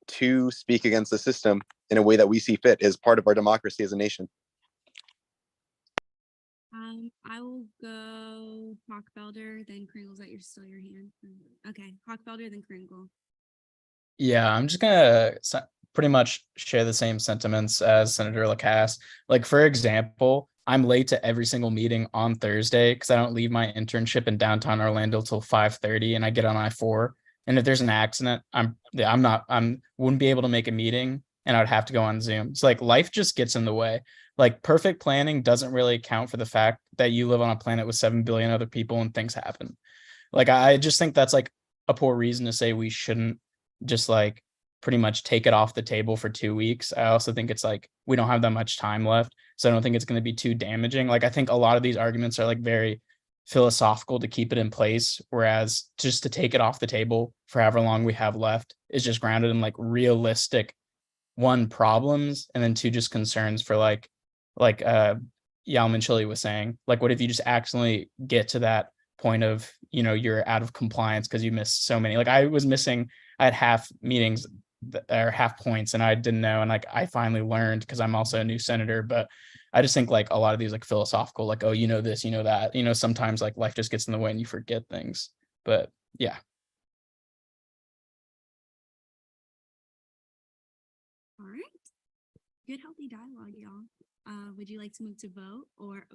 D: to speak against the system in a way that we see fit as part of our democracy as a nation.
B: I will go Hochfelder, then Kringle. Is that still your hand? Okay, Hochfelder, then Kringle.
J: Yeah, I'm just gonna pretty much share the same sentiments as Senator Lacasse. Like, for example, I'm late to every single meeting on Thursday because I don't leave my internship in downtown Orlando till 5:30, and I get on I-4. And if there's an accident, I wouldn't be able to make a meeting, and I'd have to go on Zoom. It's like life just gets in the way. Like, perfect planning doesn't really account for the fact that you live on a planet with 7 billion other people and things happen. Like, I just think that's like a poor reason to say we shouldn't just like pretty much take it off the table for 2 weeks. I also think it's like we don't have that much time left, so I don't think it's going to be too damaging. Like, I think a lot of these arguments are like very philosophical to keep it in place, whereas just to take it off the table for however long we have left is just grounded in like realistic, one, problems, and then two, just concerns for like Yalman Chili was saying, like, what if you just accidentally get to that point of, you're out of compliance because you missed so many. Like, I had half meetings or half points and I didn't know, and like I finally learned because I'm also a new senator. But I just think like a lot of these like philosophical, like, oh, this, that, sometimes like life just gets in the way and you forget things. But yeah.
B: All right. Good, healthy dialogue, y'all. Would you like to move to vote, or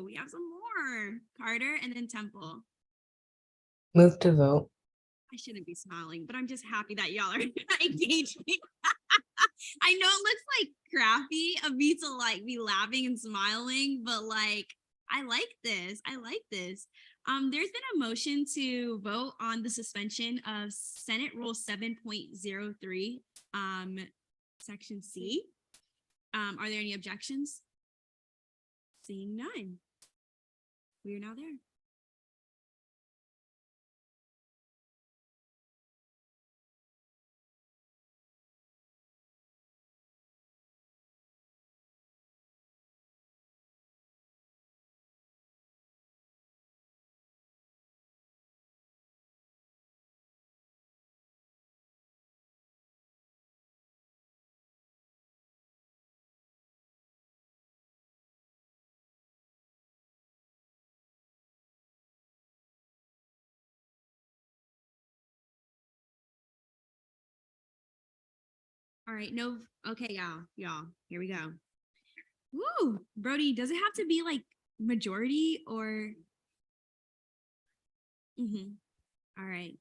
B: we have some more? Carter and then Temple.
N: Move to vote.
B: I shouldn't be smiling, but I'm just happy that y'all are engaging. I know it looks like crappy of me to like be laughing and smiling, but like I like this. There's been a motion to vote on the suspension of Senate Rule 7.03, Section C. Are there any objections? Seeing none. We are now there. All right, no, okay, y'all, here we go. Woo, Brody, does it have to be like majority or? All right.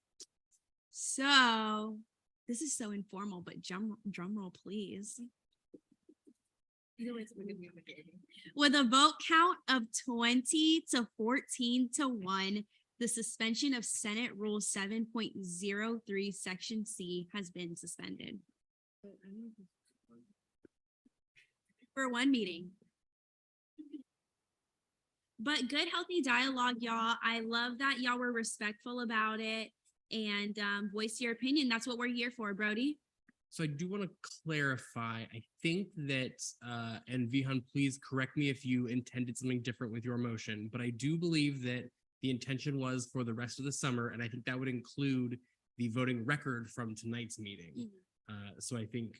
B: So this is so informal, but drum roll, please. With a vote count of 20 to 14 to 1, the suspension of Senate Rule 7.03 Section C has been suspended. For one meeting. But good, healthy dialogue, y'all. I love that y'all were respectful about it and voice your opinion. That's what we're here for, Brody.
P: So I do want to clarify, I think that, and Vihan, please correct me if you intended something different with your motion, but I do believe that the intention was for the rest of the summer, and I think that would include the voting record from tonight's meeting. So I think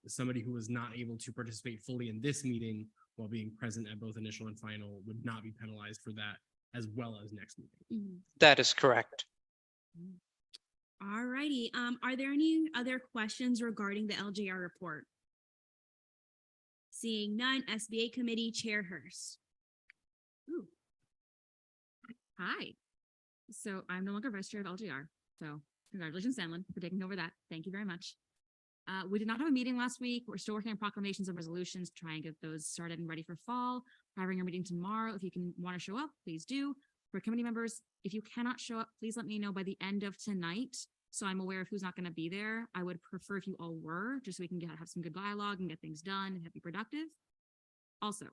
P: somebody who was not able to participate fully in this meeting while being present at both initial and final would not be penalized for that, as well as next meeting.
H: That is correct.
B: All righty. Are there any other questions regarding the LJR report? Seeing none, SBA Committee Chair Hurst.
F: Ooh. Hi. So I'm no longer Vice Chair of LJR. So congratulations, Sandlin, for taking over that. Thank you very much. We did not have a meeting last week. We're still working on proclamations and resolutions to try and get those started and ready for fall. We're having our meeting tomorrow. If you want to show up, please do. For committee members, if you cannot show up, please let me know by the end of tonight, so I'm aware of who's not going to be there. I would prefer if you all were, just so we can have some good dialogue and get things done and be productive. Also,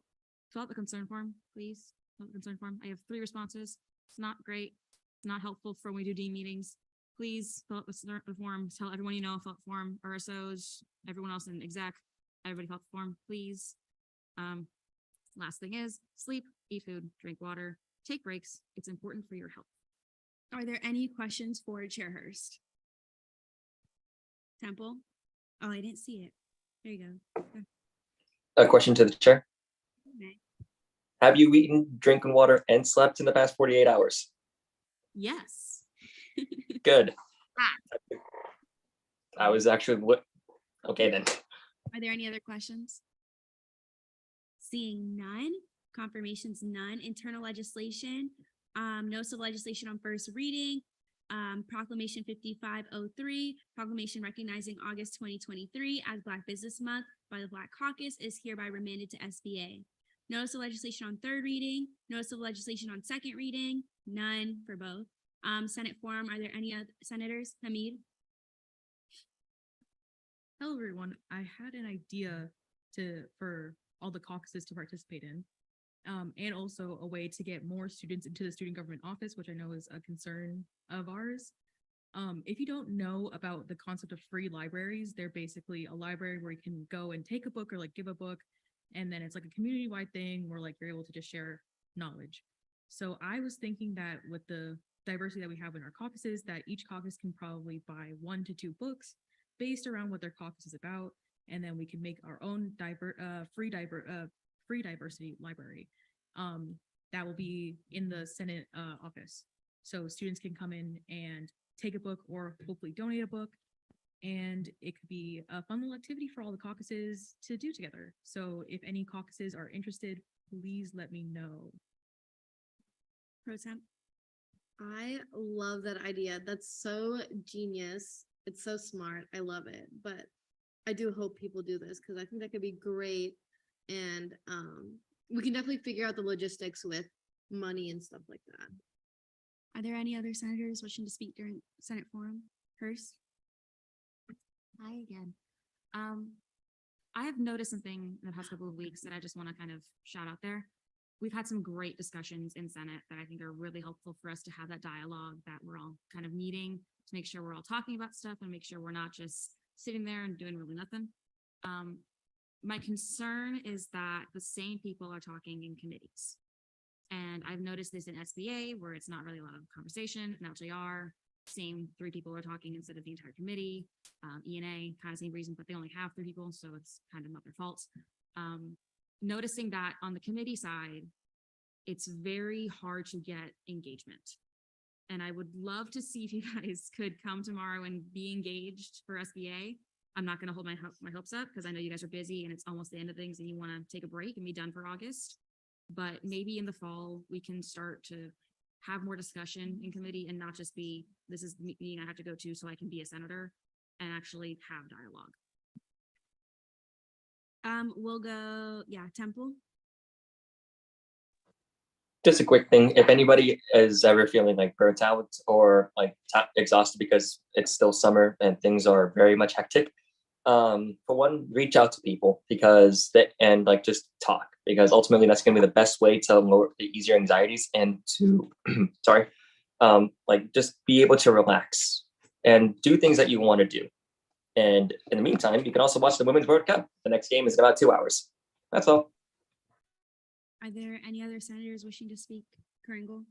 F: fill out the concern form, please. Fill out the concern form. I have 3 responses. It's not great. It's not helpful for when we do D meetings. Please fill out the form. Tell everyone you know, fill out the form. RSOs, everyone else in exec, everybody fill out the form, please. Last thing is sleep, eat food, drink water, take breaks. It's important for your health.
B: Are there any questions for Chair Hurst? Temple? Oh, I didn't see it. There you go. Okay.
G: A question to the chair.
B: Okay.
G: Have you eaten, drinking water, and slept in the past 48 hours?
B: Yes.
G: Good. I was actually okay then.
B: Are there any other questions? Seeing none, confirmations none, internal legislation, notice of legislation on first reading, Proclamation 5503, proclamation recognizing August 2023 as Black Business Month by the Black Caucus is hereby remanded to SBA. Notice of legislation on third reading, notice of legislation on second reading, none for both. Senate forum, are there any other senators? Hamid?
T: Hello, everyone. I had an idea for all the caucuses to participate in, and also a way to get more students into the student government office, which I know is a concern of ours. If you don't know about the concept of free libraries, they're basically a library where you can go and take a book or like give a book, and then it's like a community-wide thing where like you're able to just share knowledge. So I was thinking that with the diversity that we have in our caucuses, that each caucus can probably buy 1 to 2 books based around what their caucus is about, and then we can make our own free diversity library that will be in the Senate office. So students can come in and take a book or hopefully donate a book, and it could be a fun little activity for all the caucuses to do together. So if any caucuses are interested, please let me know.
B: Pro Temp?
C: I love that idea. That's so genius. It's so smart. I love it. But I do hope people do this because I think that could be great. And we can definitely figure out the logistics with money and stuff like that.
B: Are there any other senators wishing to speak during Senate forum? Hurst?
F: Hi again. I have noticed something in the past couple of weeks that I just want to kind of shout out there. We've had some great discussions in Senate that I think are really helpful for us to have that dialogue, that we're all kind of meeting to make sure we're all talking about stuff and make sure we're not just sitting there and doing really nothing. My concern is that the same people are talking in committees. And I've noticed this in SBA where it's not really a lot of conversation. In LJR, same 3 people are talking instead of the entire committee. ENA, kind of same reason, but they only have 3 people, so it's kind of not their fault. Noticing that on the committee side, it's very hard to get engagement. And I would love to see if you guys could come tomorrow and be engaged for SBA. I'm not going to hold my hopes up because I know you guys are busy and it's almost the end of things and you want to take a break and be done for August. but maybe in the fall, we can start to have more discussion in committee and not just be, this is the meeting I have to go to so I can be a senator, and actually have dialogue.
B: We'll go, Temple.
G: Just a quick thing, if anybody is ever feeling like burnt out or like exhausted because it's still summer and things are very much hectic, for one, reach out to people because and like just talk, because ultimately that's going to be the best way to lower the easier anxieties and to like just be able to relax and do things that you want to do. And in the meantime, you can also watch the Women's World Cup. The next game is in about 2 hours. That's all.
B: Are there any other senators wishing to speak? Kringle?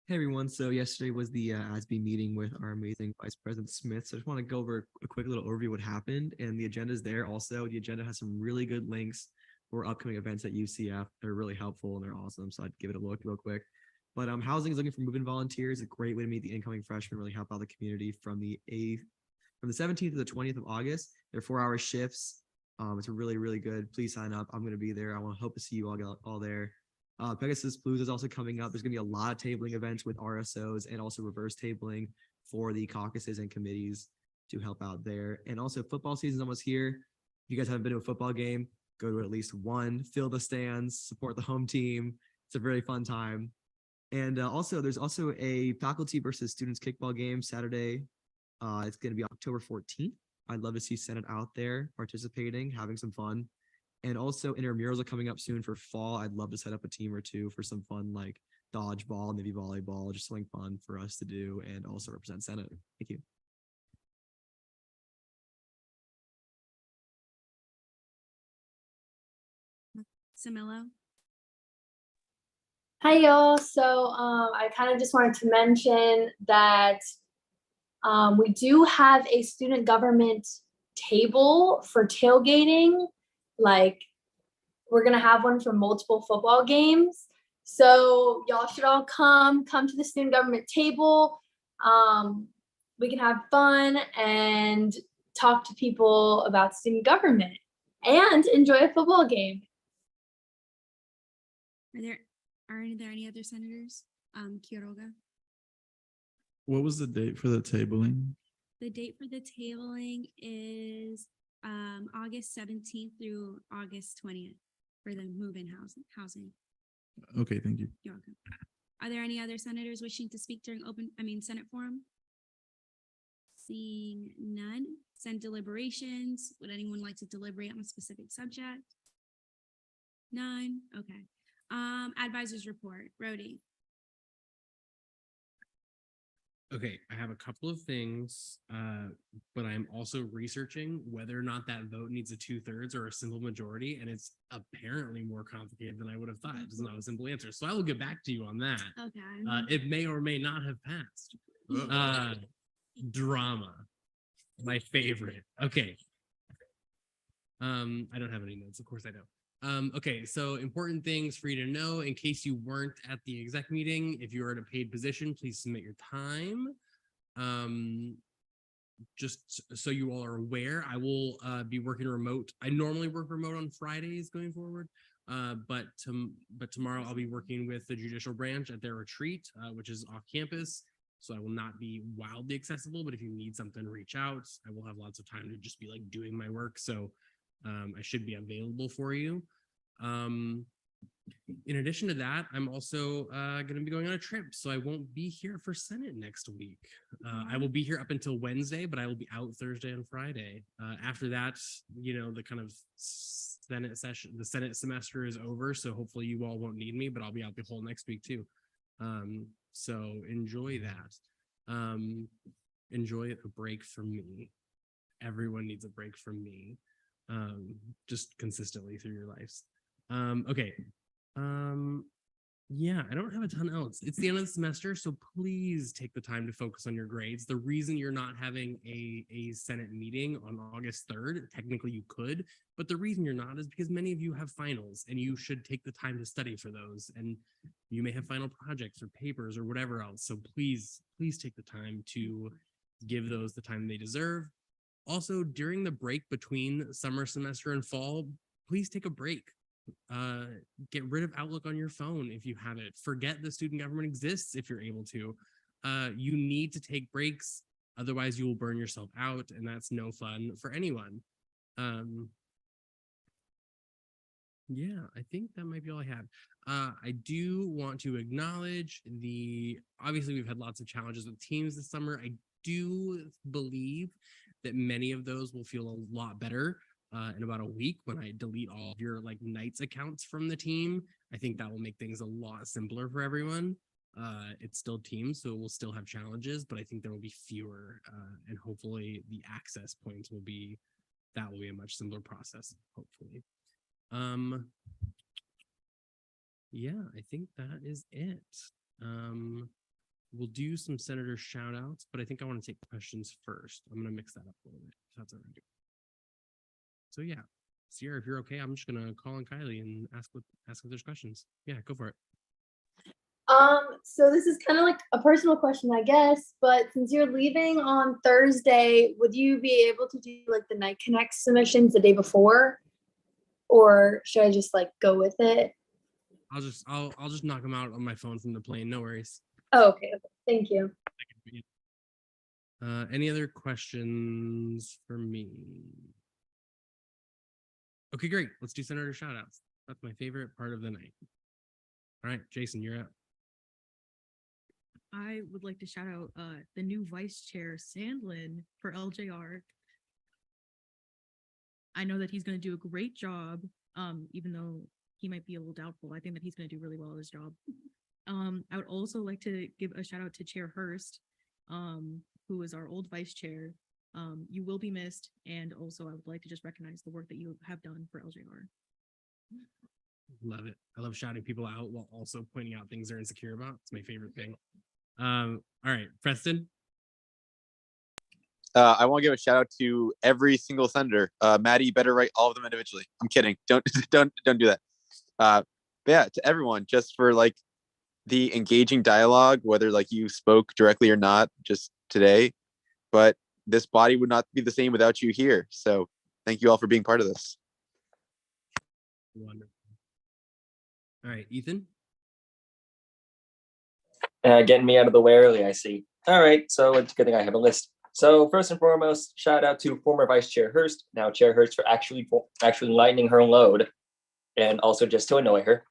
M: Hey everyone, so yesterday was the ASB meeting with our amazing Vice President Smith. So I just want to go over a quick little overview of what happened, and the agenda is there also. The agenda has some really good links for upcoming events at UCF. They're really helpful and they're awesome, so I'd give it a look real quick. But housing is looking for move-in volunteers. A great way to meet the incoming freshmen, really help out the community from the 17th to the 20th of August. They're 4-hour shifts. It's really good. Please sign up. I'm going to be there. I want to hope to see you all there. Pegasus Blues is also coming up. There's going to be a lot of tabling events with RSOs and also reverse tabling for the caucuses and committees to help out there. And also football season is almost here. If you guys haven't been to a football game, go to at least one, fill the stands, support the home team. It's a very fun time. And also there's also a faculty versus students kickball game Saturday. It's going to be October 14th. I'd love to see Senate out there participating, having some fun. And also intramurals are coming up soon for fall. I'd love to set up a team or two for some fun like dodgeball, maybe volleyball, just something fun for us to do and also represent Senate. Thank you.
B: Samilo?
L: Hi y'all. So I kind of just wanted to mention that we do have a student government table for tailgating. Like we're gonna have one for multiple football games. So y'all should all come to the student government table. We can have fun and talk to people about student government and enjoy a football game.
B: Are there any other senators? Quiroga?
V: What was the date for the tabling?
B: The date for the tabling is August 17th through August 20th for the move-in housing.
V: Okay, thank you.
B: You're welcome. Are there any other senators wishing to speak during Senate forum? Seeing none, Senate deliberations. Would anyone like to deliberate on a specific subject? None, okay. Advisors report, Rhodey.
P: Okay, I have a couple of things, but I'm also researching whether or not that vote needs a 2/3 or a simple majority, and it's apparently more complicated than I would have thought. It's not a simple answer, so I will get back to you on that.
B: Okay.
P: It may or may not have passed. Drama, my favorite. Okay. I don't have any notes. Of course I don't. Okay, so important things for you to know in case you weren't at the exec meeting. If you are in a paid position, please submit your time. Just so you all are aware, I will be working remote. I normally work remote on Fridays going forward, but tomorrow I'll be working with the judicial branch at their retreat, which is off campus. So I will not be wildly accessible, but if you need something, reach out. I will have lots of time to just be like doing my work. So I should be available for you. In addition to that, I'm also going to be going on a trip, so I won't be here for Senate next week. I will be here up until Wednesday, but I will be out Thursday and Friday. After that, the kind of Senate session, the Senate semester is over, so hopefully you all won't need me, but I'll be out the whole next week too. So enjoy that. Enjoy a break from me. Everyone needs a break from me. Just consistently through your lives. Okay. Yeah, I don't have a ton else. It's the end of the semester, so please take the time to focus on your grades. The reason you're not having a Senate meeting on August 3rd, technically you could, but the reason you're not is because many of you have finals and you should take the time to study for those. And you may have final projects or papers or whatever else. So please take the time to give those the time they deserve. Also, during the break between summer semester and fall, please take a break. Get rid of Outlook on your phone if you have it. Forget the student government exists if you're able to. You need to take breaks, otherwise you will burn yourself out, and that's no fun for anyone. Yeah, I think that might be all I had. I do want to acknowledge obviously we've had lots of challenges with teams this summer. I do believe that many of those will feel a lot better in about a week when I delete all of your like Knights accounts from the team. I think that will make things a lot simpler for everyone. It's still teams, so we'll still have challenges, but I think there will be fewer, and hopefully the access points will be a much simpler process, hopefully. Yeah, I think that is it. We'll do some senator shout outs, but I think I want to take questions first. I'm going to mix that up a little bit. If that's all right. So yeah, Sierra, if you're okay, I'm just going to call on Kylie and ask if there's questions. Yeah, go for it.
L: So this is kind of like a personal question, I guess, but since you're leaving on Thursday, would you be able to do like the Night Connect submissions the day before? Or should I just like go with it?
P: I'll just knock them out on my phone from the plane. No worries.
L: Oh, okay. Thank you.
P: Any other questions for me? Okay, great. Let's do senator shout outs. That's my favorite part of the night. All right, Jason, you're up.
T: I would like to shout out the new Vice Chair Sandlin for LJR. I know that he's going to do a great job, even though he might be a little doubtful. I think that he's going to do really well at his job. I would also like to give a shout out to Chair Hurst, who is our old vice chair. You will be missed, and also I would like to just recognize the work that you have done for LJR.
P: Love it. I love shouting people out while also pointing out things they're insecure about. It's my favorite thing. All right, Preston.
D: I want to give a shout out to every single senator. Maddie, you better write all of them individually. I'm kidding. Don't do that. But yeah, to everyone, just for like the engaging dialogue, whether like you spoke directly or not just today, but this body would not be the same without you here. So thank you all for being part of this.
P: Wonderful. All right, Ethan.
G: Getting me out of the way early, I see. All right, so it's a good thing I have a list. So first and foremost, shout out to former Vice Chair Hurst, now Chair Hurst, for actually lightening her load, and also just to annoy her.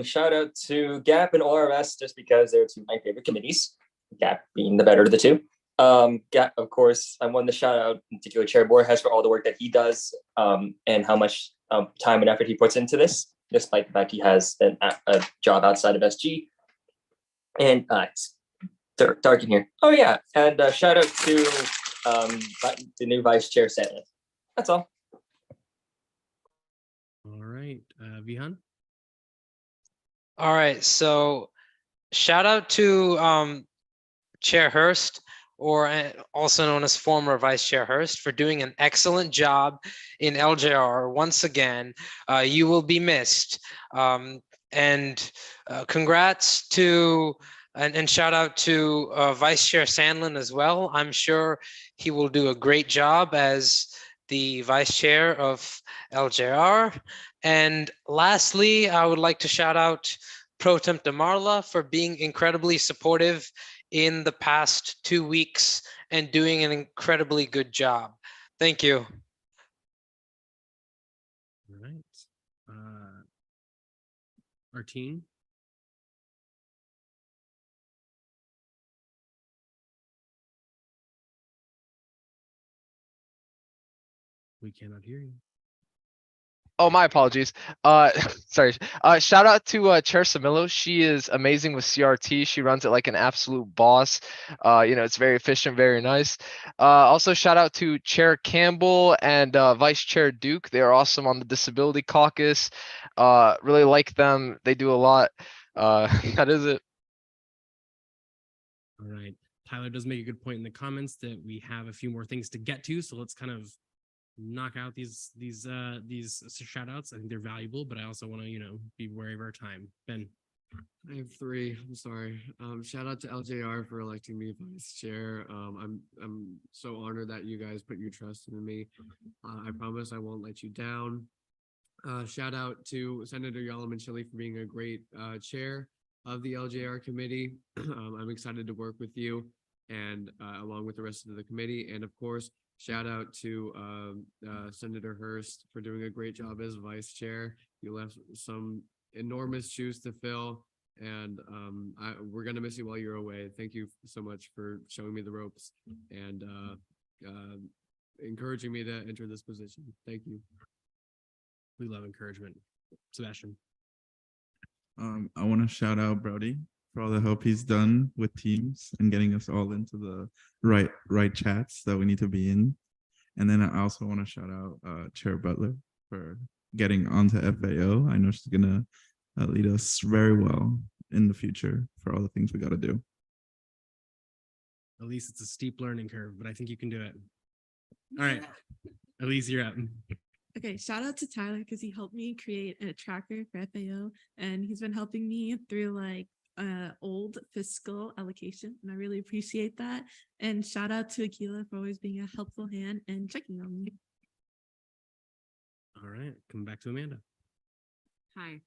G: Shout out to GAP and ORS, just because they're two of my favorite committees, GAP being the better of the two. GAP, of course, I want to shout out in particular Chair Borges for all the work that he does, and how much time and effort he puts into this, despite the fact he has a job outside of SG. And it's dark in here. Oh yeah, and shout out to the new Vice Chair Sandlin. That's all.
P: All right, Vihan.
H: All right, so shout out to Chair Hurst, or also known as former Vice Chair Hurst, for doing an excellent job in LJR. Once again, you will be missed. And congrats to, and shout out to Vice Chair Sandlin as well. I'm sure he will do a great job as the Vice Chair of LJR. And lastly, I would like to shout out Pro Temp DeMarla for being incredibly supportive in the past 2 weeks and doing an incredibly good job. Thank you.
P: All right. Artine. We cannot hear you.
A: Oh, my apologies. Sorry. Shout out to Chair Samillo. She is amazing with CRT. She runs it like an absolute boss. It's very efficient, very nice. Also, shout out to Chair Campbell and Vice Chair Duke. They are awesome on the Disability Caucus. Really like them. They do a lot. That is it.
P: All right. Tyler does make a good point in the comments that we have a few more things to get to, so let's kind of knock out these shout outs. I think they're valuable, but I also want to, be wary of our time. Ben.
E: I have 3. I'm sorry. Shout out to LJR for electing me vice chair. I'm so honored that you guys put your trust in me. I promise I won't let you down. Shout out to Senator Yalamanchili for being a great chair of the LJR committee. I'm excited to work with you and along with the rest of the committee. And of course, shout out to Senator Hurst for doing a great job as vice chair. You left some enormous shoes to fill, and we're gonna miss you while you're away. Thank you so much for showing me the ropes and encouraging me to enter this position. Thank you.
P: We love encouragement. Sebastian.
V: I want to shout out Brody for all the help he's done with teams and getting us all into the right chats that we need to be in. And then I also want to shout out Chair Butler for getting onto FAO. I know she's gonna lead us very well in the future for all the things we got to do.
P: At least it's a steep learning curve, but I think you can do it. All right. At least you're up.
O: Okay, shout out to Tyler because he helped me create a tracker for FAO, and he's been helping me through like old fiscal allocation, and I really appreciate that. And shout out to Akila for always being a helpful hand and checking on me.
P: All right, come back to Amanda.
F: Hi.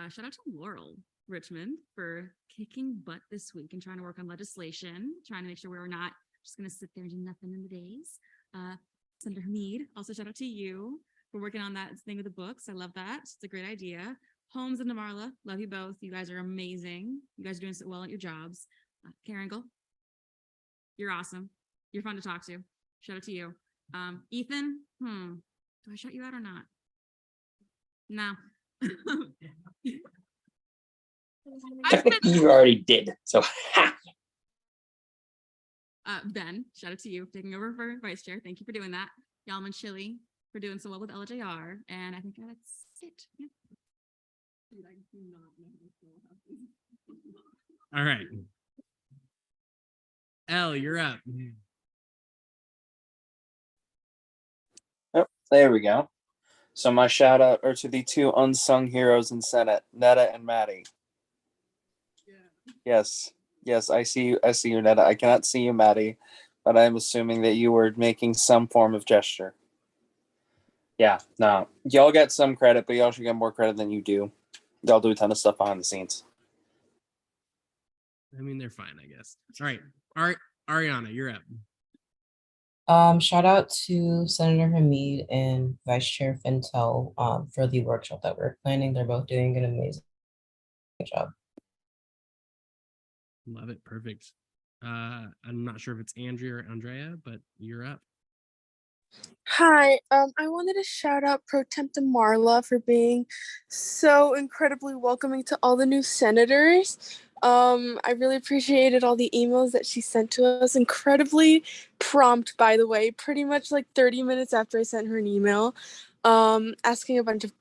F: Shout out to Laurel Richmond for kicking butt this week and trying to work on legislation, trying to make sure we're not just going to sit there and do nothing in the days. Senator Hamid, also shout out to you for working on that thing with the books. I love that. It's a great idea. Holmes and Namarla, love you both. You guys are amazing. You guys are doing so well at your jobs. Karingle, you're awesome. You're fun to talk to. Shout out to you. Ethan, do I shout you out or not? No.
G: Technically, you already did. So,
F: Ben, shout out to you for taking over for vice chair. Thank you for doing that. Yalamanchili for doing so well with LJR. And I think that's it. Yeah.
P: All right. Elle, you're up.
S: Yep, there we go. So my shout out are to the two unsung heroes in Senate, Netta and Maddie. Yes, I see you. I see you, Netta. I cannot see you, Maddie, but I'm assuming that you were making some form of gesture. Yeah, no, y'all get some credit, but y'all should get more credit than you do. Y'all do a ton of stuff behind the scenes.
P: I mean, they're fine, I guess. All right. Ariana, you're up.
N: Shout out to Senator Hamid and Vice Chair Fintel for the workshop that we're planning. They're both doing an amazing job.
P: Love it. Perfect. I'm not sure if it's Andrea or Andrea, but you're up.
U: Hi, I wanted to shout out Pro Temp Marla for being so incredibly welcoming to all the new senators. I really appreciated all the emails that she sent to us. Incredibly prompt, by the way, pretty much like 30 minutes after I sent her an email, asking a bunch of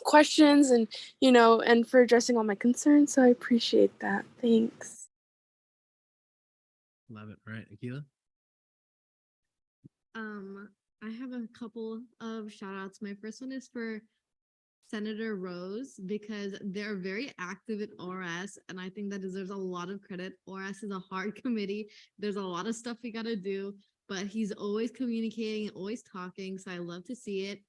U: questions and, and for addressing all my concerns. So I appreciate that. Thanks.
P: Love it. All right, Akila.
C: I have a couple of shout outs. My first one is for Senator Rose because they're very active at ORS, and I think that deserves a lot of credit. ORS is a hard committee. There's a lot of stuff we got to do, but he's always communicating and always talking, so I love to see it.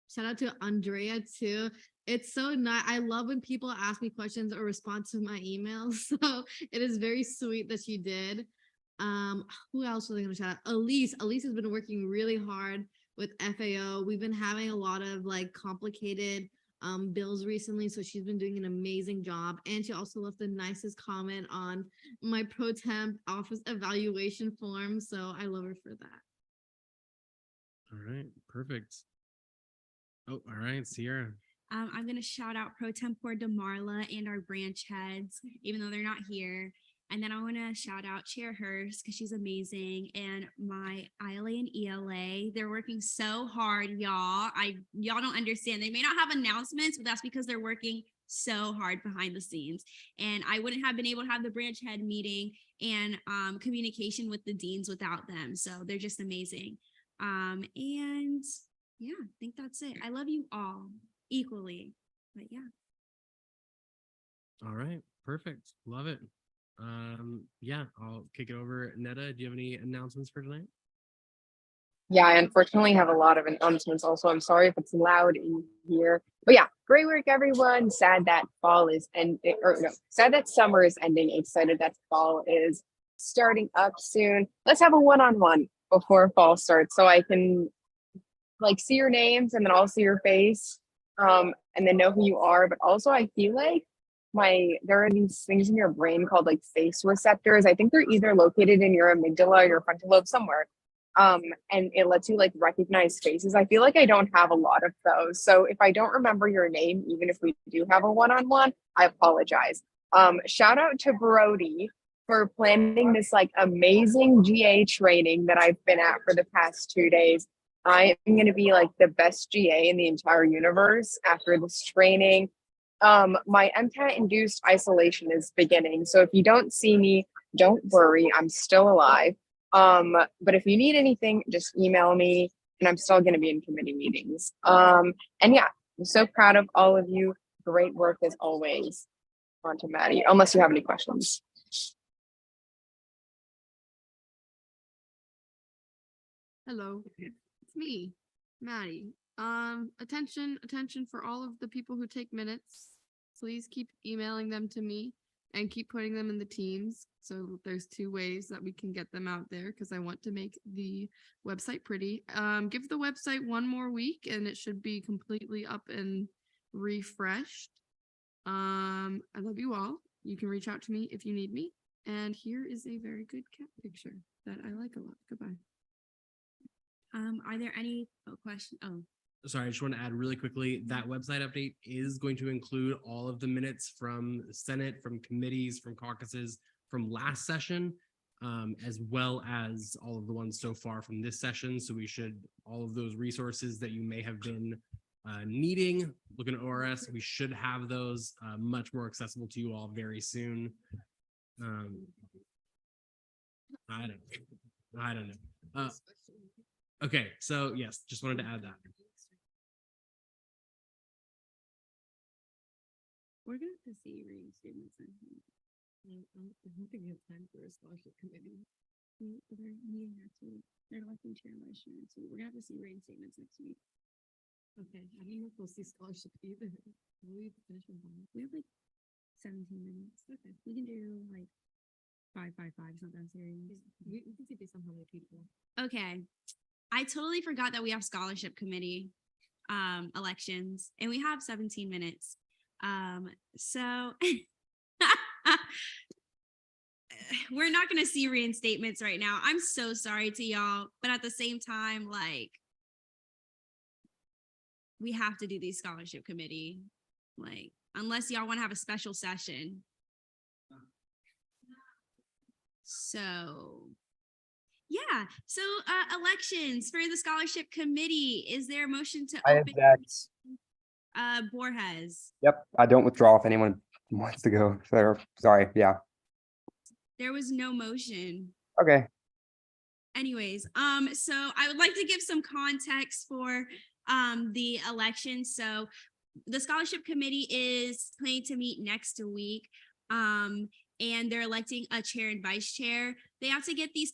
C: Shout out to Andrea too. It's so nice. I love when people ask me questions or respond to my emails, so it is very sweet that she did. Who else was I going to shout out? Elise has been working really hard with FAO. We've been having a lot of like complicated bills recently, so she's been doing an amazing job. And she also left the nicest comment on my pro temp office evaluation form, so I love her for that.
P: All right, perfect. Oh, all right, Sierra.
B: I'm going to shout out Pro Tempore DeMarla and our branch heads, even though they're not here. And then I want to shout out Chair Hurst because she's amazing, and my ILA and ELA. They're working so hard, y'all. Y'all don't understand. They may not have announcements, but that's because they're working so hard behind the scenes. And I wouldn't have been able to have the branch head meeting and communication with the deans without them. So they're just amazing. And yeah, I think that's it. I love you all equally, but yeah.
P: All right, perfect. Love it. Yeah, I'll kick it over. Netta, do you have any announcements for tonight?
I: Yeah, I unfortunately have a lot of announcements also. I'm sorry if it's loud in here. But yeah, great work, everyone. Sad that fall is ending, or no, sad that summer is ending. Excited that fall is starting up soon. Let's have a one-on-one before fall starts so I can like see your names and then I'll see your face. And then know who you are. But also I feel like there are these things in your brain called like face receptors. I think they're either located in your amygdala or your frontal lobe somewhere. And it lets you like recognize faces. I feel like I don't have a lot of those. So if I don't remember your name, even if we do have a one-on-one, I apologize. Shout out to Brody for planning this like amazing GA training that I've been at for the past 2 days. I am going to be like the best GA in the entire universe after this training. My MCAT induced isolation is beginning. So if you don't see me, don't worry, I'm still alive. But if you need anything, just email me and I'm still going to be in committee meetings. And yeah, I'm so proud of all of you. Great work as always. On to Maddie, unless you have any questions.
Q: Hello, it's me, Maddie. Attention for all of the people who take minutes. Please keep emailing them to me and keep putting them in the teams. So there's 2 ways that we can get them out there because I want to make the website pretty. Give the website 1 more week and it should be completely up and refreshed. I love you all. You can reach out to me if you need me. And here is a very good cat picture that I like a lot. Goodbye.
B: Are there any questions? Oh,
P: Sorry, I just want to add really quickly, that website update is going to include all of the minutes from the Senate, from committees, from caucuses, from last session, as well as all of the ones so far from this session. So we should, all of those resources that you may have been needing, looking at ORS, we should have those much more accessible to you all very soon. I don't know. Okay, so yes, just wanted to add that.
T: We're gonna have to see reinstatements. I don't think we have time for a scholarship committee.
B: They're meeting next week. They're electing chair and vice chair next week. We're gonna have to see reinstatements next week.
T: Okay, I don't know if we'll see scholarship either. Will we finish with one?
B: We have like 17 minutes. Okay, we can do like 5, 5, 5. It's not that serious.
T: We can see based on how many people.
B: Okay, I totally forgot that we have scholarship committee elections and we have 17 minutes. So we're not going to see reinstatements right now. I'm so sorry to y'all, but at the same time, like, we have to do these scholarship committee, like, unless y'all want to have a special session. So yeah, so elections for the scholarship committee. Is there a motion to
W: I
B: open?
W: object.
B: Borges.
W: Yep, I don't withdraw if anyone wants to go. So, sorry, yeah.
B: There was no motion.
W: Okay.
B: Anyways, so I would like to give some context for the election. So the scholarship committee is planning to meet next week. And they're electing a chair and vice chair. They have to get the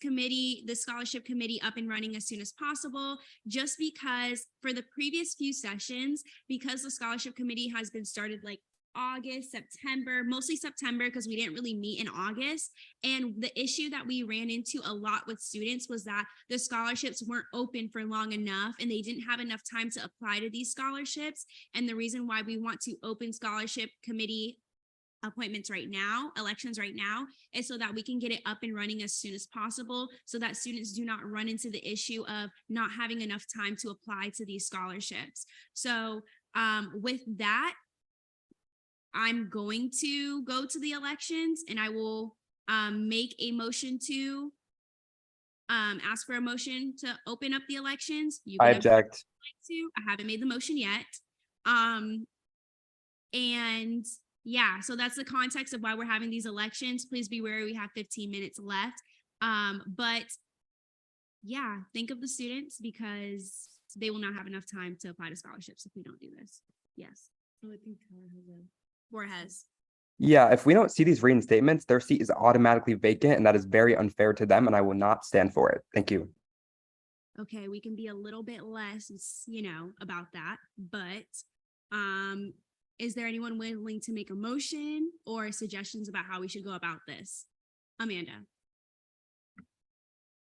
B: scholarship committee up and running as soon as possible, just because for the previous few sessions, because the scholarship committee has been started like August, September, mostly September, because we didn't really meet in August. And the issue that we ran into a lot with students was that the scholarships weren't open for long enough and they didn't have enough time to apply to these scholarships. And the reason why we want to open scholarship committee appointments right now, elections right now, is so that we can get it up and running as soon as possible so that students do not run into the issue of not having enough time to apply to these scholarships. So with that, I'm going to go to the elections and I will make a motion to ask for a motion to open up the elections. You
W: I
B: can
W: object.
B: I haven't made the motion yet. And yeah, so that's the context of why we're having these elections. Please be wary, we have 15 minutes left. But yeah, think of the students because they will not have enough time to apply to scholarships if we don't do this. Yes.
T: Oh, I think Tyler has a
B: Borges.
W: Yeah, if we don't see these reinstatements, their seat is automatically vacant, and that is very unfair to them, and I will not stand for it. Thank you.
B: Okay, we can be a little bit less, about that, but is there anyone willing to make a motion or suggestions about how we should go about this? Amanda?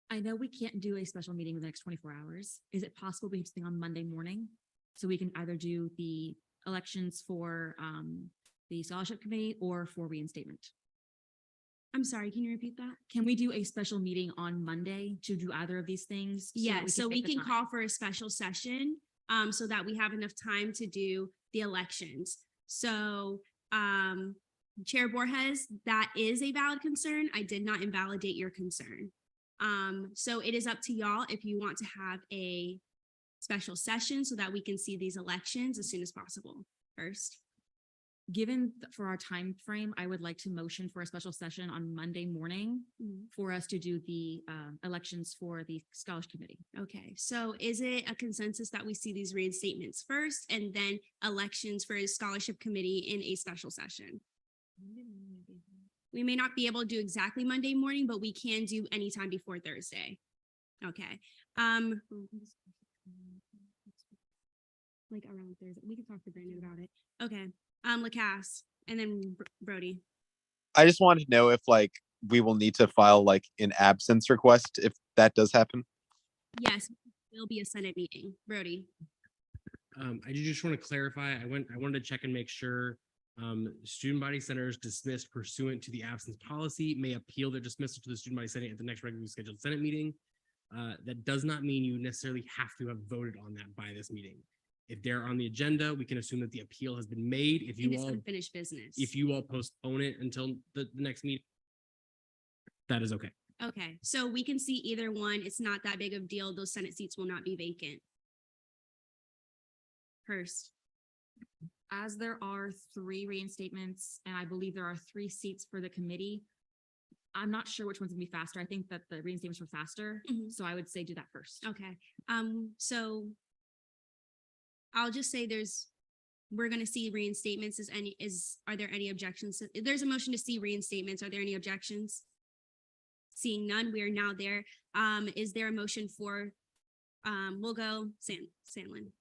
F: I know we can't do a special meeting in the next 24 hours. Is it possible we have something on Monday morning? So we can either do the elections for the scholarship committee or for reinstatement.
B: I'm sorry, can you repeat that?
F: Can we do a special meeting on Monday to do either of these things?
B: Yeah, so we
F: take the
B: can
F: time?
B: call for a special session so that we have enough time to do the elections. So Chair Borges, that is a valid concern. I did not invalidate your concern. So it is up to y'all if you want to have a special session so that we can see these elections as soon as possible first.
F: Given for our time frame, I would like to motion for a special session on Monday morning for us to do the elections for the scholarship committee.
B: Okay, so is it a consensus that we see these reinstatements first and then elections for a scholarship committee in a special session? We may not be able to do exactly Monday morning, but we can do anytime before Thursday. Okay. Like around Thursday. We can talk to Brandon about it. Okay. Lacasse and then Brody.
D: I just wanted to know if like we will need to file like an absence request if that does happen.
B: Yes, there'll be a Senate meeting. Brody.
P: I just want to clarify. I wanted to check and make sure student body senators dismissed pursuant to the absence policy may appeal their dismissal to the student body senate at the next regularly scheduled Senate meeting. That does not mean you necessarily have to have voted on that by this meeting. If they're on the agenda, we can assume that the appeal has been made. If you all
B: unfinished business.
P: If you all postpone it until the next meeting, that is okay.
B: Okay, so we can see either one. It's not that big of a deal. Those Senate seats will not be vacant. Hurst.
F: As there are 3 reinstatements, and I believe there are 3 seats for the committee, I'm not sure which one's gonna be faster. I think that the reinstatements were faster, so I would say do that first.
B: Okay, so I'll just say we're gonna see reinstatements. Are there any objections? There's a motion to see reinstatements. Are there any objections? Seeing none, we are now there. Is there a motion for, we'll go Sandlin.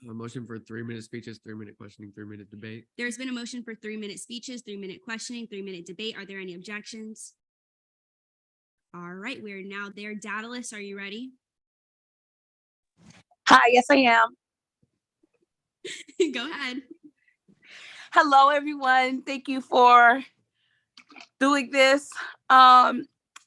E: A motion for 3-minute speeches, 3-minute questioning, 3-minute debate.
B: There's been a motion for 3-minute speeches, 3-minute questioning, 3-minute debate. Are there any objections? All right, we're now there. Daedalus, are you ready?
J: Hi, yes, I am.
B: Go ahead.
J: Hello, everyone. Thank you for doing this.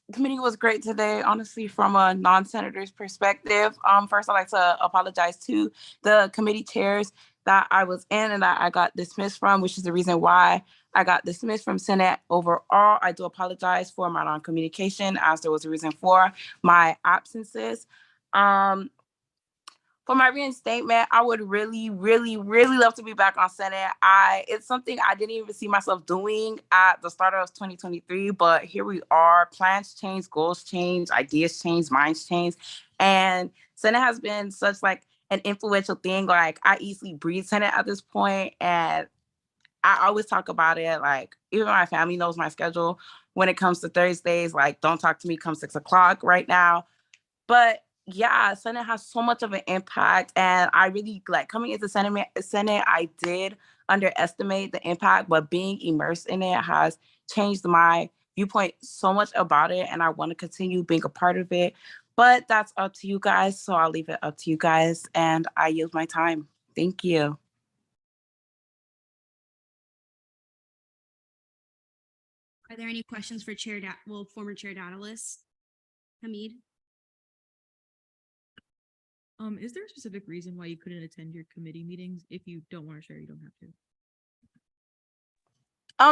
J: The meeting was great today, honestly, from a non-senator's perspective. First, I'd like to apologize to the committee chairs that I was in and that I got dismissed from, which is the reason why I got dismissed from Senate overall. I do apologize for my non-communication, as there was a reason for my absences. For my reinstatement, I would really, really, really love to be back on Senate. It's something I didn't even see myself doing at the start of 2023, but here we are. Plans change, goals change, ideas change, minds change. And Senate has been such like an influential thing. Like I easily breathe Senate at this point, and I always talk about it. Like even my family knows my schedule when it comes to Thursdays. Like don't talk to me come 6 o'clock right now. But yeah, Senate has so much of an impact, and I really like coming into Senate. I did underestimate the impact, but being immersed in it has changed my viewpoint so much about it, and I want to continue being a part of it. But that's up to you guys, so I'll leave it up to you guys, and I yield my time. Thank you.
B: Are there any questions for former Chair Daedalus? Hamid?
T: Is there a specific reason why you couldn't attend your committee meetings? If you don't want to share, you don't have to.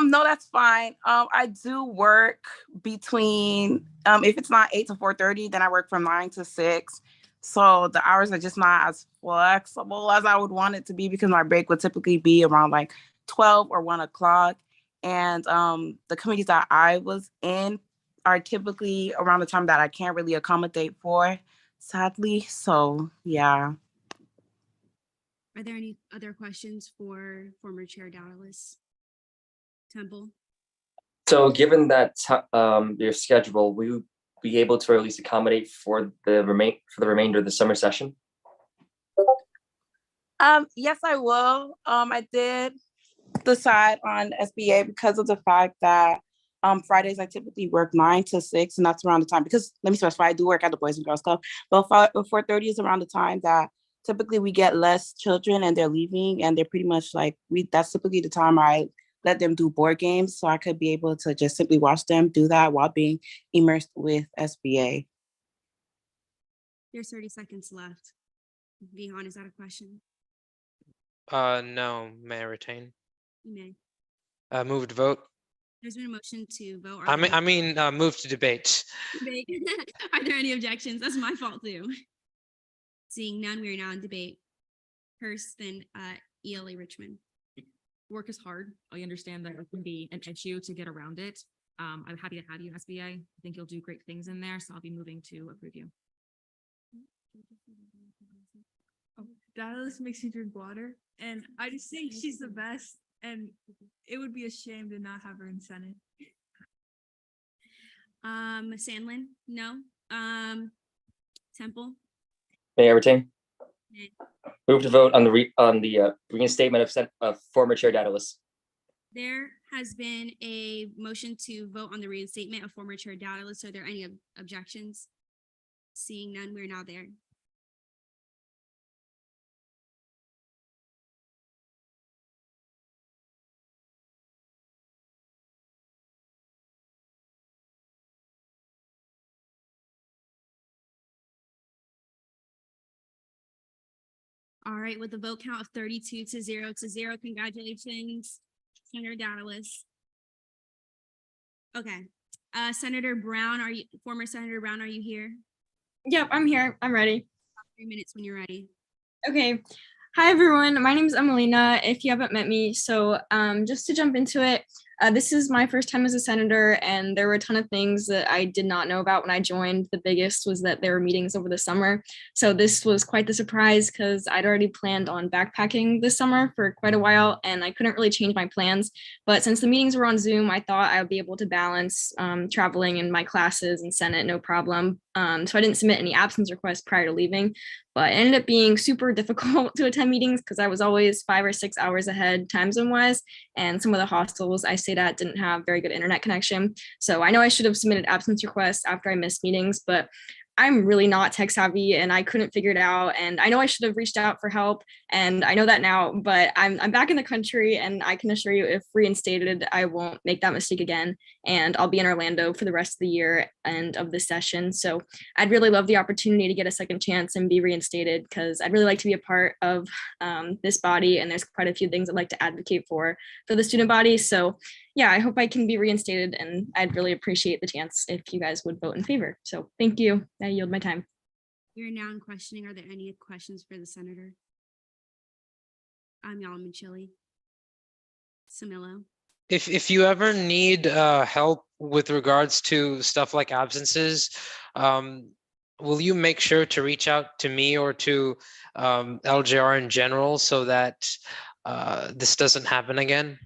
J: No, that's fine. I do work between if it's not 8 to 4:30, then I work from 9 to 6. So the hours are just not as flexible as I would want it to be, because my break would typically be around like 12 or 1 o'clock. And the committees that I was in are typically around the time that I can't really accommodate for, sadly. So yeah.
B: Are there any other questions for former Chair Daedalus? Temple?
G: So given that your schedule, be able to at least accommodate for the remainder of the summer session?
J: Yes, I will. I did decide on SBA because of the fact that Fridays I typically work 9 to 6, and that's around the time, because let me specify, I do work at the Boys and Girls Club, but 4:30 is around the time that typically we get less children and they're leaving, and they're pretty much like, that's typically the time I let them do board games, so I could be able to just simply watch them do that while being immersed with SBA.
B: There's 30 seconds left. Vihan, is that a question?
H: No, may I retain?
B: You may.
H: Move to vote.
B: There's been a motion to vote.
H: I mean, move to debate.
B: Debate. Are there any objections? That's my fault too. Seeing none, we are now in debate. First, then ELA Richmond.
F: Work is hard. I understand that it can be an issue to get around it. I'm happy to have you, SBA. I think you'll do great things in there, so I'll be moving to approve you.
K: Oh, Dallas makes me drink water, and I just think she's the best, and it would be a shame to not have her in Senate.
B: Sandlin, no. Temple,
G: May I retain?
B: nay.
G: Move to vote on the reinstatement of former Chair Daedalus.
B: There has been a motion to vote on the reinstatement of former Chair Daedalus. Are there any objections? Seeing none, we're now there. All right, with the vote count of 32 to 0, congratulations, Senator Daedalus. Okay, Senator Brown, former Senator Brown, are you here?
M: Yep, I'm here. I'm ready.
B: 3 minutes when you're ready.
M: Okay. Hi, everyone. My name is Emelina, if you haven't met me. So just to jump into it, this is my first time as a senator, and there were a ton of things that I did not know about when I joined. The biggest was that there were meetings over the summer. So this was quite the surprise because I'd already planned on backpacking this summer for quite a while, and I couldn't really change my plans. But since the meetings were on Zoom, I thought I would be able to balance traveling in my classes and Senate, no problem. So I didn't submit any absence requests prior to leaving, but it ended up being super difficult to attend meetings because I was always 5 or 6 hours ahead time zone wise. And some of the hostels I stayed at didn't have very good internet connection. So I know I should have submitted absence requests after I missed meetings, but I'm really not tech savvy and I couldn't figure it out. And I know I should have reached out for help, and I know that now, but I'm back in the country, and I can assure you, if reinstated, I won't make that mistake again. And I'll be in Orlando for the rest of the year and of this session. So I'd really love the opportunity to get a second chance and be reinstated, because I'd really like to be a part of this body. And there's quite a few things I'd like to advocate for the student body. So yeah, I hope I can be reinstated, and I'd really appreciate the chance if you guys would vote in favor. So thank you. I yield my time.
B: You're now in questioning. Are there any questions for the senator? I'm Yalaman Chili. Samilo.
H: If you ever need help with regards to stuff like absences, will you make sure to reach out to me or to LJR in general so that this doesn't happen again?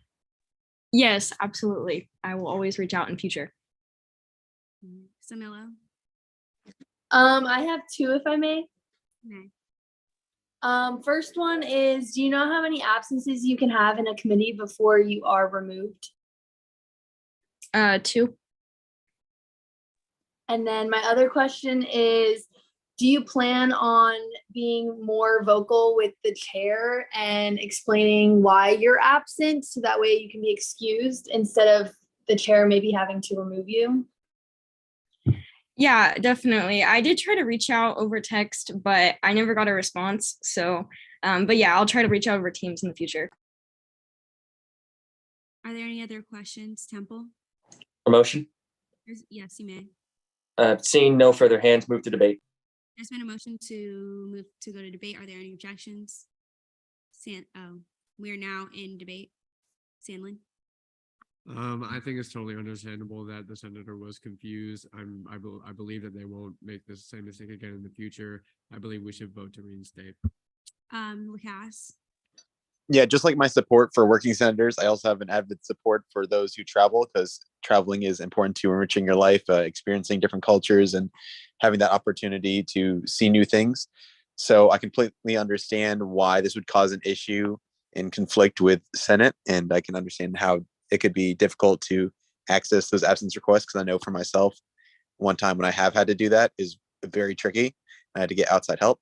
M: Yes, absolutely. I will always reach out in future.
B: Samilo.
L: I have two, if I may.
B: Okay.
L: First one is, do you know how many absences you can have in a committee before you are removed?
M: 2.
L: And then my other question is, do you plan on being more vocal with the chair and explaining why you're absent so that way you can be excused instead of the chair maybe having to remove you?
M: Yeah, definitely. I did try to reach out over text, but I never got a response. So, but yeah, I'll try to reach out over Teams in the future.
B: Are there any other questions, Temple?
G: Promotion.
B: Yes, you may.
G: Seeing no further hands, move to debate.
B: There's been a motion to move to go to debate. Are there any objections? We are now in debate. Sandlin.
E: I think it's totally understandable that the senator was confused. I believe that they won't make the same mistake again in the future. I believe we should vote to reinstate.
B: Lacasse.
D: Yeah, just like my support for working senators, I also have an avid support for those who travel because traveling is important to enriching your life, experiencing different cultures, and having that opportunity to see new things. So I completely understand why this would cause an issue and conflict with Senate, and I can understand how it could be difficult to access those absence requests because I know for myself, one time when I have had to do that is very tricky. I had to get outside help.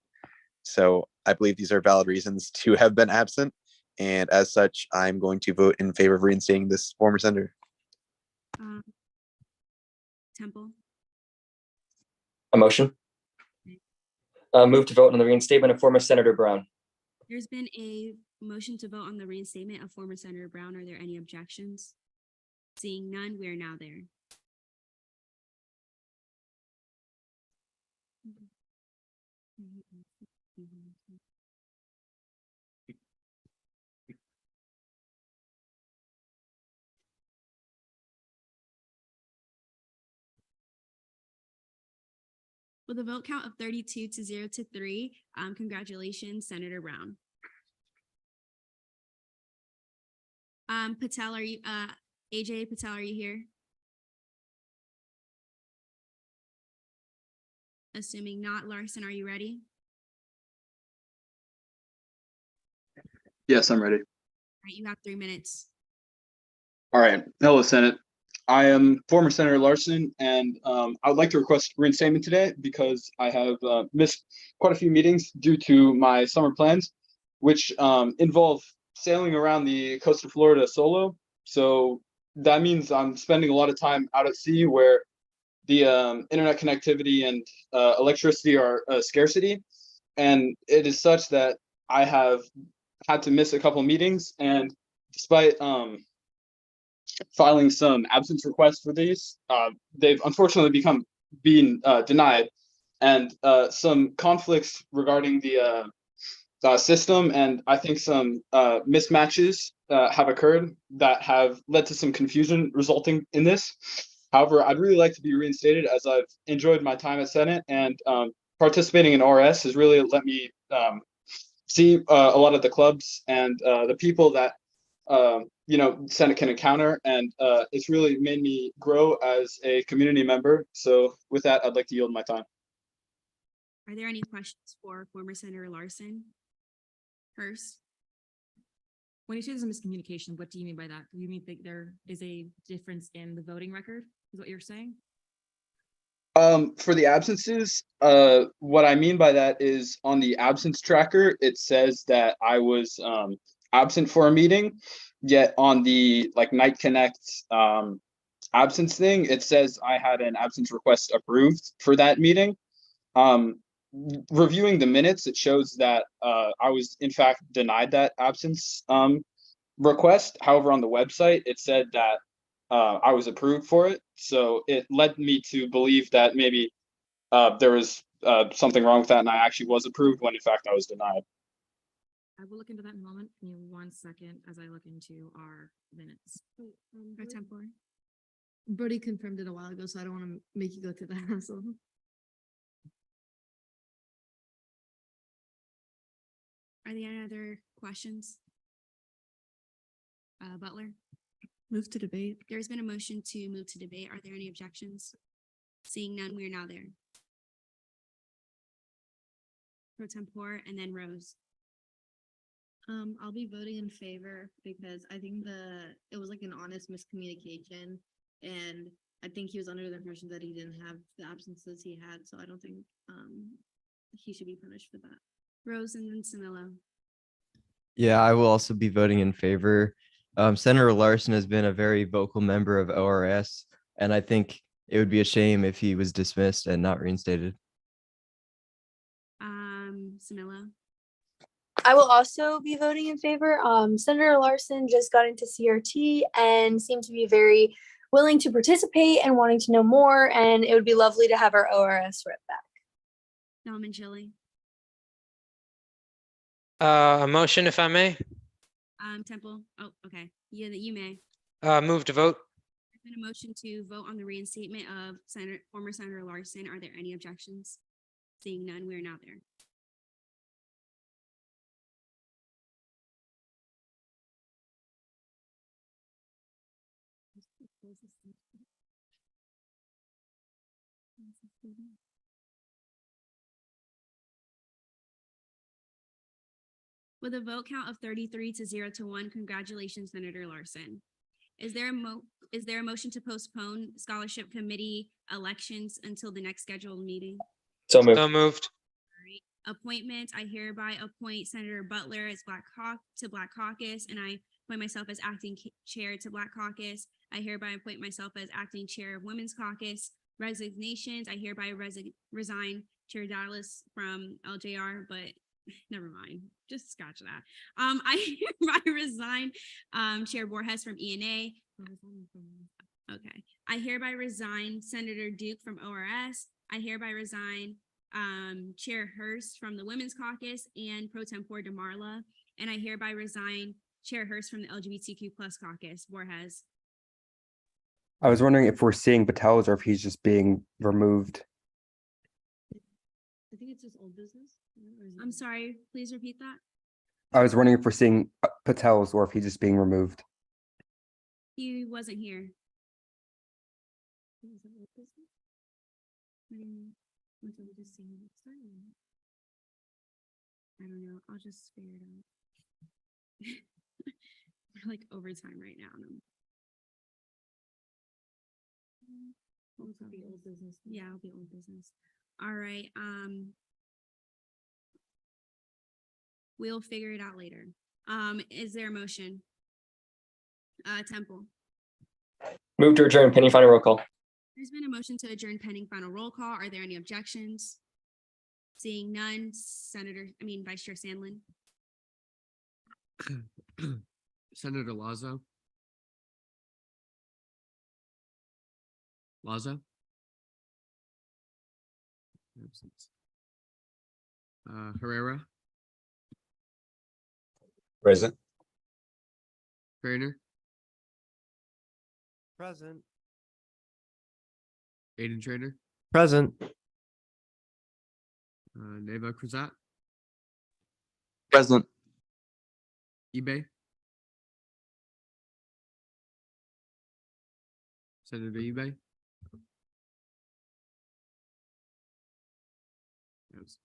D: So I believe these are valid reasons to have been absent. And as such, I'm going to vote in favor of reinstating this former senator.
B: Temple.
G: A motion. Move to vote on the reinstatement of former Senator Brown.
B: There's been a motion to vote on the reinstatement of former Senator Brown. Are there any objections? Seeing none, we are now there. With a vote count of 32-0-3, congratulations, Senator Brown. Patel, are you, AJ Patel, are you here? Assuming not, Larson, are you ready?
A: Yes, I'm ready.
B: All right, you have 3 minutes.
A: All right. Hello, Senate. I am former Senator Larson, and I would like to request reinstatement today because I have missed quite a few meetings due to my summer plans, which involve sailing around the coast of Florida solo. So that means I'm spending a lot of time out at sea where the internet connectivity and electricity are a scarcity. And it is such that I have had to miss a couple meetings, and despite filing some absence requests for these, they've unfortunately been denied, and some conflicts regarding the system, and I think some mismatches have occurred that have led to some confusion resulting in this. However, I'd really like to be reinstated as I've enjoyed my time at Senate, and participating in RS has really let me see a lot of the clubs and the people that Senate can encounter, and it's really made me grow as a community member. So with that, I'd like to yield my time.
B: Are there any questions for former Senator Larson? Hurst?
F: When you say there's a miscommunication, what do you mean by that? Do you mean that there is a difference in the voting record? Is what you're saying?
A: For the absences, what I mean by that is on the absence tracker, it says that I was absent for a meeting, yet on the Night Connect absence thing, it says I had an absence request approved for that meeting. Reviewing the minutes, it shows that I was in fact denied that absence request. However, on the website, it said that I was approved for it. So it led me to believe that maybe there was something wrong with that, and I actually was approved when in fact I was denied.
F: I will look into that in a moment. Give me 1 second as I look into our minutes.
B: Pro tempore.
C: Brody confirmed it a while ago, so I don't want to make you go through the hassle.
B: Are there any other questions? Butler?
O: Move to debate.
B: There's been a motion to move to debate. Are there any objections? Seeing none, we are now there. Pro tempore and then Rose.
C: I'll be voting in favor because I think it was like an honest miscommunication, and I think he was under the impression that he didn't have the absences he had, so I don't think he should be punished for that.
B: Rose and then Samilo.
W: Yeah, I will also be voting in favor. Senator Larson has been a very vocal member of ORS, and I think it would be a shame if he was dismissed and not reinstated.
B: Samilo.
L: I will also be voting in favor. Senator Larson just got into CRT and seemed to be very willing to participate and wanting to know more, and it would be lovely to have our ORS rep back.
B: Norman Chili.
H: A motion, if I may.
B: Temple. Oh, okay. Yeah, that you may.
H: Move to vote.
B: There's been a motion to vote on the reinstatement of former Senator Larson. Are there any objections? Seeing none, we are now there. With a vote count of 33 to 0 to 1, congratulations, Senator Larson. Is there a motion to postpone scholarship committee elections until the next scheduled meeting?
G: So moved.
H: So moved.
B: Appointment, I hereby appoint Senator Butler as Black Caucus, and I appoint myself as acting chair to Black Caucus. I hereby appoint myself as acting chair of Women's Caucus. Resignations, I hereby resign Chair Dallas from LJR, but never mind, just scratch that. I hereby resign Chair Borges from ENA. Okay, I hereby resign Senator Duke from ORS. I hereby resign Chair Hurst from the Women's Caucus and Pro Tempore DeMarla, and I hereby resign Chair Hurst from the LGBTQ+ caucus. Borges.
R: I was wondering if we're seeing Patel's or if he's just being removed.
B: I think it's just old business. I'm sorry, please repeat that.
R: I was wondering if we're seeing Patel's or if he's just being removed.
B: He wasn't here. I don't know. I'll just figure it out. We're like overtime right now. It'll be old business. Yeah, it'll be old business. All right. We'll figure it out later. Is there a motion? Temple.
G: Move to adjourn pending final roll call.
B: There's been a motion to adjourn pending final roll call. Are there any objections? Seeing none, Vice Chair Sandlin.
E: Senator Lazo. Lazo. Absence. Herrera.
D: Present.
E: Trainer.
W: Present.
E: Aiden Trainer.
W: Present.
E: Neva Cruzat.
D: Present.
E: eBay. Senator eBay. Yes.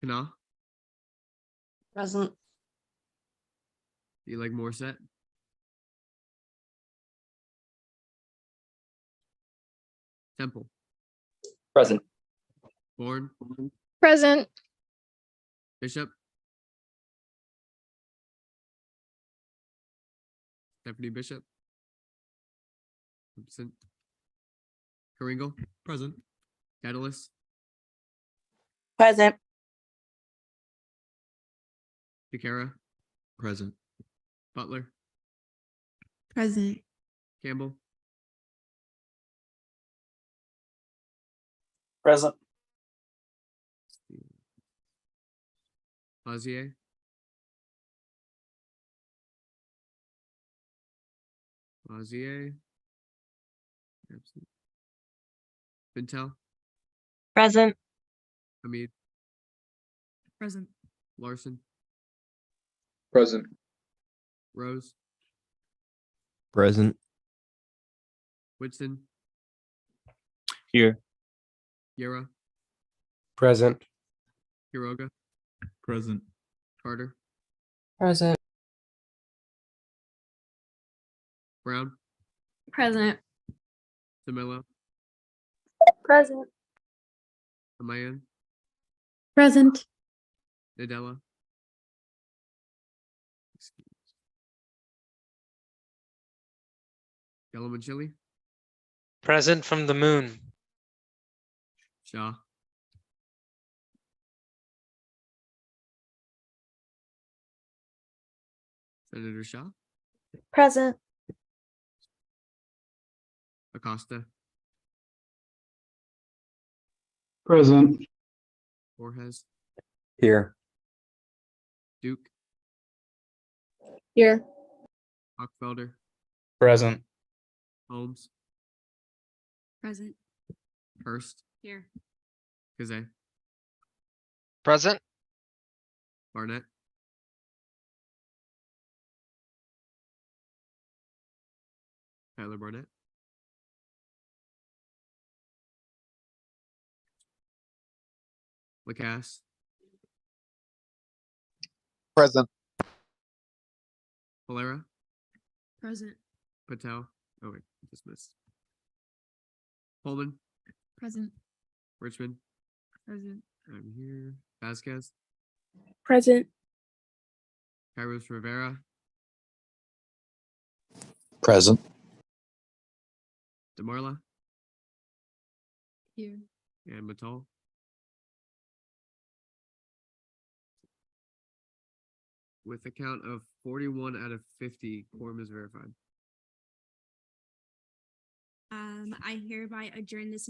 E: Kana.
M: Present.
E: Do you like Morissette? Temple.
G: Present.
E: Bourne.
L: Present.
E: Bishop. Stephanie Bishop. Absent. Karingle. Present. Catalyst.
J: Present.
E: Takara. Present. Butler.
O: Present.
E: Campbell.
G: Present.
E: Lazier. Lazier. Absent. Pintel.
M: Present.
E: Hamid.
T: Present.
E: Larson.
A: Present.
E: Rose.
W: Present.
E: Whitson.
R: Here.
E: Yera.
R: Present.
E: Hiroga.
P: Present.
E: Carter.
N: Present.
E: Brown.
M: Present.
E: Samilla.
L: Present.
E: Amayan.
L: Present.
E: Nadella. Yellowman
H: Present from the moon.
E: Shaw. Senator Shaw.
L: Present.
E: Acosta.
A: Present.
E: Borges.
R: Here.
E: Duke.
L: Here.
E: Hochfelder.
R: Present.
E: Holmes.
B: Present.
E: Hurst.
B: Here.
E: Kazay.
H: Present.
E: Barnett. Tyler Barnett. Lacasse,
D: Present.
E: Valera,
T: Present.
E: Patel. Oh wait, dismissed. Holman,
T: Present.
E: Richmond.
T: Present.
E: I'm here. Vasquez,
S: Present.
E: Kairos Rivera,
S: Present.
E: DeMarla,
T: Here.
E: and Matal. With a count of 41 out of 50, quorum is verified.
B: I hereby adjourn this